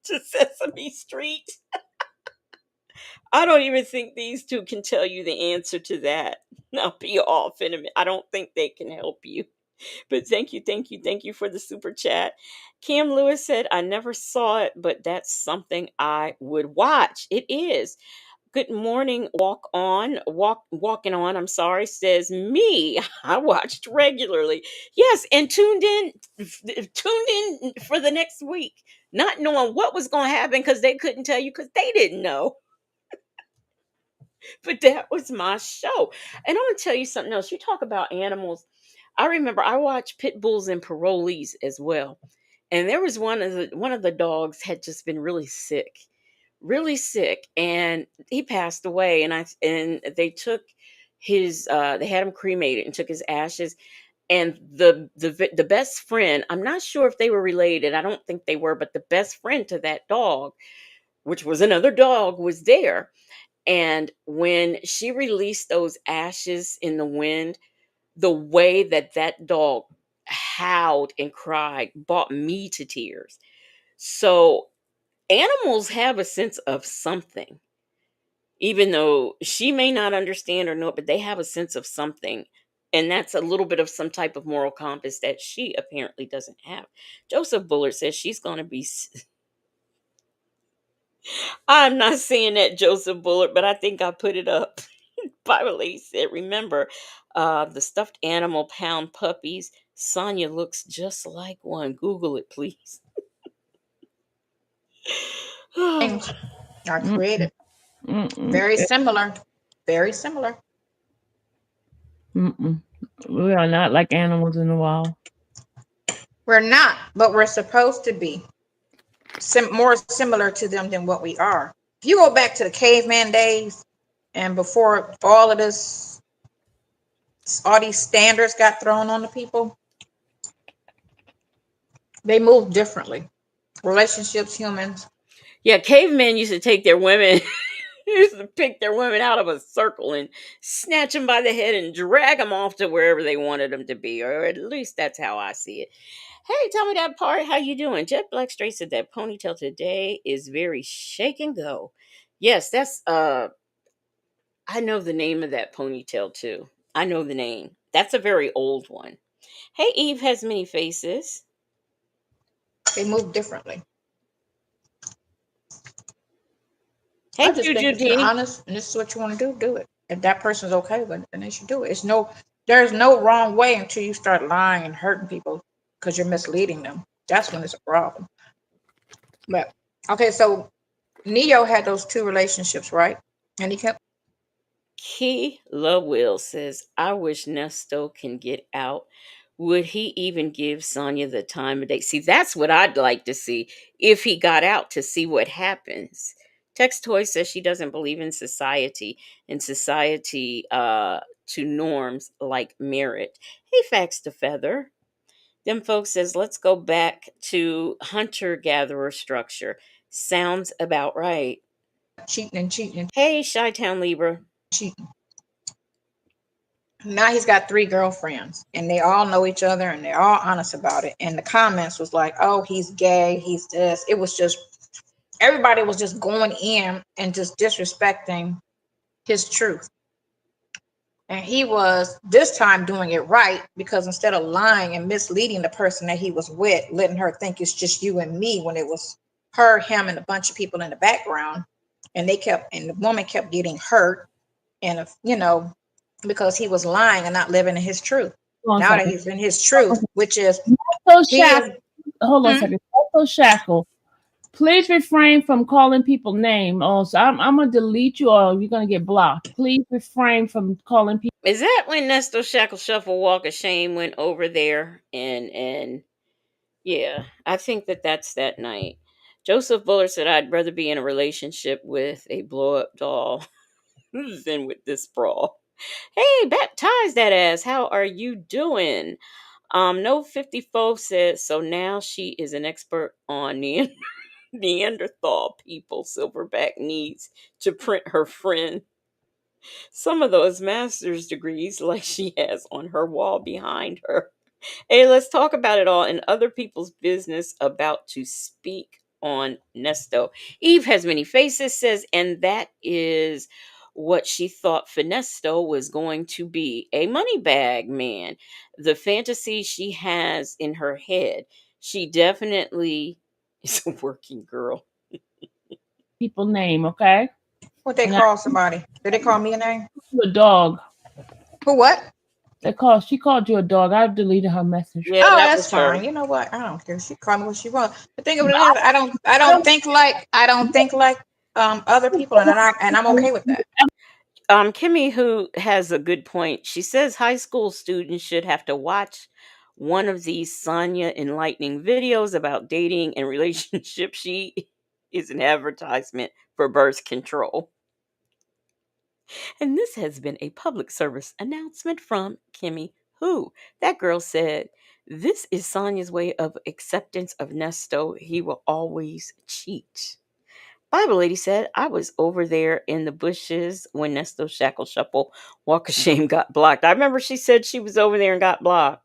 to Sesame Street? I don't even think these two can tell you the answer to that. I'll be off in a minute. I don't think they can help you. But thank you for the super chat. Cam Lewis said, I never saw it, but that's something I would watch. It is. Good morning, walking on, I'm sorry, says me. I watched regularly. Yes, and tuned in for the next week, not knowing what was going to happen because they couldn't tell you because they didn't know. But that was my show. And I'm going to tell you something else. You talk about animals. I remember I watched Pit Bulls and Parolees as well. And there was one of the dogs had just been really sick, and he passed away. And they took they had him cremated and took his ashes. And the best friend, I'm not sure if they were related. I don't think they were, but the best friend to that dog, which was another dog, was there. And when she released those ashes in the wind, the way that that dog howled and cried brought me to tears. So animals have a sense of something, even though she may not understand or know it, but they have a sense of something. And that's a little bit of some type of moral compass that she apparently doesn't have. Joseph Bullard says she's going to be. I'm not saying that, Joseph Bullard, but I think I put it up. Bible lady said, remember, the stuffed animal pound puppies. Sonya looks just like one. Google it, please. Things are Mm-mm, created mm-mm, very similar. Very similar. mm-mm. We are not like animals in the wild. We're not, but we're supposed to be more similar to them than what we are. If you go back to the caveman days and before all these standards got thrown on the people, they moved differently. Relationships, humans. Yeah, cavemen used to take their women, used to pick their women out of a circle and snatch them by the head and drag them off to wherever they wanted them to be, or at least that's how I see it. Hey, tell me that part. How you doing? Jet Black Straight said that ponytail today is very shake and go. Yes, that's I know the name of that ponytail too. I know the name. That's a very old one. Hey, Eve has many faces. They move differently. I Hey, just think Juju if you're D. honest and this is what you want to do, do it. If that person's okay with it, then they should do it. There's no wrong way until you start lying and hurting people because you're misleading them. That's when it's a problem. But okay, so Neo had those two relationships, right? And he kept Key Love Will says, I wish Nesto can get out. Would he even give Sonya the time of day? See, that's what I'd like to see if he got out to see what happens. Tex Toy says she doesn't believe in society to norms like merit. Hey, Facts to Feather. Them folks says, let's go back to hunter gatherer structure. Sounds about right. cheating and cheating and Hey, Chi-Town Libra. cheating. Now he's got three girlfriends and they all know each other and they're all honest about it. And the comments was like, oh, he's gay, he's this. It was just everybody was just going in and just disrespecting his truth. And he was this time doing it right because instead of lying and misleading the person that he was with, letting her think it's just you and me when it was her, him, and a bunch of people in the background. And the woman kept getting hurt. And, because he was lying and not living in his truth. Hold on a Now that second. he's in his truth, which is, So he is, shackle. Hold on a hmm? second. So shackle. Please refrain from calling people name. Also, I'm gonna delete you or you're gonna get blocked. Please refrain from calling people. Is that when Nesto Shackle Shuffle Walk of Shame went over there? And yeah, I think that's that night. Joseph Buller said, I'd rather be in a relationship with a blow up doll than with this brawl. Hey, baptize that ass. How are you doing? No 54 says, so now she is an expert on Neanderthal people. Silverback needs to print her friend some of those master's degrees like she has on her wall behind her. Hey, let's talk about it all and other people's business about to speak on Nesto. Eve has many faces, says, and that is what she thought Finesto was going to be, a money bag man. The fantasy she has in her head. She definitely is a working girl. People name, okay? What they And I call somebody? Did they call me a name? you a dog. Who, what? She called you a dog. I deleted her message. Yeah, Oh, that that's was her. fine. You know what? I don't care. She call me what she wants. The thing of No, it is, I don't think like other people, and I'm okay with that. Kimmy, who has a good point, she says high school students should have to watch one of these Sonya enlightening videos about dating and relationships. She is an advertisement for birth control. And this has been a public service announcement from Kimmy, who that girl said, this is Sonya's way of acceptance of Nesto. He will always cheat. Bible lady said, I was over there in the bushes when Nesto Shackle Shuffle Walk of Shame got blocked. I remember she said she was over there and got blocked.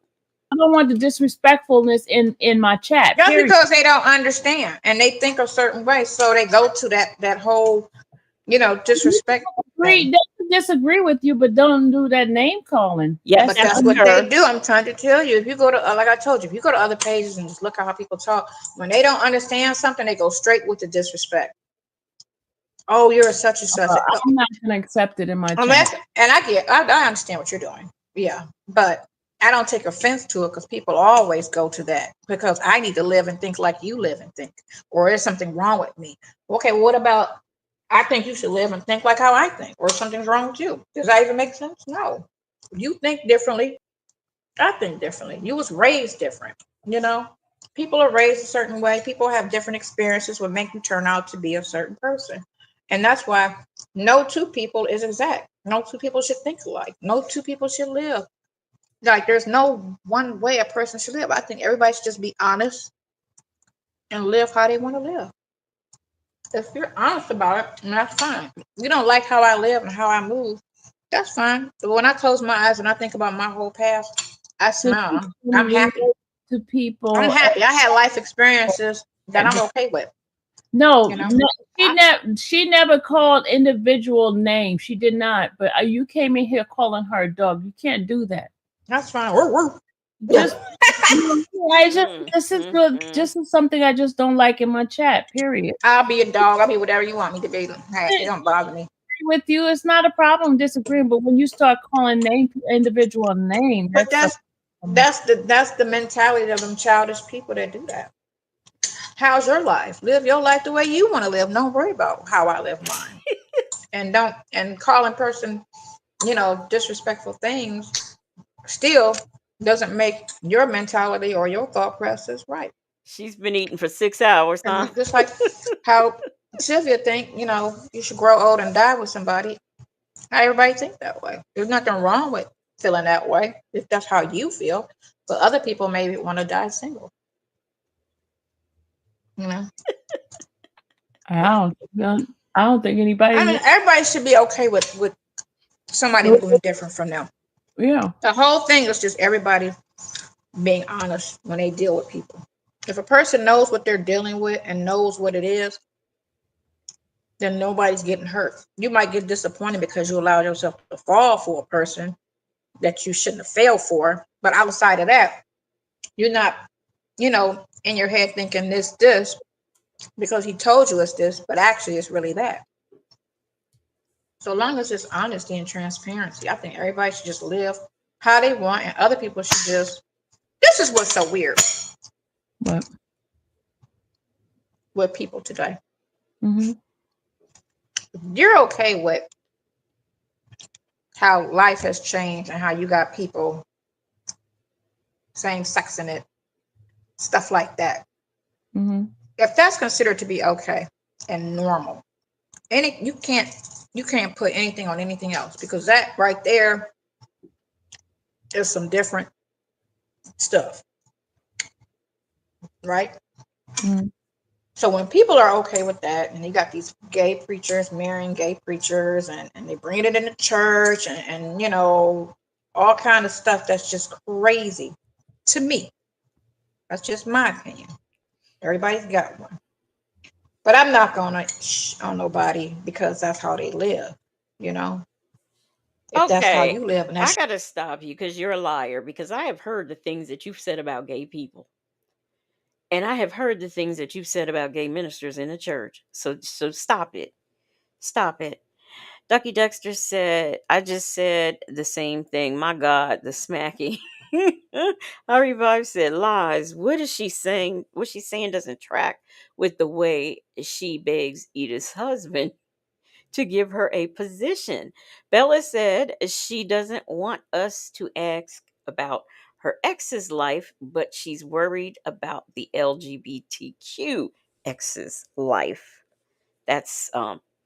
I don't want the disrespectfulness in my chat. Just Period. because they don't understand and they think a certain way, so they go to that whole disrespect thing. They disagree with you, but don't do that name calling. Yep, But that that's was what her. they do. I'm trying to tell you. If you go to, like I told you, if you go to other pages and just look at how people talk, when they don't understand something, they go straight with the disrespect. Oh, you're such and such. I'm not going to accept it in my channel. Unless, and I understand what you're doing. Yeah, but I don't take offense to it because people always go to that because I need to live and think like you live and think, or is something wrong with me? Okay, well, what about I think you should live and think like how I think, or something's wrong with you? Does that even make sense? No. You think differently. I think differently. You was raised different. You know, people are raised a certain way. People have different experiences what make you turn out to be a certain person. And that's why no two people is exact. No two people should think alike. No two people should live. Like there's no one way a person should live. I think everybody should just be honest and live how they want to live. If you're honest about it, then that's fine. You don't like how I live and how I move, that's fine. But when I close my eyes and I think about my whole past, I So smile. she's I'm gonna leave happy. it to I'm people. happy. I had life experiences that I'm okay with. No, You know, she never called individual names. She did not. But you came in here calling her a dog. You can't do that. that's fine. Woo. Just I just this is good. Mm. This is something I just don't like in my chat. Period. I'll be a dog. I'll be whatever you want me to be. Hey, it don't bother me. With you, it's not a problem disagreeing. But when you start calling individual name, But that's the mentality of them childish people that do that. How's your life? Live your life the way you want to live. Don't worry about how I live mine. And calling person, disrespectful things still doesn't make your mentality or your thought process right. She's been eating for 6 hours, huh? And just like how Sylvia think, you should grow old and die with somebody. Not everybody think that way. There's nothing wrong with feeling that way if that's how you feel. But other people maybe want to die single. You know. I don't think anybody. I mean, everybody should be okay with somebody doing different from them. Yeah. The whole thing is just everybody being honest when they deal with people. If a person knows what they're dealing with and knows what it is, then nobody's getting hurt. You might get disappointed because you allowed yourself to fall for a person that you shouldn't have failed for. But outside of that, you're not, in your head thinking this, because he told you it's this, but actually it's really that. So long as it's honesty and transparency, I think everybody should just live how they want, and other people should just. This is what's so weird. What? With people today. Mm-hmm. You're okay with how life has changed and how you got people same sex in it, stuff like that. Mm-hmm. If that's considered to be okay and normal, you can't put anything on anything else, because that right there is some different stuff, right? Mm-hmm. So when people are okay with that, and you got these gay preachers marrying gay preachers, and they bring it in the church, and all kind of stuff that's just crazy to me. That's just my opinion. Everybody's got one. But I'm not gonna on nobody because that's how they live, If that's how Okay, you live, and I that's gotta stop you because you're a liar. Because I have heard the things that you've said about gay people, and I have heard the things that you've said about gay ministers in the church. So stop it, stop it. Ducky Dexter said, "I just said the same thing. My God, the smacking." I Revive said, "Lies. What is she saying? What she's saying doesn't track with the way she begs Edith's husband to give her a position." Bella said she doesn't want us to ask about her ex's life, but she's worried about the LGBTQ ex's life. That's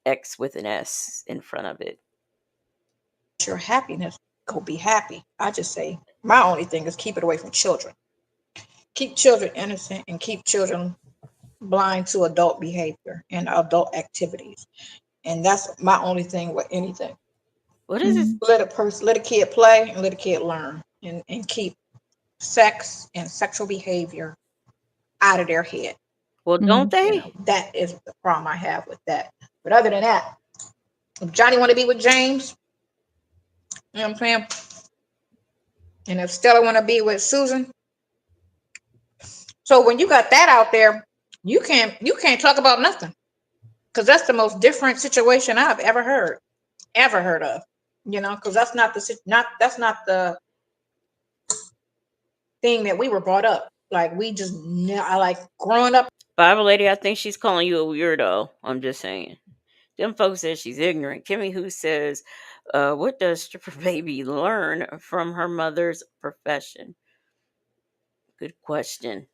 X with an S in front of it. your happiness. Go be happy. I just say my only thing is keep it away from children. Keep children innocent and keep children blind to adult behavior and adult activities. And that's my only thing with anything. What is it? Let a kid play and let a kid learn, and keep sex and sexual behavior out of their head. Well, don't they? That is the problem I have with that. But other than that, if Johnny want to be with James, you know what I'm saying? And if Stella want to be with Susan. So when you got that out there, you can't talk about nothing. because that's the most different situation I've ever heard of. Because that's not the thing that we were brought up. Like we just, I like growing up. Bible lady, I think she's calling you a weirdo. I'm just saying. Them folks says she's ignorant. Kimmy who says, what does stripper baby learn from her mother's profession? Good question.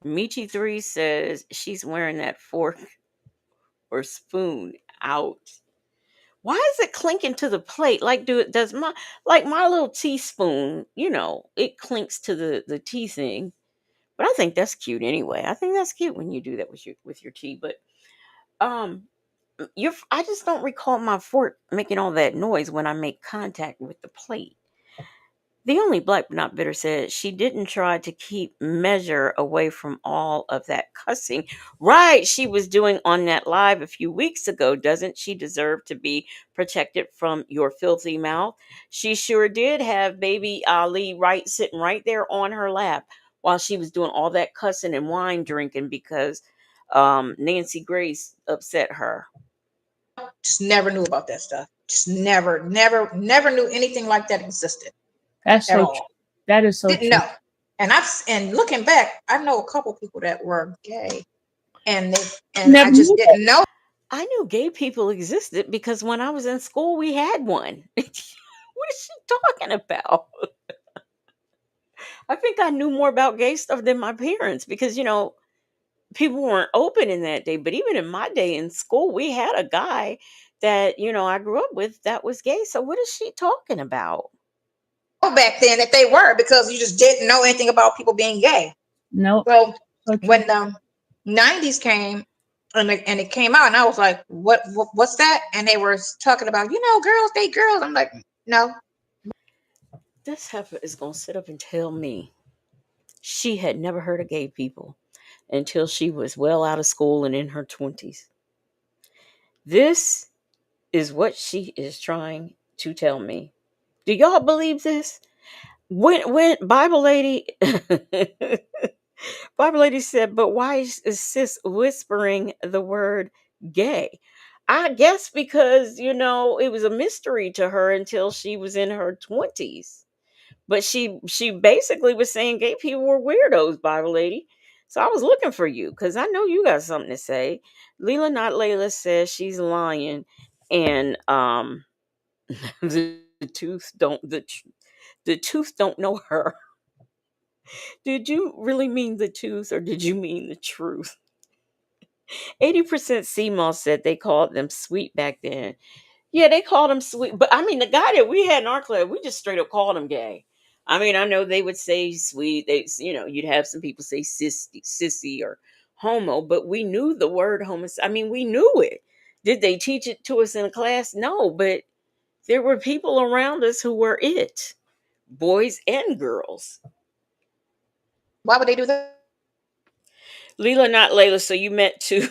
Michi3 says she's wearing that fork or spoon out. Why is it clinking to the plate? Like, does my little teaspoon, it clinks to the tea thing. But I think that's cute anyway. I think that's cute when you do that with your tea. But um, I just don't recall my fork making all that noise when I make contact with the plate. The only black but not bitter said she didn't try to keep measure away from all of that cussing. Right, she was doing on that live a few weeks ago. Doesn't she deserve to be protected from your filthy mouth? She sure did have baby Ali right sitting right there on her lap while she was doing all that cussing and wine drinking because Nancy Grace upset her. Just never knew about that stuff. Just never knew anything like that existed That's at so true. all. That is so Didn't true. know. And looking back, I know a couple people that were gay, and I Never just knew that. didn't know. I knew gay people existed because when I was in school, we had one. What is she talking about? I think I knew more about gay stuff than my parents because, people weren't open in that day. But even in my day in school, we had a guy that, I grew up with that was gay. So what is she talking about? Back then that they were, because you just didn't know anything about people being gay. No, So so true. when the 90s came and it came out, and I was like, what's that? And they were talking about, girls date girls. I'm like, no. This heifer is going to sit up and tell me she had never heard of gay people until she was well out of school and in her 20s. This is what she is trying to tell me. Do y'all believe this? When Bible lady Bible lady said, but why is sis whispering the word gay? I guess because, it was a mystery to her until she was in her 20s. But she basically was saying gay people were weirdos, Bible lady. So I was looking for you because I know you got something to say. Leela not Layla says she's lying, and the tooth don't the tooth don't know her. Did you really mean the tooth or did you mean the truth? 80% CMOS said they called them sweet back then. Yeah, they called him sweet. But I mean, the guy that we had in our club, we just straight up called him gay. I mean, I know they would say sweet. You'd have some people say sissy or homo, but we knew the word homo. I mean, we knew it. Did they teach it to us in a class? No, but there were people around us who were it, boys and girls. Why would they do that? Leela, not Layla. So you meant to.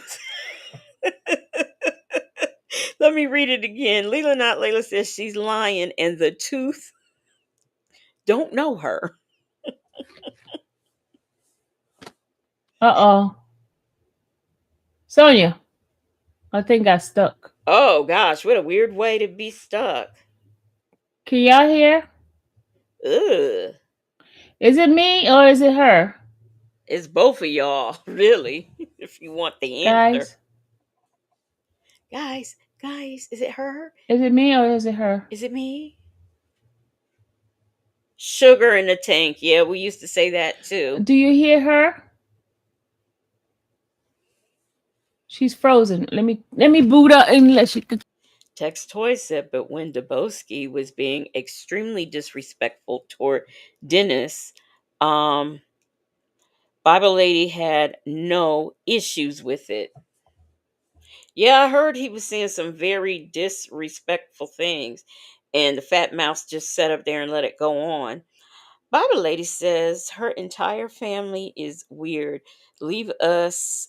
Let me read it again. Leela, not Layla says she's lying, and the tooth don't know her. Uh-oh. Sonia, I think I stuck. Oh gosh, what a weird way to be stuck. Can y'all hear? Ugh. Is it me or is it her? It's both of y'all, really, if you want the answer. Guys? Guys, is it her? Is it me or is it her? Is it me? Sugar in the tank. Yeah, we used to say that too. Do you hear her? She's frozen. Let me boot up and let she. Tex Toy said, but when Dubowski was being extremely disrespectful toward Dennis, um, Bible Lady had no issues with it. Yeah, I heard he was saying some very disrespectful things, and the fat mouse just sat up there and let it go on. Bible Lady says her entire family is weird. Leave us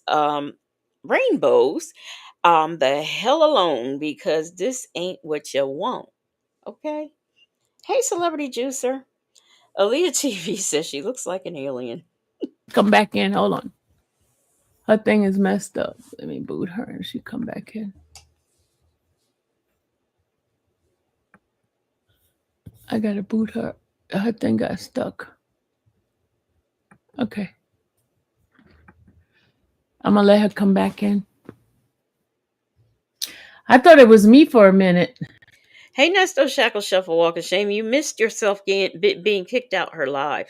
rainbows the hell alone because this ain't what you want. Okay? Hey, celebrity juicer. Aaliyah TV says she looks like an alien. Come back in. Hold on. Her thing is messed up. Let me boot her and she come back in. I gotta boot her. Her thing got stuck. Okay. I'm gonna let her come back in. I thought it was me for a minute. Hey, Nesto Shackle Shuffle Walk of Shame, you missed yourself being kicked out her live.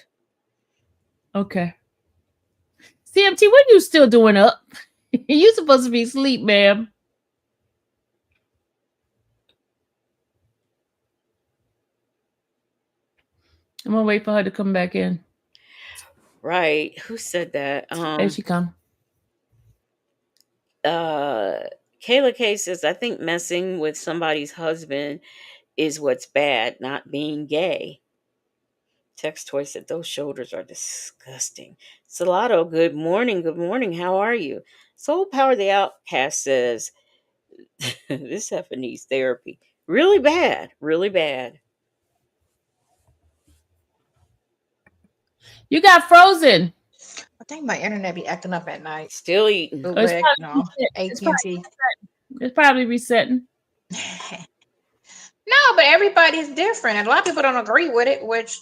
Okay. CMT, what you still doing up? You supposed to be asleep, ma'am. I'm gonna wait for her to come back in. Right. Who said that? There she come. Kayla K says, I think messing with somebody's husband is what's bad, not being gay. Text Toy said, those shoulders are disgusting. Salato, good morning. Good morning. How are you? Soul Power the Outcast says, this heifer needs therapy. Really bad. Really bad. You got frozen. I think my internet be acting up at night. Still eating. Bootleg, no, It's AT&T. probably resetting. No, but everybody's different, and a lot of people don't agree with it. Which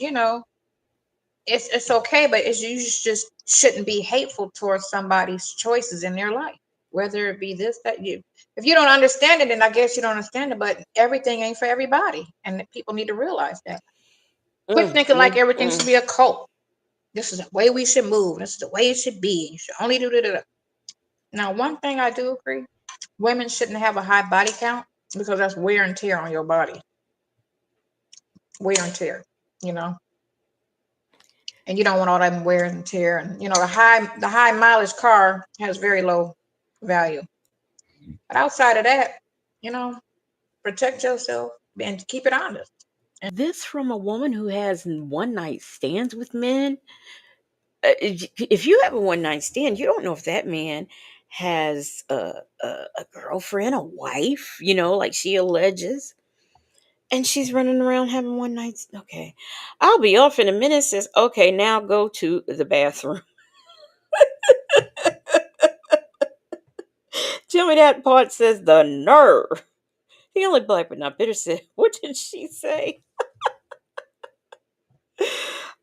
it's okay, but you just shouldn't be hateful towards somebody's choices in their life, whether it be this, that. If you don't understand it, then I guess you don't understand it. But everything ain't for everybody, and people need to realize that. Quit thinking like everything should be a cult. This is the way we should move. This is the way it should be. You should only do that. Now, one thing I do agree: women shouldn't have a high body count because that's wear and tear on your body. Wear and tear, you know. And you don't want all that wear and tear. And the high mileage car has very low value. But outside of that, protect yourself and keep it honest. This from a woman who has one night stands with men. If you have a one night stand, you don't know if that man has a girlfriend, a wife, like she alleges. And she's running around having one night. Okay. I'll be off in a minute. Says, okay, now go to the bathroom. Jimmy That Part says, the nerve. The only black but not bitter said, what did she say?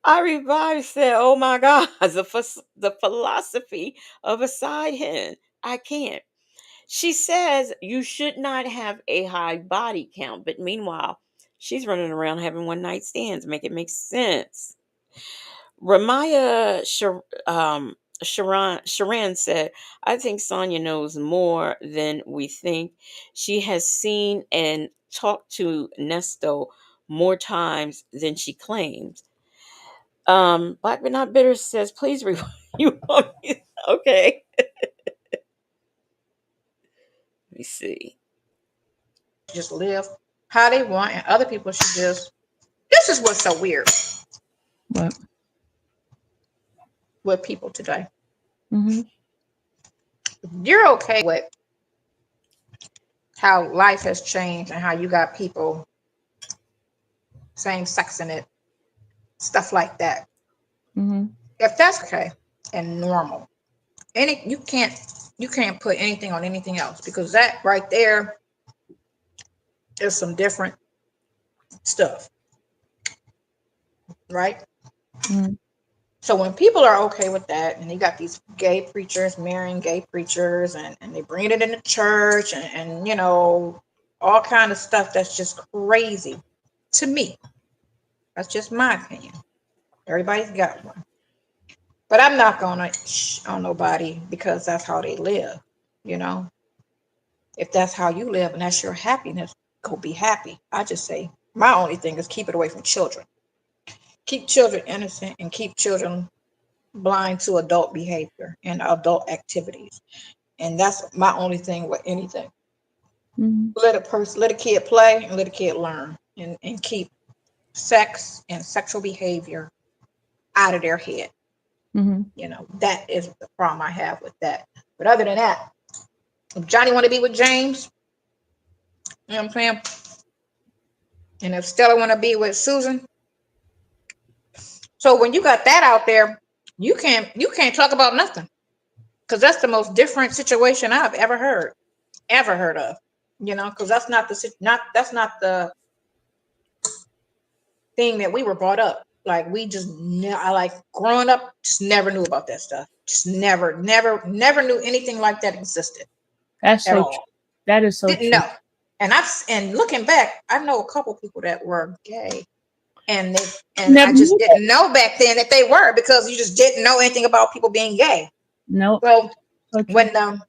I revived said, oh my God, the philosophy of a side hen. I can't. She says you should not have a high body count, but meanwhile, she's running around having one night stands. Make it make sense. Ramaya Sharan said, I think Sonia knows more than we think. She has seen and talked to Nesto more times than she claims. Black but not bitter says, please you want me? Okay. Let me see. Just live how they want, and other people should just. This is what's so weird. What? With people today. Mm-hmm. You're okay with how life has changed and how you got people same sex in it, stuff like that. Mm-hmm. If that's okay and normal, you can't put anything on anything else, because that right there is some different stuff, right? Mm-hmm. So when people are okay with that, and you got these gay preachers marrying gay preachers, and they bring it in the church, and all kind of stuff that's just crazy to me. That's just my opinion. Everybody's got one. But I'm not gonna on nobody because that's how they live. If that's how you live and that's your happiness, go be happy. I just say my only thing is keep it away from children. Keep children innocent and keep children blind to adult behavior and adult activities. And that's my only thing with anything. Mm-hmm. Let a kid play and let a kid learn, and keep sex and sexual behavior out of their head. Mm-hmm. That is the problem I have with that. But other than that, if Johnny want to be with James, you know what I'm saying? And if Stella want to be with Susan. So when you got that out there, you can't talk about nothing. because that's the most different situation I've ever heard of. You know, because that's not the thing that we were brought up. Like we just, I like growing up, just never knew about that stuff. Just never knew anything like that existed That's at so true. all. That is so Didn't true. know. And looking back, I know a couple people that were gay, and I Never just knew that. didn't know back then that they were because you just didn't know anything about people being gay. No, So so true. when the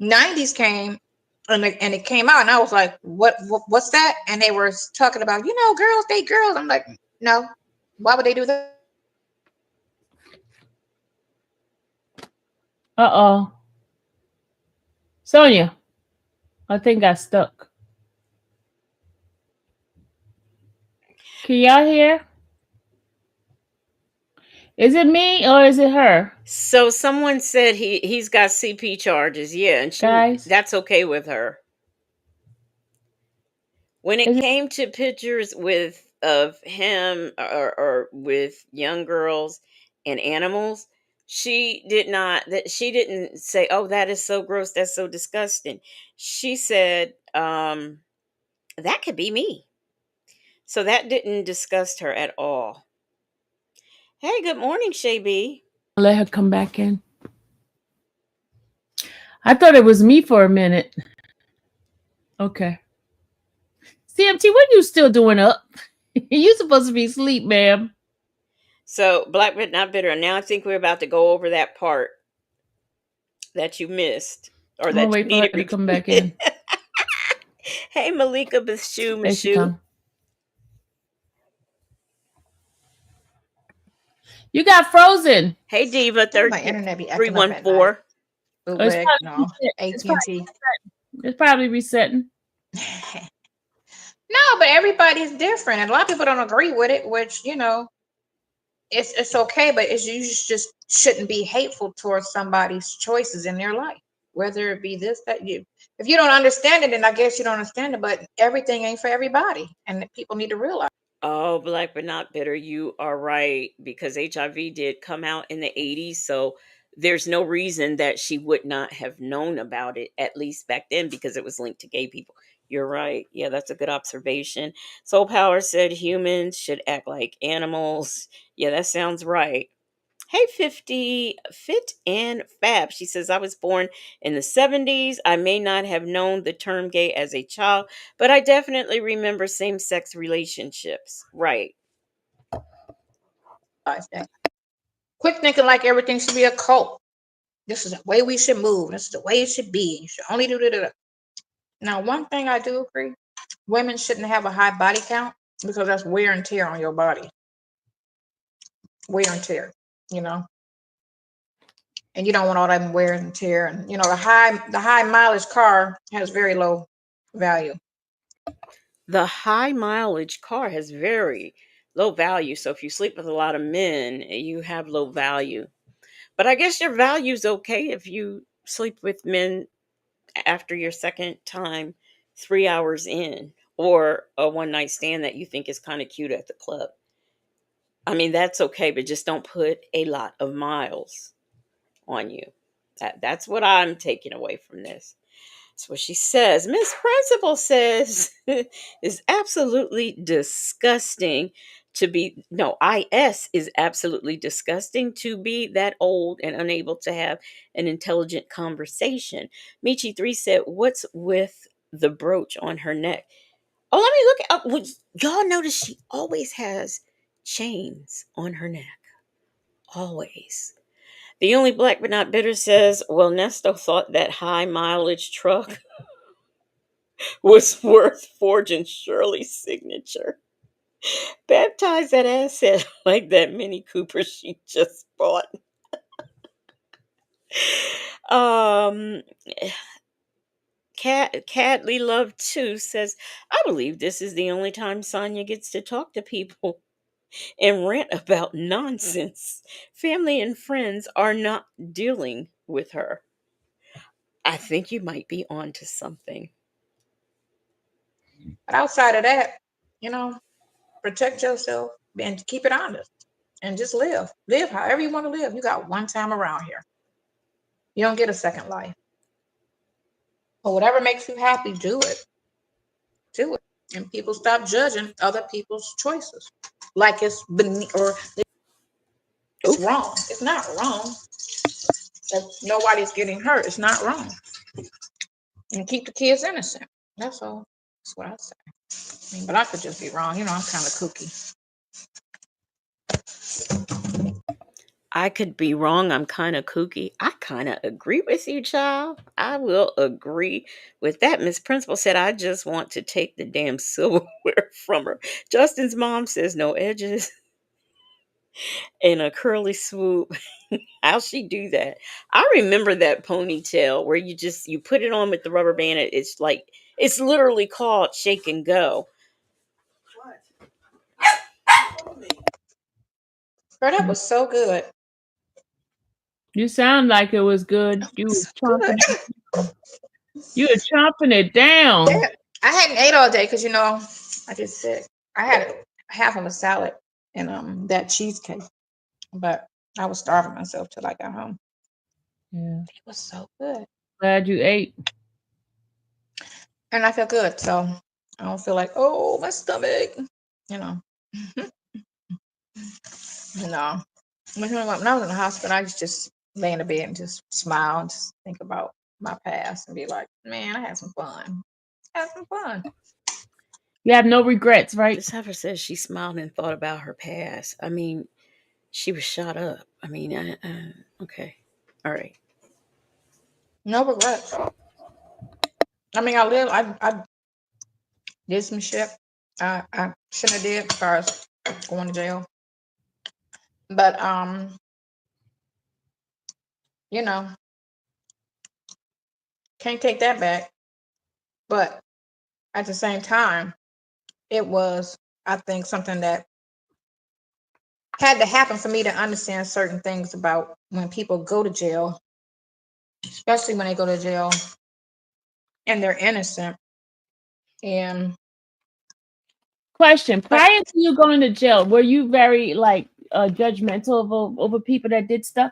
'90s came and it came out, and I was like, what's that? And they were talking about, girls date girls. I'm like, no, why would they do that? Uh-oh. Sonia, I think I stuck. Can y'all hear? Is it me or is it her? So someone said he's got CP charges. Yeah, and Guys? that's okay with her. When it Is it came to pictures with of him or with young girls and animals, she didn't say, "Oh, that is so gross, that's so disgusting." She said, that could be me. So that didn't disgust her at all. Hey, good morning, Shay B. let her come back in? I thought it was me for a minute. Okay. CMT, what you still doing up? You supposed to be asleep, ma'am. So, Black but not bitter. And now I think we're about to go over that part that you missed or I'm gonna that you wait for her needed to come back repeated. in. Hey, Malika Bashu There she Mashu. come. You got frozen. Hey, Diva My internet be acting up at night. 314. Oh, it's Bootleg, probably no, reset. AT&T. It's probably resetting. No, but everybody's different, and a lot of people don't agree with it. Which it's okay, but you just shouldn't be hateful towards somebody's choices in their life, whether it be this that you. If you don't understand it, then I guess you don't understand it. But everything ain't for everybody, and people need to realize. Oh, Black but not bitter. You are right because HIV did come out in the 80s. So there's no reason that she would not have known about it, at least back then, because it was linked to gay people. You're right. Yeah, that's a good observation. Soul Power said humans should act like animals. Yeah, that sounds right. Hey, 50 Fit and Fab. She says, I was born in the 70s. I may not have known the term gay as a child, but I definitely remember same sex relationships. Right. That. Quit thinking like everything should be a cult. This is the way we should move. This is the way it should be. You should only do that. Now, one thing I do agree: women shouldn't have a high body count because that's wear and tear on your body. Wear and tear, you know. And you don't want all that wear and tear. And the high mileage car has very low value. The high mileage car has very low value. So if you sleep with a lot of men, you have low value. But I guess your value's okay if you sleep with men after your second time 3 hours in or a one night stand that you think is kind of cute at the club. I mean, that's okay, but just don't put a lot of miles on you. That's what I'm taking away from this. That's what she says. Miss Principal says is absolutely disgusting to be no, IS is absolutely disgusting to be that old and unable to have an intelligent conversation. Michi 3 said, what's with the brooch on her neck? Oh, let me look up. Y'all notice she always has chains on her neck. Always. The only black but not bitter says, well, Nesto thought that high mileage truck was worth forging Shirley's signature. Baptize that asset like that Mini Cooper she just bought. Um, Cadley Love 2 says, I believe this is the only time Sonya gets to talk to people and rant about nonsense. Family and friends are not dealing with her. I think you might be onto something. But outside of that, you know, protect yourself and keep it honest and just live. Live however you want to live. You got one time around here. You don't get a second life. But whatever makes you happy, do it. Do it. And people stop judging other people's choices. Like it's beneath or it's wrong. It's not wrong. If nobody's getting hurt, it's not wrong. And keep the kids innocent. That's all. That's what I say. I mean, but I could just be wrong. You know, I'm kind of kooky. I could be wrong. I'm kind of kooky. I kind of agree with you, child. I will agree with that. Miss Principal said, I just want to take the damn silverware from her. Justin's mom says, no edges and a curly swoop. How'll she do that? I remember that ponytail where you put it on with the rubber band. It's like, it's literally called shake and go. Girl, that was so good. You sound like it was good. You So were chomping good. it. You were chomping it down. Yeah. I hadn't ate all day because I just sick. I had half of a salad and that cheesecake, but I was starving myself till I got home. Yeah. It was so good, Glad you ate. and I feel good. So I don't feel like, oh, my stomach. You know, no. When I was in the hospital, I used to just lay in the bed and just smile and just think about my past and be like, man, I had some fun. I had some fun. You have no regrets, right? This heifer says she smiled and thought about her past. I mean, she was shot up. I mean, okay. All right. No regrets. I mean, I did some shit I shouldn't have did as far as going to jail. But you know, can't take that back. But at the same time, it was, I think, something that had to happen for me to understand certain things about when people go to jail, especially when they go to jail and they're innocent. And Question: but prior to you going to jail, were you very like judgmental over people that did stuff?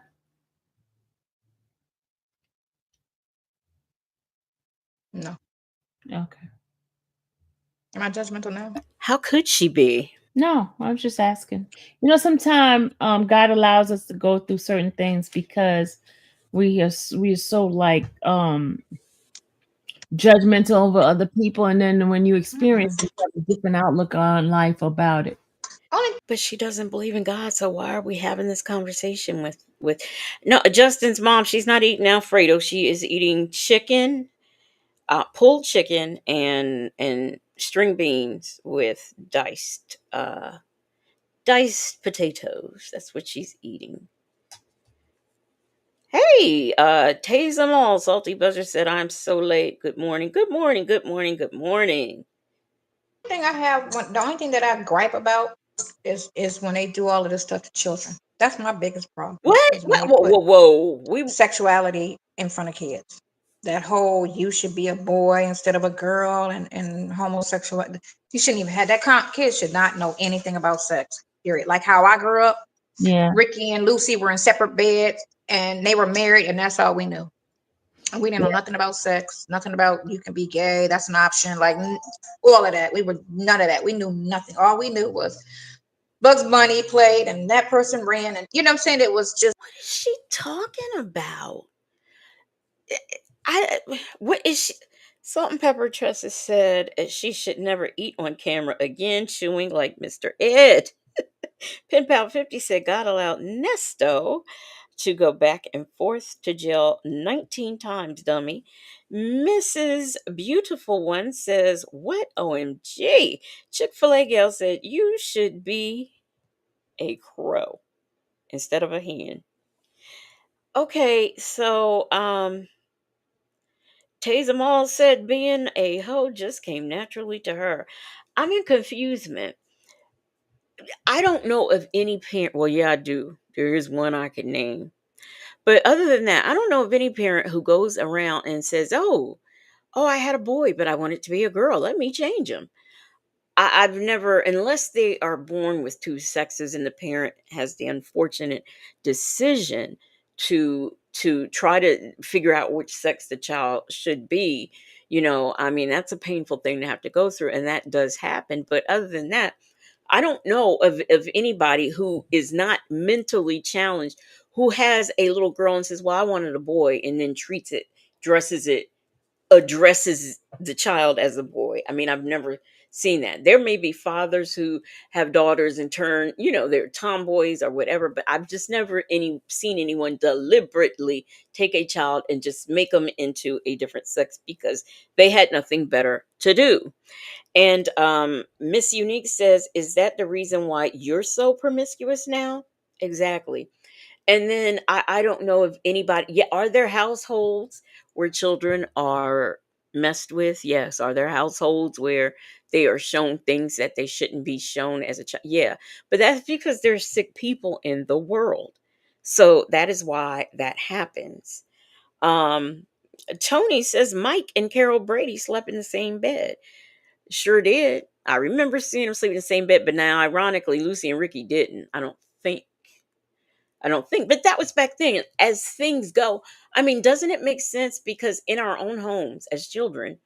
no, Okay. am I judgmental now? How could she be? No, I was just asking. You know, sometimes God allows us to go through certain things because we are so like judgmental over other people, and then when you experience it, you have a different outlook on life about it. Only But she doesn't believe in God, so why are we having this conversation with no Justin's mom? She's not eating Alfredo. She is eating chicken, pulled chicken, and string beans with diced potatoes. That's what she's eating. Hey, Taze them all. Salty Buzzer said, I'm so late. Good morning. Good morning. Good morning. Good morning. the only thing that I gripe about is when they do all of this stuff to children. That's my biggest problem. What? Is when they Whoa, put whoa, whoa. We sexuality in front of kids. That whole you should be a boy instead of a girl and homosexual. You shouldn't even have that. Kids should not know anything about sex. Period. Like how I grew up, Yeah. Ricky and Lucy were in separate beds and they were married, and that's all we knew. And we didn't know nothing about sex, nothing about you can be gay. That's an option. Like all of that. We were none of that. We knew nothing. All we knew was Bugs Bunny played and that person ran, and you know what I'm saying? It was just What is she talking about? I what is she? Salt and Pepper Tressa said she should never eat on camera again, chewing like Mr. Ed. Pen Pal 50 said God allowed Nesto to go back and forth to jail 19 times, dummy. Mrs. Beautiful One says, what OMG? Chick-fil-A gal said, you should be a crow instead of a hen. Okay, so Taysa Mall said being a hoe just came naturally to her. I'm in confusement. I don't know of any parent. Well, yeah, I do. There is one I can name. But other than that, I don't know of any parent who goes around and says, oh, I had a boy, but I want it to be a girl. Let me change him. I've never, unless they are born with two sexes and the parent has the unfortunate decision to to try to figure out which sex the child should be. I mean, that's a painful thing to have to go through, and that does happen. But other than that, I don't know of anybody who is not mentally challenged, who has a little girl and says, well, I wanted a boy, and then treats it, dresses it, addresses the child as a boy. I mean, I've never seen that. There may be fathers who have daughters and turn, they're tomboys or whatever, but I've just never seen anyone deliberately take a child and just make them into a different sex because they had nothing better to do. And Miss Unique says, is that the reason why you're so promiscuous now? Exactly. And then I don't know if anybody, yeah, are there households where children are messed with? Yes. Are there households where they are shown things that they shouldn't be shown as a child? Yeah. But that's because there's sick people in the world. So that is why that happens. Um, Tony says Mike and Carol Brady slept in the same bed. Sure did. I remember seeing them sleep in the same bed, but now ironically, Lucy and Ricky didn't. Think I don't think, but that was back then. As things go, I mean, doesn't it make sense? Because in our own homes as children,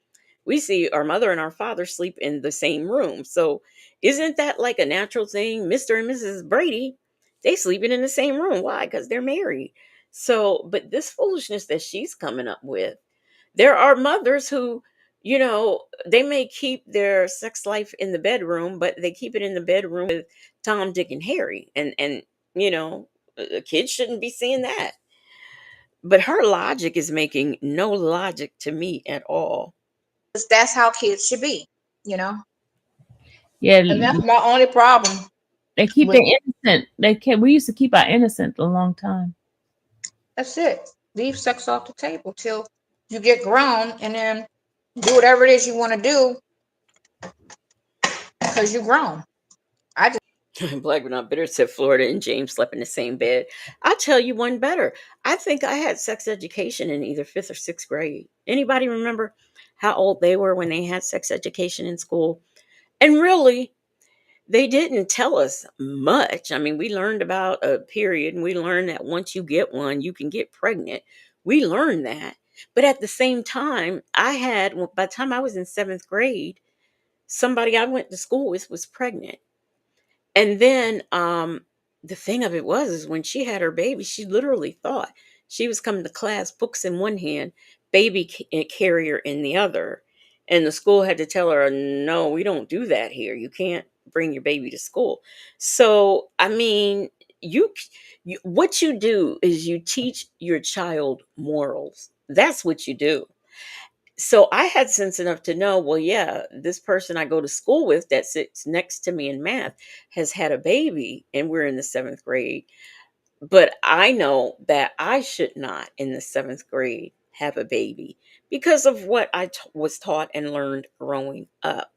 we see our mother and our father sleep in the same room. So isn't that like a natural thing? Mr. and Mrs. Brady, they sleeping in the same room. Why? Because they're married. So, but this foolishness that she's coming up with, there are mothers who, they may keep their sex life in the bedroom, but they keep it in the bedroom with Tom, Dick, and Harry. And kids shouldn't be seeing that. But her logic is making no logic to me at all. That's how kids should be, you know. Yeah, And that's my only problem they keep with. their innocent. They can. We used to keep our innocent a long time. That's it. Leave sex off the table till you get grown, and then do whatever it is you want to do because you're grown. I just Black but not bitter said Florida and James slept in the same bed. I'll tell you one better. I think I had sex education in either fifth or sixth grade. Anybody remember how old they were when they had sex education in school? And really, they didn't tell us much. I mean, we learned about a period, and we learned that once you get one, you can get pregnant. We learned that. But at the same time, by the time I was in seventh grade, somebody I went to school with was pregnant. And then the thing of it was is when she had her baby, she literally thought she was coming to class, books in one hand, carrier in the other. And the school had to tell her, no, we don't do that here. You can't bring your baby to school. So, I mean, what you do is you teach your child morals. That's what you do. So I had sense enough to know, well, yeah, this person I go to school with that sits next to me in math has had a baby and we're in the seventh grade. But I know that I should not in the seventh grade have a baby because of what was taught and learned growing up.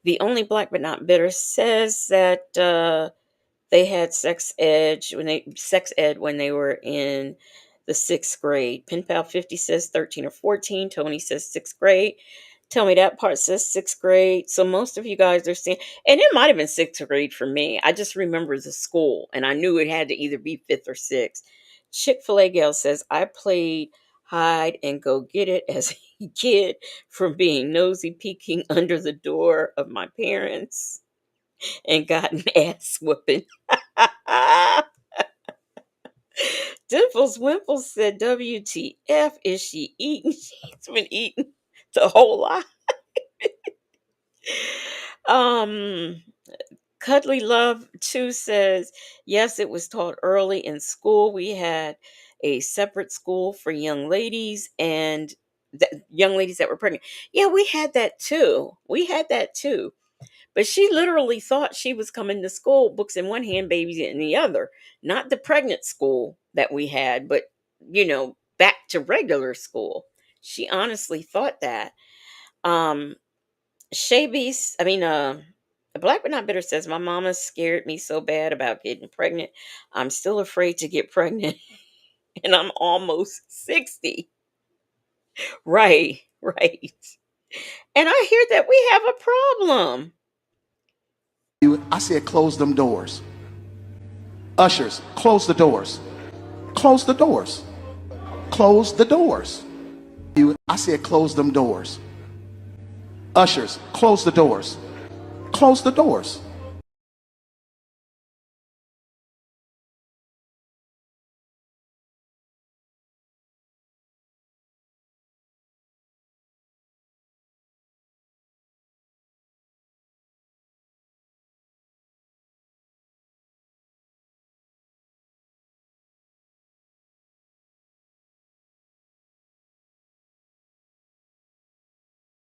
The only black but not bitter says that they had sex ed when they were in the sixth grade. Pen Pal 50 says 13 or 14. Tony says sixth grade. Tell me that part says sixth grade. So most of you guys are saying, and it might have been sixth grade for me. I just remember the school and I knew it had to either be fifth or sixth. Chick-fil-A Gal says, I played hide and go get it as a kid from being nosy peeking under the door of my parents and got an ass whooping. Dimples Wimples said, WTF is she eating? She's been eating the whole lot. Um, Cuddly Love 2 says, yes, it was taught early in school. We had a separate school for young ladies and young ladies that were pregnant. Yeah, we had that too. But she literally thought she was coming to school, books in one hand, babies in the other. Not the pregnant school that we had, but, back to regular school. She honestly thought that. Shabies, Black but not bitter says, my mama scared me so bad about getting pregnant. I'm still afraid to get pregnant, and I'm almost 60. Right, right. And I hear that we have a problem. I said, close them doors. Ushers, close the doors. Close the doors. close the doors. I said, close them doors. Ushers, close the doors. Close the doors.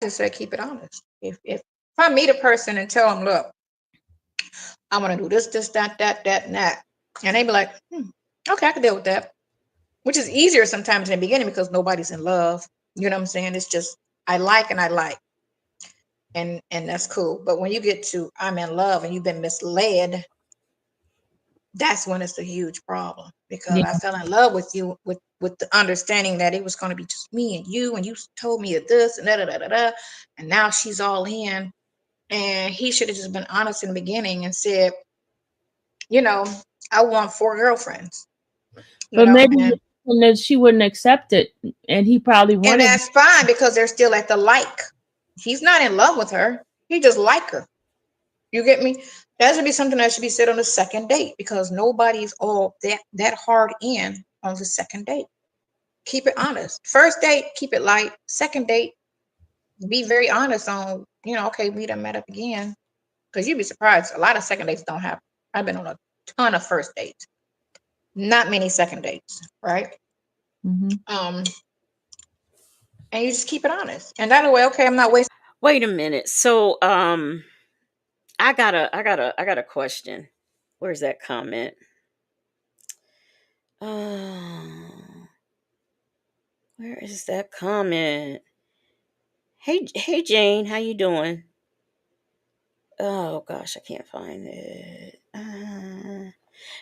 I just say keep it honest. If I meet a person and tell them, look, I want to do this, that, and that, and they be like, okay, I can deal with that, which is easier sometimes in the beginning because nobody's in love. You know what I'm saying? It's just I like and I like, and that's cool. But when you get to I'm in love and you've been misled, that's when it's a huge problem because Yeah. I fell in love with you with the understanding that it was going to be just me and you told me this and da, and now she's all in. And he should have just been honest in the beginning and said, you know, I want 4 girlfriends, But maybe that she wouldn't accept it, and he probably and wanted. that's fine because they're still at the like. He's not in love with her. He just like her. You get me? That should be something that should be said on the second date because nobody's all that hard in on the second date. Keep it honest. First date, keep it light. Second date, be very honest on, okay, we done met up again. Because you'd be surprised. A lot of second dates don't happen. I've been on a ton of first dates. Not many second dates, right? Mm-hmm. And you just keep it honest. And that way, okay, I'm not wasting. Wait a minute. So I got a question. Where's that comment? Where is that comment? Hey Jane, how you doing? Oh gosh, I can't find it.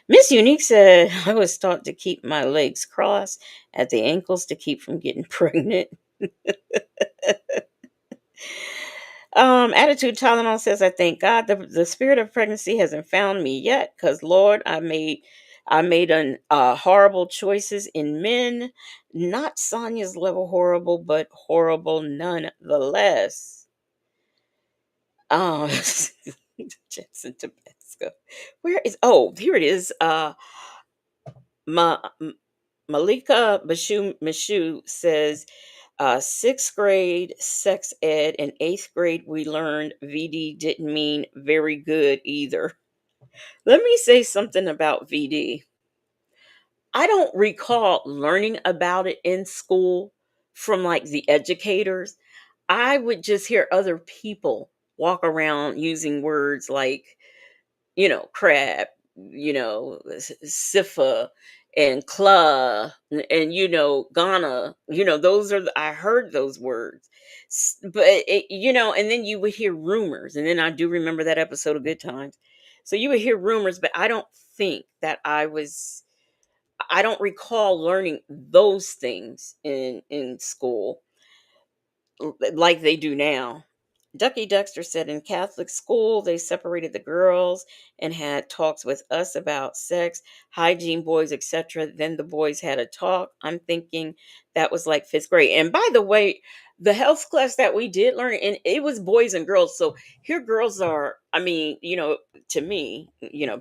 Miss Unique said I was taught to keep my legs crossed at the ankles to keep from getting pregnant. Attitude Tylenol says, I thank God the spirit of pregnancy hasn't found me yet, because Lord, I made an horrible choices in men, not Sonia's level horrible, but horrible nonetheless. Um, Jensen Tabasco. Where is? Oh, here it is. Ma, M- Malika Mashu says, sixth grade sex ed and eighth grade we learned VD didn't mean very good either. Let me say something about VD. I don't recall learning about it in school from like the educators. I would just hear other people walk around using words like, crab, Sifa and Kla and, Ghana, those are, I heard those words. But, and then you would hear rumors. And then I do remember that episode of Good Times. So you would hear rumors, but I don't think that I don't recall learning those things in school like they do now. Ducky Dexter said in Catholic school, they separated the girls and had talks with us about sex, hygiene, boys, etc. Then the boys had a talk. I'm thinking that was like fifth grade. And by the way, the health class that we did learn, and it was boys and girls. So here girls are, I mean, to me,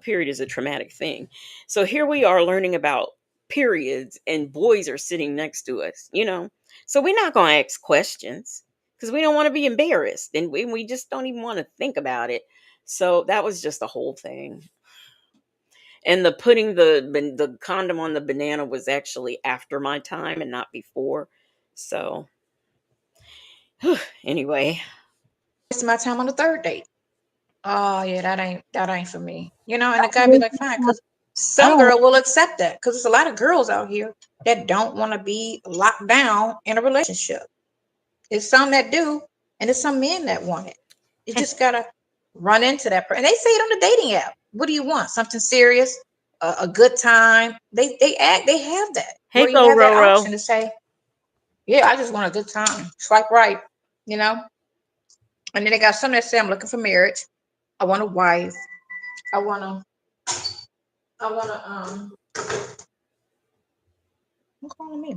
period is a traumatic thing. So here we are learning about periods and boys are sitting next to us. So we're not going to ask questions because we don't want to be embarrassed and we just don't even want to think about it. So that was just the whole thing. And the putting the condom on the banana was actually after my time and not before. So anyway, Wasting my time on the third date. Oh yeah, that ain't for me. And the guy be like, fine, because I some don't. girl will accept that because there's a lot of girls out here that don't want to be locked down in a relationship. There's some that do, and there's some men that want it. You just gotta run into that person. And they say it on the dating app. What do you want? Something serious? A good time? They have that hey, where you Go have that option Roro. to say, yeah, I just want a good time. Swipe right, you know. And then they got some that say, I'm looking for marriage. I want a wife. I wanna. I wanna. Who's calling me?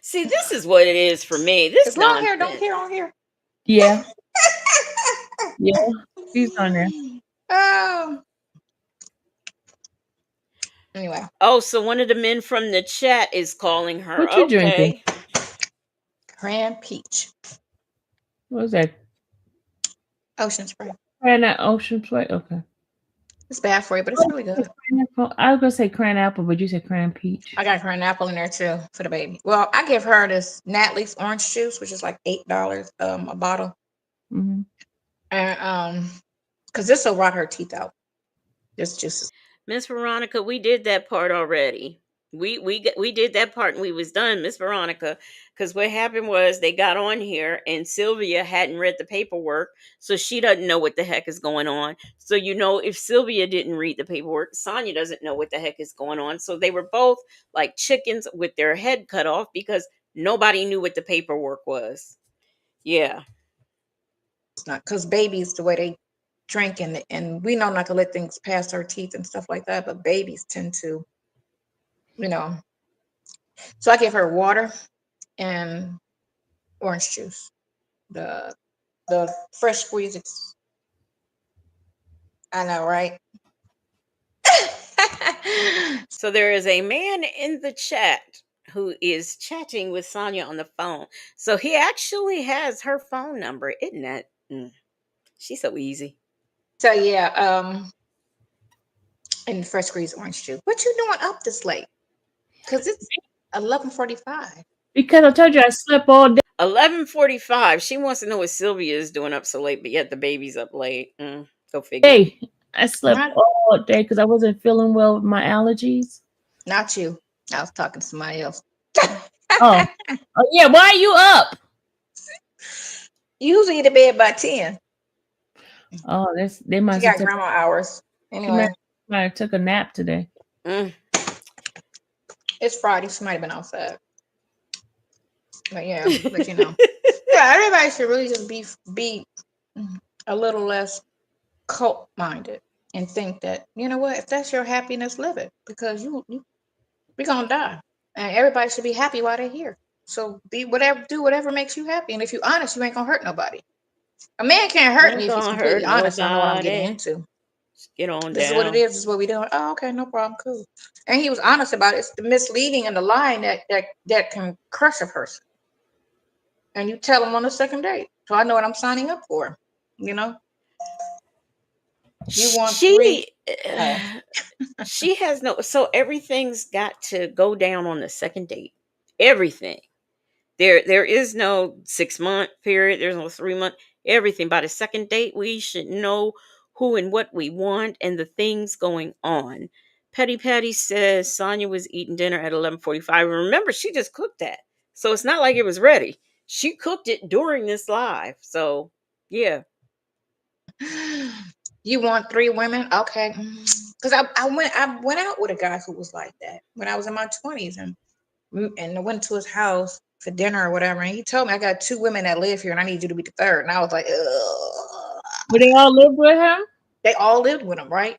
See, this is what it is for me. This Is long hair don't nonsense. care on here? Yeah, yeah, she's on there. Oh, anyway, Oh, so one of the men from the chat is calling her. What you drinking? Okay. cran peach, What was that? ocean spray. Cran ocean spray. Okay. It's bad for you, but it's Oh, really you said good. cran apple. I was gonna say cran apple, but you said cran peach. I got cran apple in there too for the baby. Well, I give her this Natalie's orange juice, which is like $8 a bottle, Mm-hmm. and because this will rot her teeth out. This juice is Miss Veronica, we did that part already. We did that part and we was done, Miss Veronica. Because what happened was they got on here and Sylvia hadn't read the paperwork, so she doesn't know what the heck is going on. So if Sylvia didn't read the paperwork, Sonia doesn't know what the heck is going on. So they were both like chickens with their head cut off because nobody knew what the paperwork was. Yeah. not because babies the way they drink and we know not to let things pass our teeth and stuff like that, but babies tend to, you know. So I give her water and orange juice. The fresh squeeze. I know, right? So there is a man in the chat who is chatting with Sonia on the phone. So he actually has her phone number. Isn't that? She's so easy. So yeah, and fresh squeezed orange juice. What you doing up this late? Because it's 11:45. Because I told you I slept all day. 11:45. She wants to know what Sylvia is doing up so late, but yet the baby's up late. Go figure. I slept Not, all day because I wasn't feeling well with my allergies. not you. I was talking to somebody else. Oh, yeah. Why are you up? Usually you to bed by 10. Oh, they She must have got grandma hours. Anyway, might have took a nap today. Mm. it's Friday. She might have been outside. But yeah, but yeah, everybody should really just be a little less cult minded and think that, you know what, if that's your happiness, live it, because we're gonna die, and everybody should be happy while they're here. So do whatever makes you happy, and if you're honest, you ain't gonna hurt nobody. A man can't hurt Ain't me if he's gonna completely hurt honest. I know what I'm getting nobody. into. Just get on This is what it down. is. This is what we doing. Oh, okay, no problem, cool. And he was honest about it. It's the misleading and the lying that can crush a person. And you tell them on the second date. So I know what I'm signing up for. You know, you want three. She Oh, she has no, so everything's got to go down on the second date. Everything. There is no 6 month period. There's no 3 month. Everything by the second date, we should know who and what we want and the things going on. Petty Patty says Sonia was eating dinner at 11:45. Remember, she just cooked that, so it's not like it was ready. She cooked it during this live. So yeah. you want three women? Okay. Because I went out with a guy who was like that when I was in my 20s, and I went to his house for dinner or whatever, and he told me I got two women that live here and I need you to be the third. And I was like, ugh. But they all live with him? They all lived with him, right?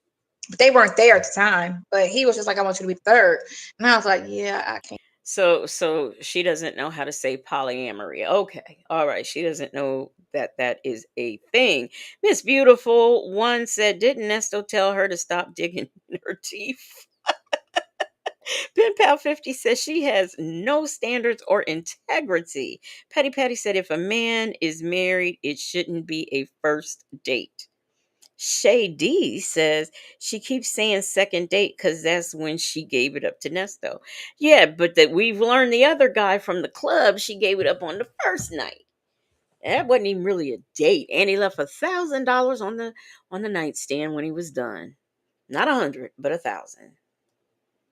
But they weren't there at the time. But he was just like, I want you to be the third. And I was like, yeah, I can't. So she doesn't know how to say polyamory. Okay. All right. She doesn't know that is a thing. Miss Beautiful one said, didn't Nesto tell her to stop digging in her teeth? Pen Pal 50 says she has no standards or integrity. Petty Patty said if a man is married, it shouldn't be a first date. Shay D says she keeps saying second date because that's when she gave it up to Nesto. Yeah, but that we've learned the other guy from the club, she gave it up on the first night. That wasn't even really a date, and he left $1,000 on the nightstand when he was done. Not 100, but 1,000.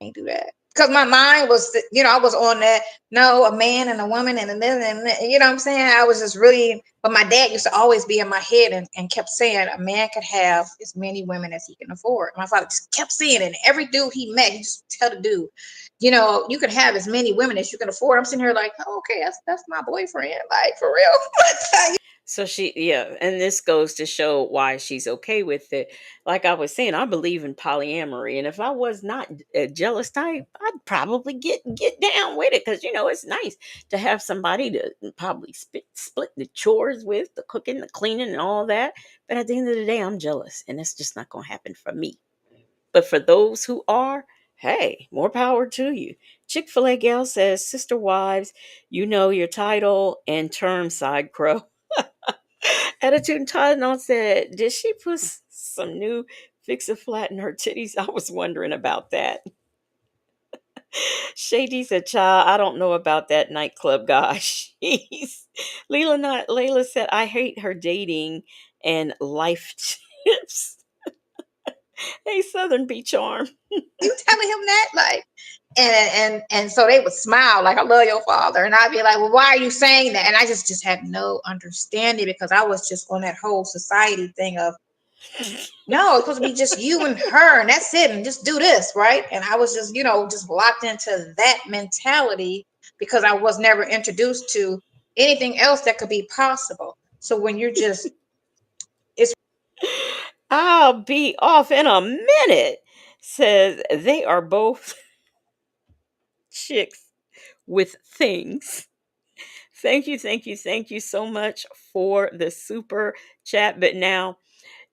Can't do that. Because my mind was, I was on that. No, a man and a woman and you know what I'm saying? I was just really, but my dad used to always be in my head and kept saying a man could have as many women as he can afford. My father just kept saying it. And every dude he met, he just tell the dude, you can have as many women as you can afford. I'm sitting here like, oh, okay, that's my boyfriend, like for real. So yeah, and this goes to show why she's okay with it. Like I was saying, I believe in polyamory, and if I was not a jealous type, I'd probably get down with it because it's nice to have somebody to probably split the chores with, the cooking, the cleaning, and all that. But at the end of the day, I'm jealous, and that's just not gonna happen for me. But for those who are, hey, more power to you. Chick-fil-A gal says, Sister Wives, you know your title and term, side crow. Attitude and Tylenol said, did she put some new fix a flat in her titties? I was wondering about that. Shady said, child, I don't know about that nightclub guy. She's Layla said, I hate her dating and life tips. Hey, Southern Be Charm. You telling him that, like, and so they would smile like, I love your father, and I'd be like, well, why are you saying that? And I just had no understanding because I was just on that whole society thing of, no, it's supposed to be just you and her, and that's it, and just do this, right? And I was just, just locked into that mentality because I was never introduced to anything else that could be possible. So when you're just, it's I'll be off in a minute. Says they are both chicks with things. Thank you so much for the super chat. But now,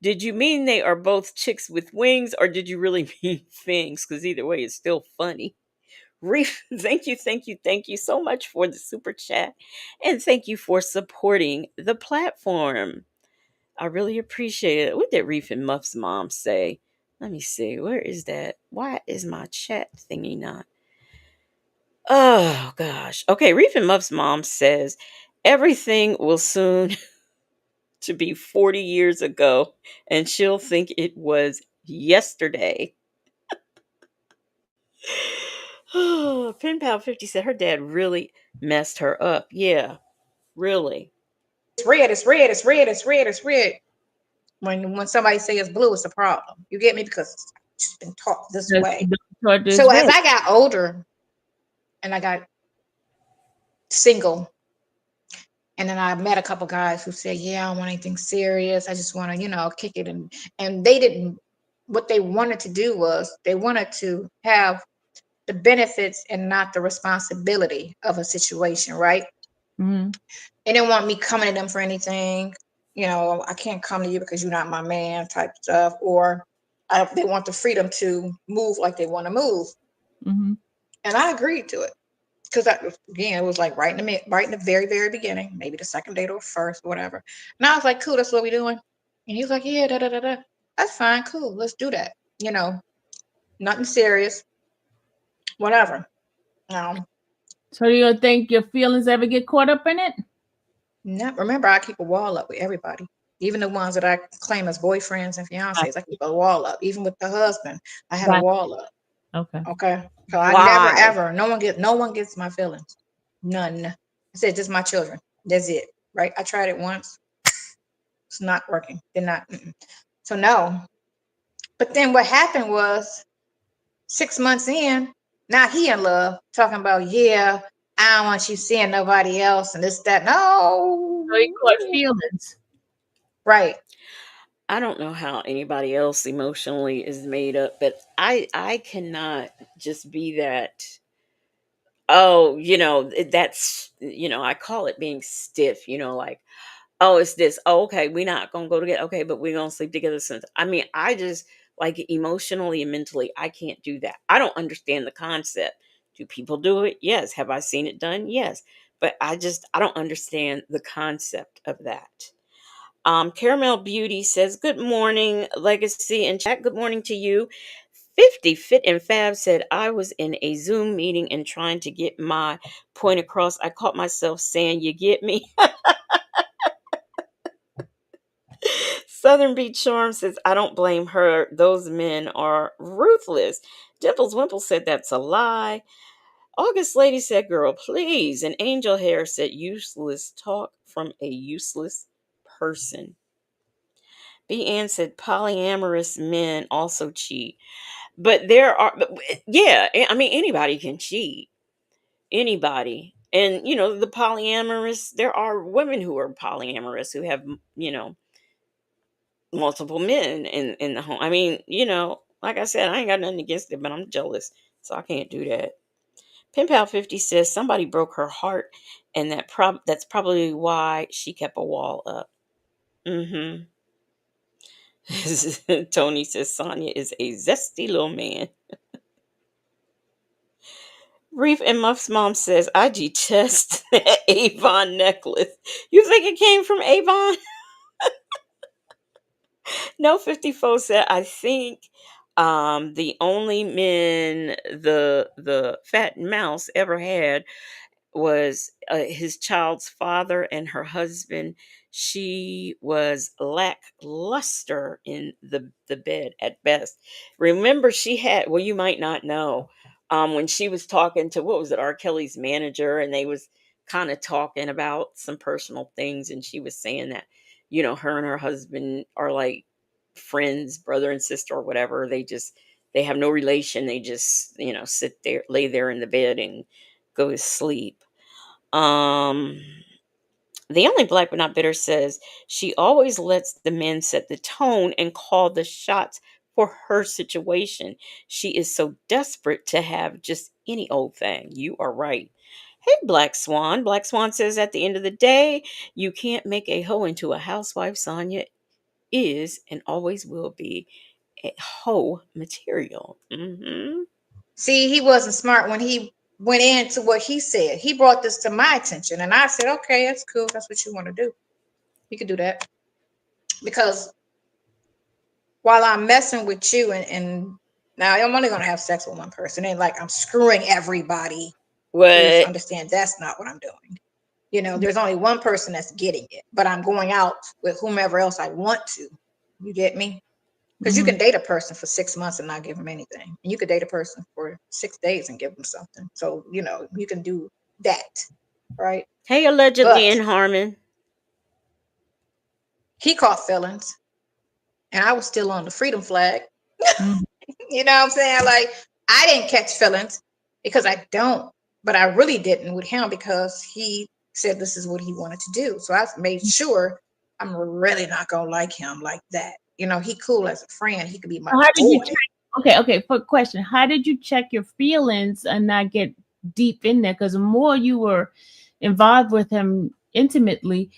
did you mean they are both chicks with wings, or did you really mean things? Because either way, it's still funny. Reef, thank you so much for the super chat, and thank you for supporting the platform. I really appreciate it. What did Reef and Muff's mom say? Let me see. Where is that? Why is my chat thingy not? Oh gosh. Okay, Reef and Muff's mom says everything will soon to be 40 years ago, and she'll think it was yesterday. Pen Pal 50 said her dad really messed her up. Yeah, really. red, it's red, it's red, it's red, it's red. When somebody say it's blue, it's a problem. You get me? Because it's just been taught this way. So as I got older and I got single, and then I met a couple guys who said, yeah, I don't want anything serious. I just want to, kick it. And they didn't, what they wanted to do was they wanted to have the benefits and not the responsibility of a situation, right? Mm-hmm. They didn't want me coming to them for anything. I can't come to you because you're not my man type stuff. Or they want the freedom to move like they want to move. Mm-hmm. And I agreed to it. Because again, it was like right in the very, very beginning, maybe the second date or first, whatever. And I was like, cool, that's what we doing. And he was like, yeah, da da da da. That's fine, cool, let's do that. Nothing serious, whatever. So you don't think your feelings ever get caught up in it? No, remember, I keep a wall up with everybody, even the ones that I claim as boyfriends and fiancés. I keep a wall up. Even with the husband, I had a wall up. Okay. So I never ever. No one gets my feelings. None. I said just my children. That's it. Right. I tried it once. It's not working. They're not. So no. But then what happened was 6 months in, now he in love, talking about, yeah, I don't want you seeing nobody else and this, that. No. So he caught feelings. Right. I don't know how anybody else emotionally is made up, but I cannot just be that. Oh, that's I call it being stiff. Like, oh, it's this. Oh, okay, we're not gonna go together. Okay, but we're gonna sleep together. Since I mean, I just like emotionally and mentally, I can't do that. I don't understand the concept. Do people do it? Yes. Have I seen it done? Yes. But I don't understand the concept of that. Caramel Beauty says, good morning, Legacy and chat. Good morning to you. 50 Fit and Fab said, I was in a Zoom meeting and trying to get my point across. I caught myself saying, you get me? Southern Beach Charm says, I don't blame her. Those men are ruthless. Dimples Wimple said, that's a lie. August Lady said, girl, please. And Angel Hair said, useless talk from a useless person. B. Ann said, polyamorous men also cheat. But yeah, I mean, anybody can cheat. Anybody. And the polyamorous, there are women who are polyamorous who have, multiple men in the home. I mean, like I said, I ain't got nothing against it, but I'm jealous, so I can't do that. Pen Pal 50 says somebody broke her heart, and that's probably why she kept a wall up. Mm-hmm. Tony says Sonya is a zesty little man. Reef and Muff's mom says IG chest Avon necklace. You think it came from Avon? No, 54 said I think the only men the fat mouse ever had was his child's father and her husband. She was lackluster in the bed at best. Remember, she had, well, you might not know, when she was talking to, what was it, R. Kelly's manager, and they was kind of talking about some personal things, and she was saying that, her and her husband are like friends, brother and sister or whatever. They have no relation. They just, sit there, lay there in the bed and go to sleep. Um, the only black but not bitter says she always lets the men set the tone and call the shots for her situation. She is so desperate to have just any old thing. You are right. Hey, Black Swan. Black Swan says at the end of the day, you can't make a hoe into a housewife. Sonya is and always will be a hoe material. Mm-hmm. See, he wasn't smart when he went into what he said. He brought this to my attention, and I said, okay, that's cool. That's what you want to do. You could do that. Because while I'm messing with you, and now I'm only going to have sex with one person, and like I'm screwing everybody. Please What? understand that's not what I'm doing. There's only one person that's getting it, but I'm going out with whomever else I want to. You get me? Because you can date a person for 6 months and not give them anything. And you could date a person for 6 days and give them something. So, you can do that, right? Hey, allegedly in But Harmon. he caught feelings, and I was still on the freedom flag. Mhm. You know what I'm saying? Like, I didn't catch feelings because I don't, but I really didn't with him because he said this is what he wanted to do. So I made sure I'm really not going to like him like that. He cool as a friend. He could be my How did you boy. check? Okay. For question, how did you check your feelings and not get deep in there? Because the more you were involved with him intimately,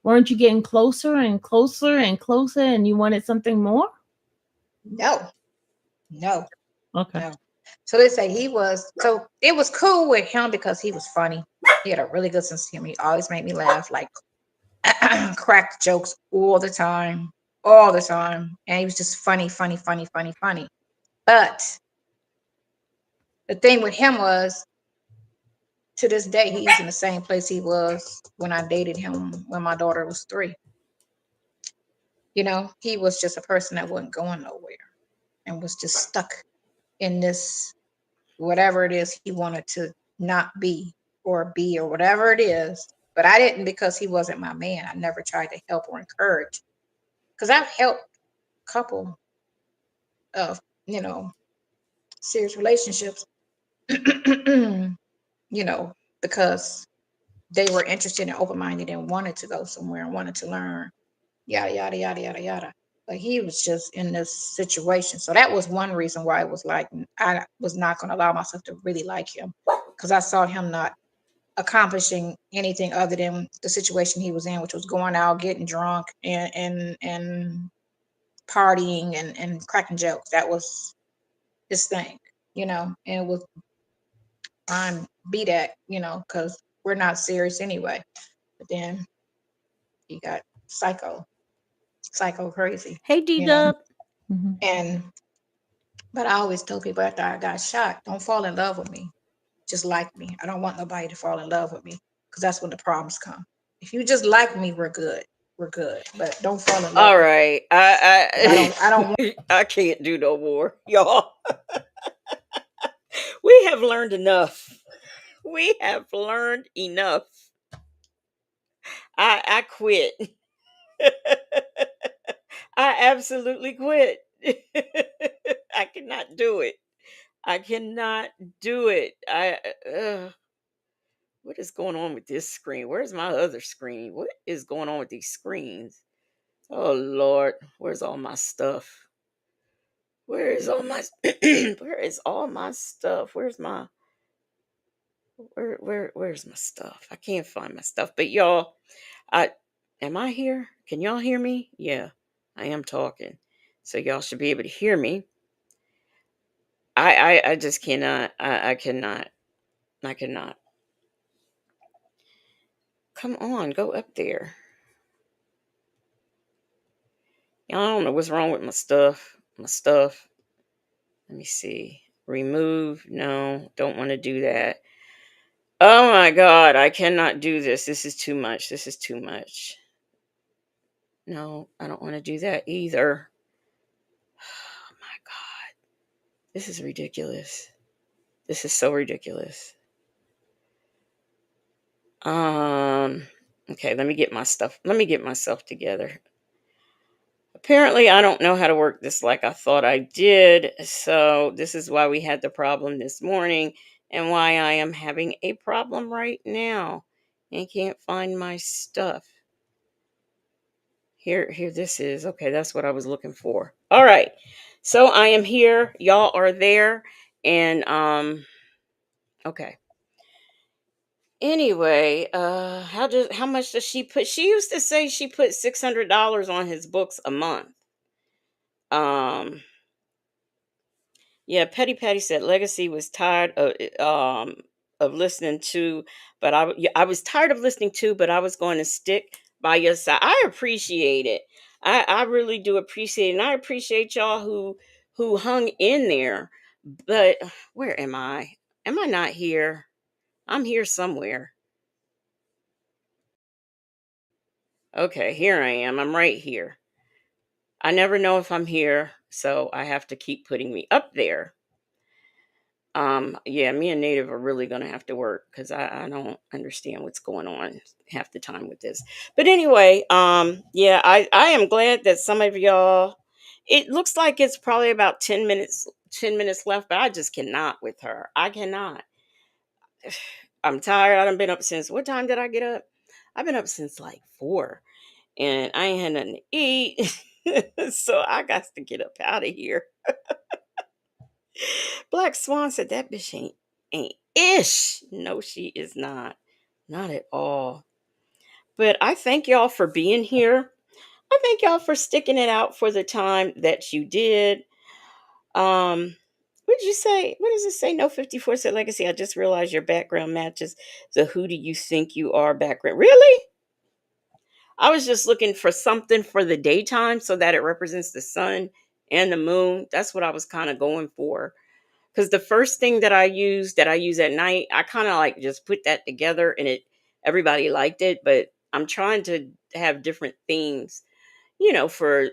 weren't you getting closer and closer and closer, and you wanted something more? No, no, Okay. no. So they say so it was cool with him because he was funny. He had a really good sense of humor. He always made me laugh, like cracked jokes all the time, all the time. And he was just funny, funny, funny, funny, funny. But the thing with him was, to this day, he's in the same place he was when I dated him when my daughter was 3. He was just a person that wasn't going nowhere and was just stuck in this, whatever it is he wanted to not be or whatever it is. But I didn't, because he wasn't my man. I never tried to help or encourage, because I've helped a couple of, serious relationships, because they were interested and open-minded and wanted to go somewhere and wanted to learn, yada, yada, yada, yada, yada. But he was just in this situation. So that was one reason why it was like, I was not going to allow myself to really like him, because I saw him not accomplishing anything other than the situation he was in, which was going out, getting drunk, and partying and cracking jokes. That was his thing, and it was, I'm be that, because we're not serious anyway. But then he got psycho crazy, Hey, D-Dub. Mhm. and but I always told people after I got shot, don't fall in love with me, just like me. I don't want nobody to fall in love with me, because that's when the problems come. If you just like me, we're good, but don't fall in love All with me, right. because I don't I can't do no more. Y'all. We have learned enough. We have learned enough. I quit. I absolutely quit. I cannot do it. I cannot do it. What is going on with this screen? Where's my other screen? What is going on with these screens? Oh Lord, where's all my stuff? Where is all my where is all my stuff? Where's my stuff? I can't find my stuff. But y'all, I am I here? Can y'all hear me? Yeah, I am talking. So y'all should be able to hear me. I just cannot. I cannot. I cannot. Come on, go up there. Y'all, I don't know what's wrong with my stuff. My stuff. Let me see. Remove. No, don't want to do that. Oh my God, I cannot do this. This is too much. This is too much. No, I don't want to do that either. Oh my God. This is ridiculous. This is so ridiculous. Okay, let me get my stuff. Let me get myself together. Apparently, I don't know how to work this like I thought I did. So, this is why we had the problem this morning and why I am having a problem right now and can't find my stuff. Here this is. Okay, that's what I was looking for. All right. So, I am here. Y'all are there and okay. Anyway, how much does she put? She used to say she put $600 on his books a month. Um Yeah, Petty Patty said Legacy was tired of listening to, but yeah, I was tired of listening to, but I was going to stick by your side. I appreciate it. I really do appreciate it, and I appreciate y'all who hung in there. But where am I? Am I not here? I'm here somewhere. Okay, here I am. I'm right here. I never know if I'm here, so I have to keep putting me up there. Yeah, me and Native are really gonna have to work because I don't understand what's going on half the time with this. But anyway, yeah, I am glad that some of y'all, it looks like it's probably about 10 minutes left, but I just cannot with her. I cannot. I'm tired. I've been up since what time did I get up? I've been up since like 4 and I ain't had nothing to eat. So I got to get up out of here. Black Swan said that bitch ain't ish. No, she is not. Not at all. But I thank y'all for being here. I thank y'all for sticking it out for the time that you did. What did you say? What does it say? No 54 said Legacy. I just realized your background matches the who do you think you are background. Really? I was just looking for something for the daytime so that it represents the sun and the moon. That's what I was kind of going for. Because the first thing that I use at night, I kind of like just put that together and everybody liked it. But I'm trying to have different themes, for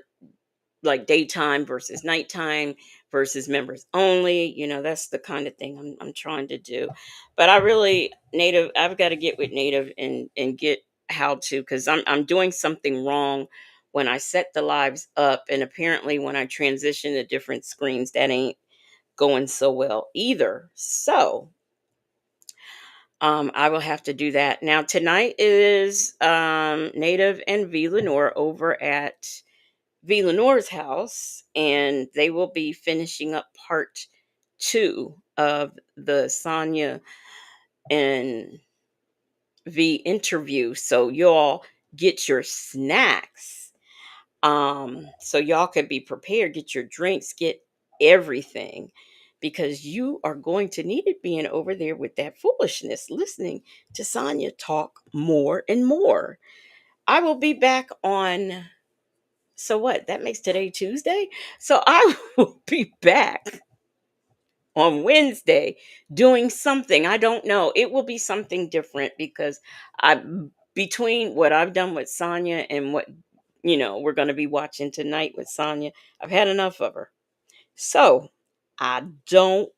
like daytime versus nighttime versus members only. That's the kind of thing I'm trying to do. But I really, Native, I've got to get with Native and get how to, because I'm doing something wrong when I set the lives up. And apparently when I transition to different screens, that ain't going so well either. So I will have to do that. Now tonight is Native and V Lenore over at V Lenore's house, and they will be finishing up part 2 of the Sonia and V interview. So y'all get your snacks. So y'all could be prepared, get your drinks, get everything because you are going to need it being over there with that foolishness, listening to Sonya talk more and more. I will be back on. So what? That makes today Tuesday. So I will be back on Wednesday doing something. I don't know. It will be something different because I between what I've done with Sonya and what we're going to be watching tonight with Sonya, I've had enough of her. So I don't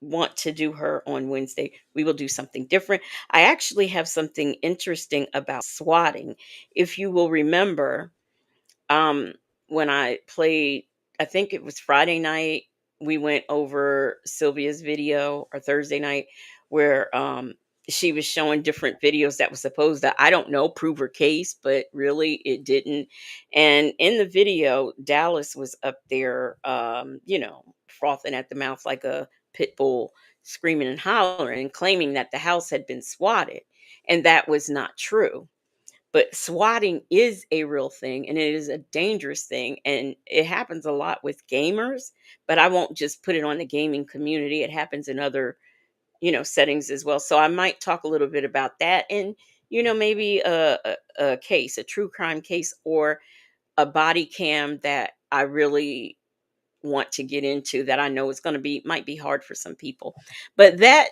want to do her on Wednesday. We will do something different. I actually have something interesting about swatting. If you will remember, um, when I played, I think it was Friday night, we went over Sylvia's video, or Thursday night, where she was showing different videos that was supposed to, I don't know, prove her case, but really it didn't. And in the video, Dallas was up there, frothing at the mouth like a pit bull, screaming and hollering and claiming that the house had been swatted. And that was not true. But swatting is a real thing, and it is a dangerous thing. And it happens a lot with gamers, but I won't just put it on the gaming community. It happens in other settings as well. So I might talk a little bit about that, and maybe a case, a true crime case, or a body cam that I really want to get into, that I know is going to be, might be hard for some people. But that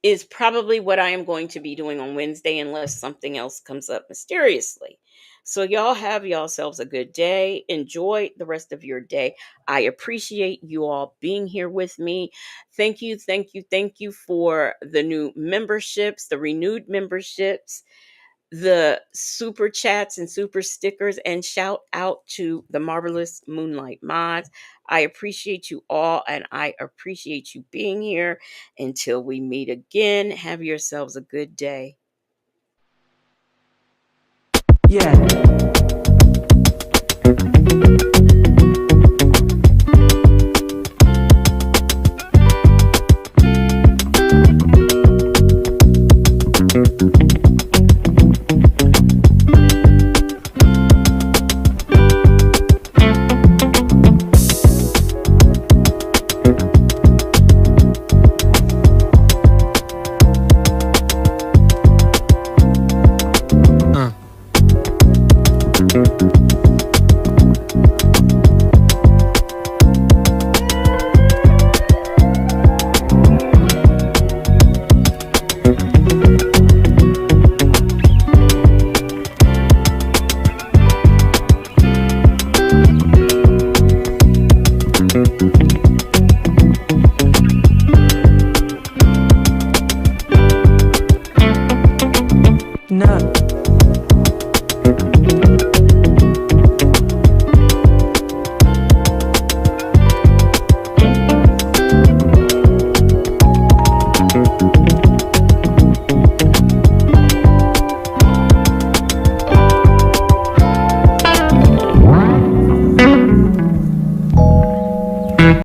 is probably what I am going to be doing on Wednesday, unless something else comes up mysteriously. So y'all have yourselves a good day. Enjoy the rest of your day. I appreciate you all being here with me. Thank you, thank you, thank you for the new memberships, the renewed memberships, the super chats and super stickers, and shout out to the marvelous Moonlight Mods. I appreciate you all, and I appreciate you being here. Until we meet again, have yourselves a good day. Yeah.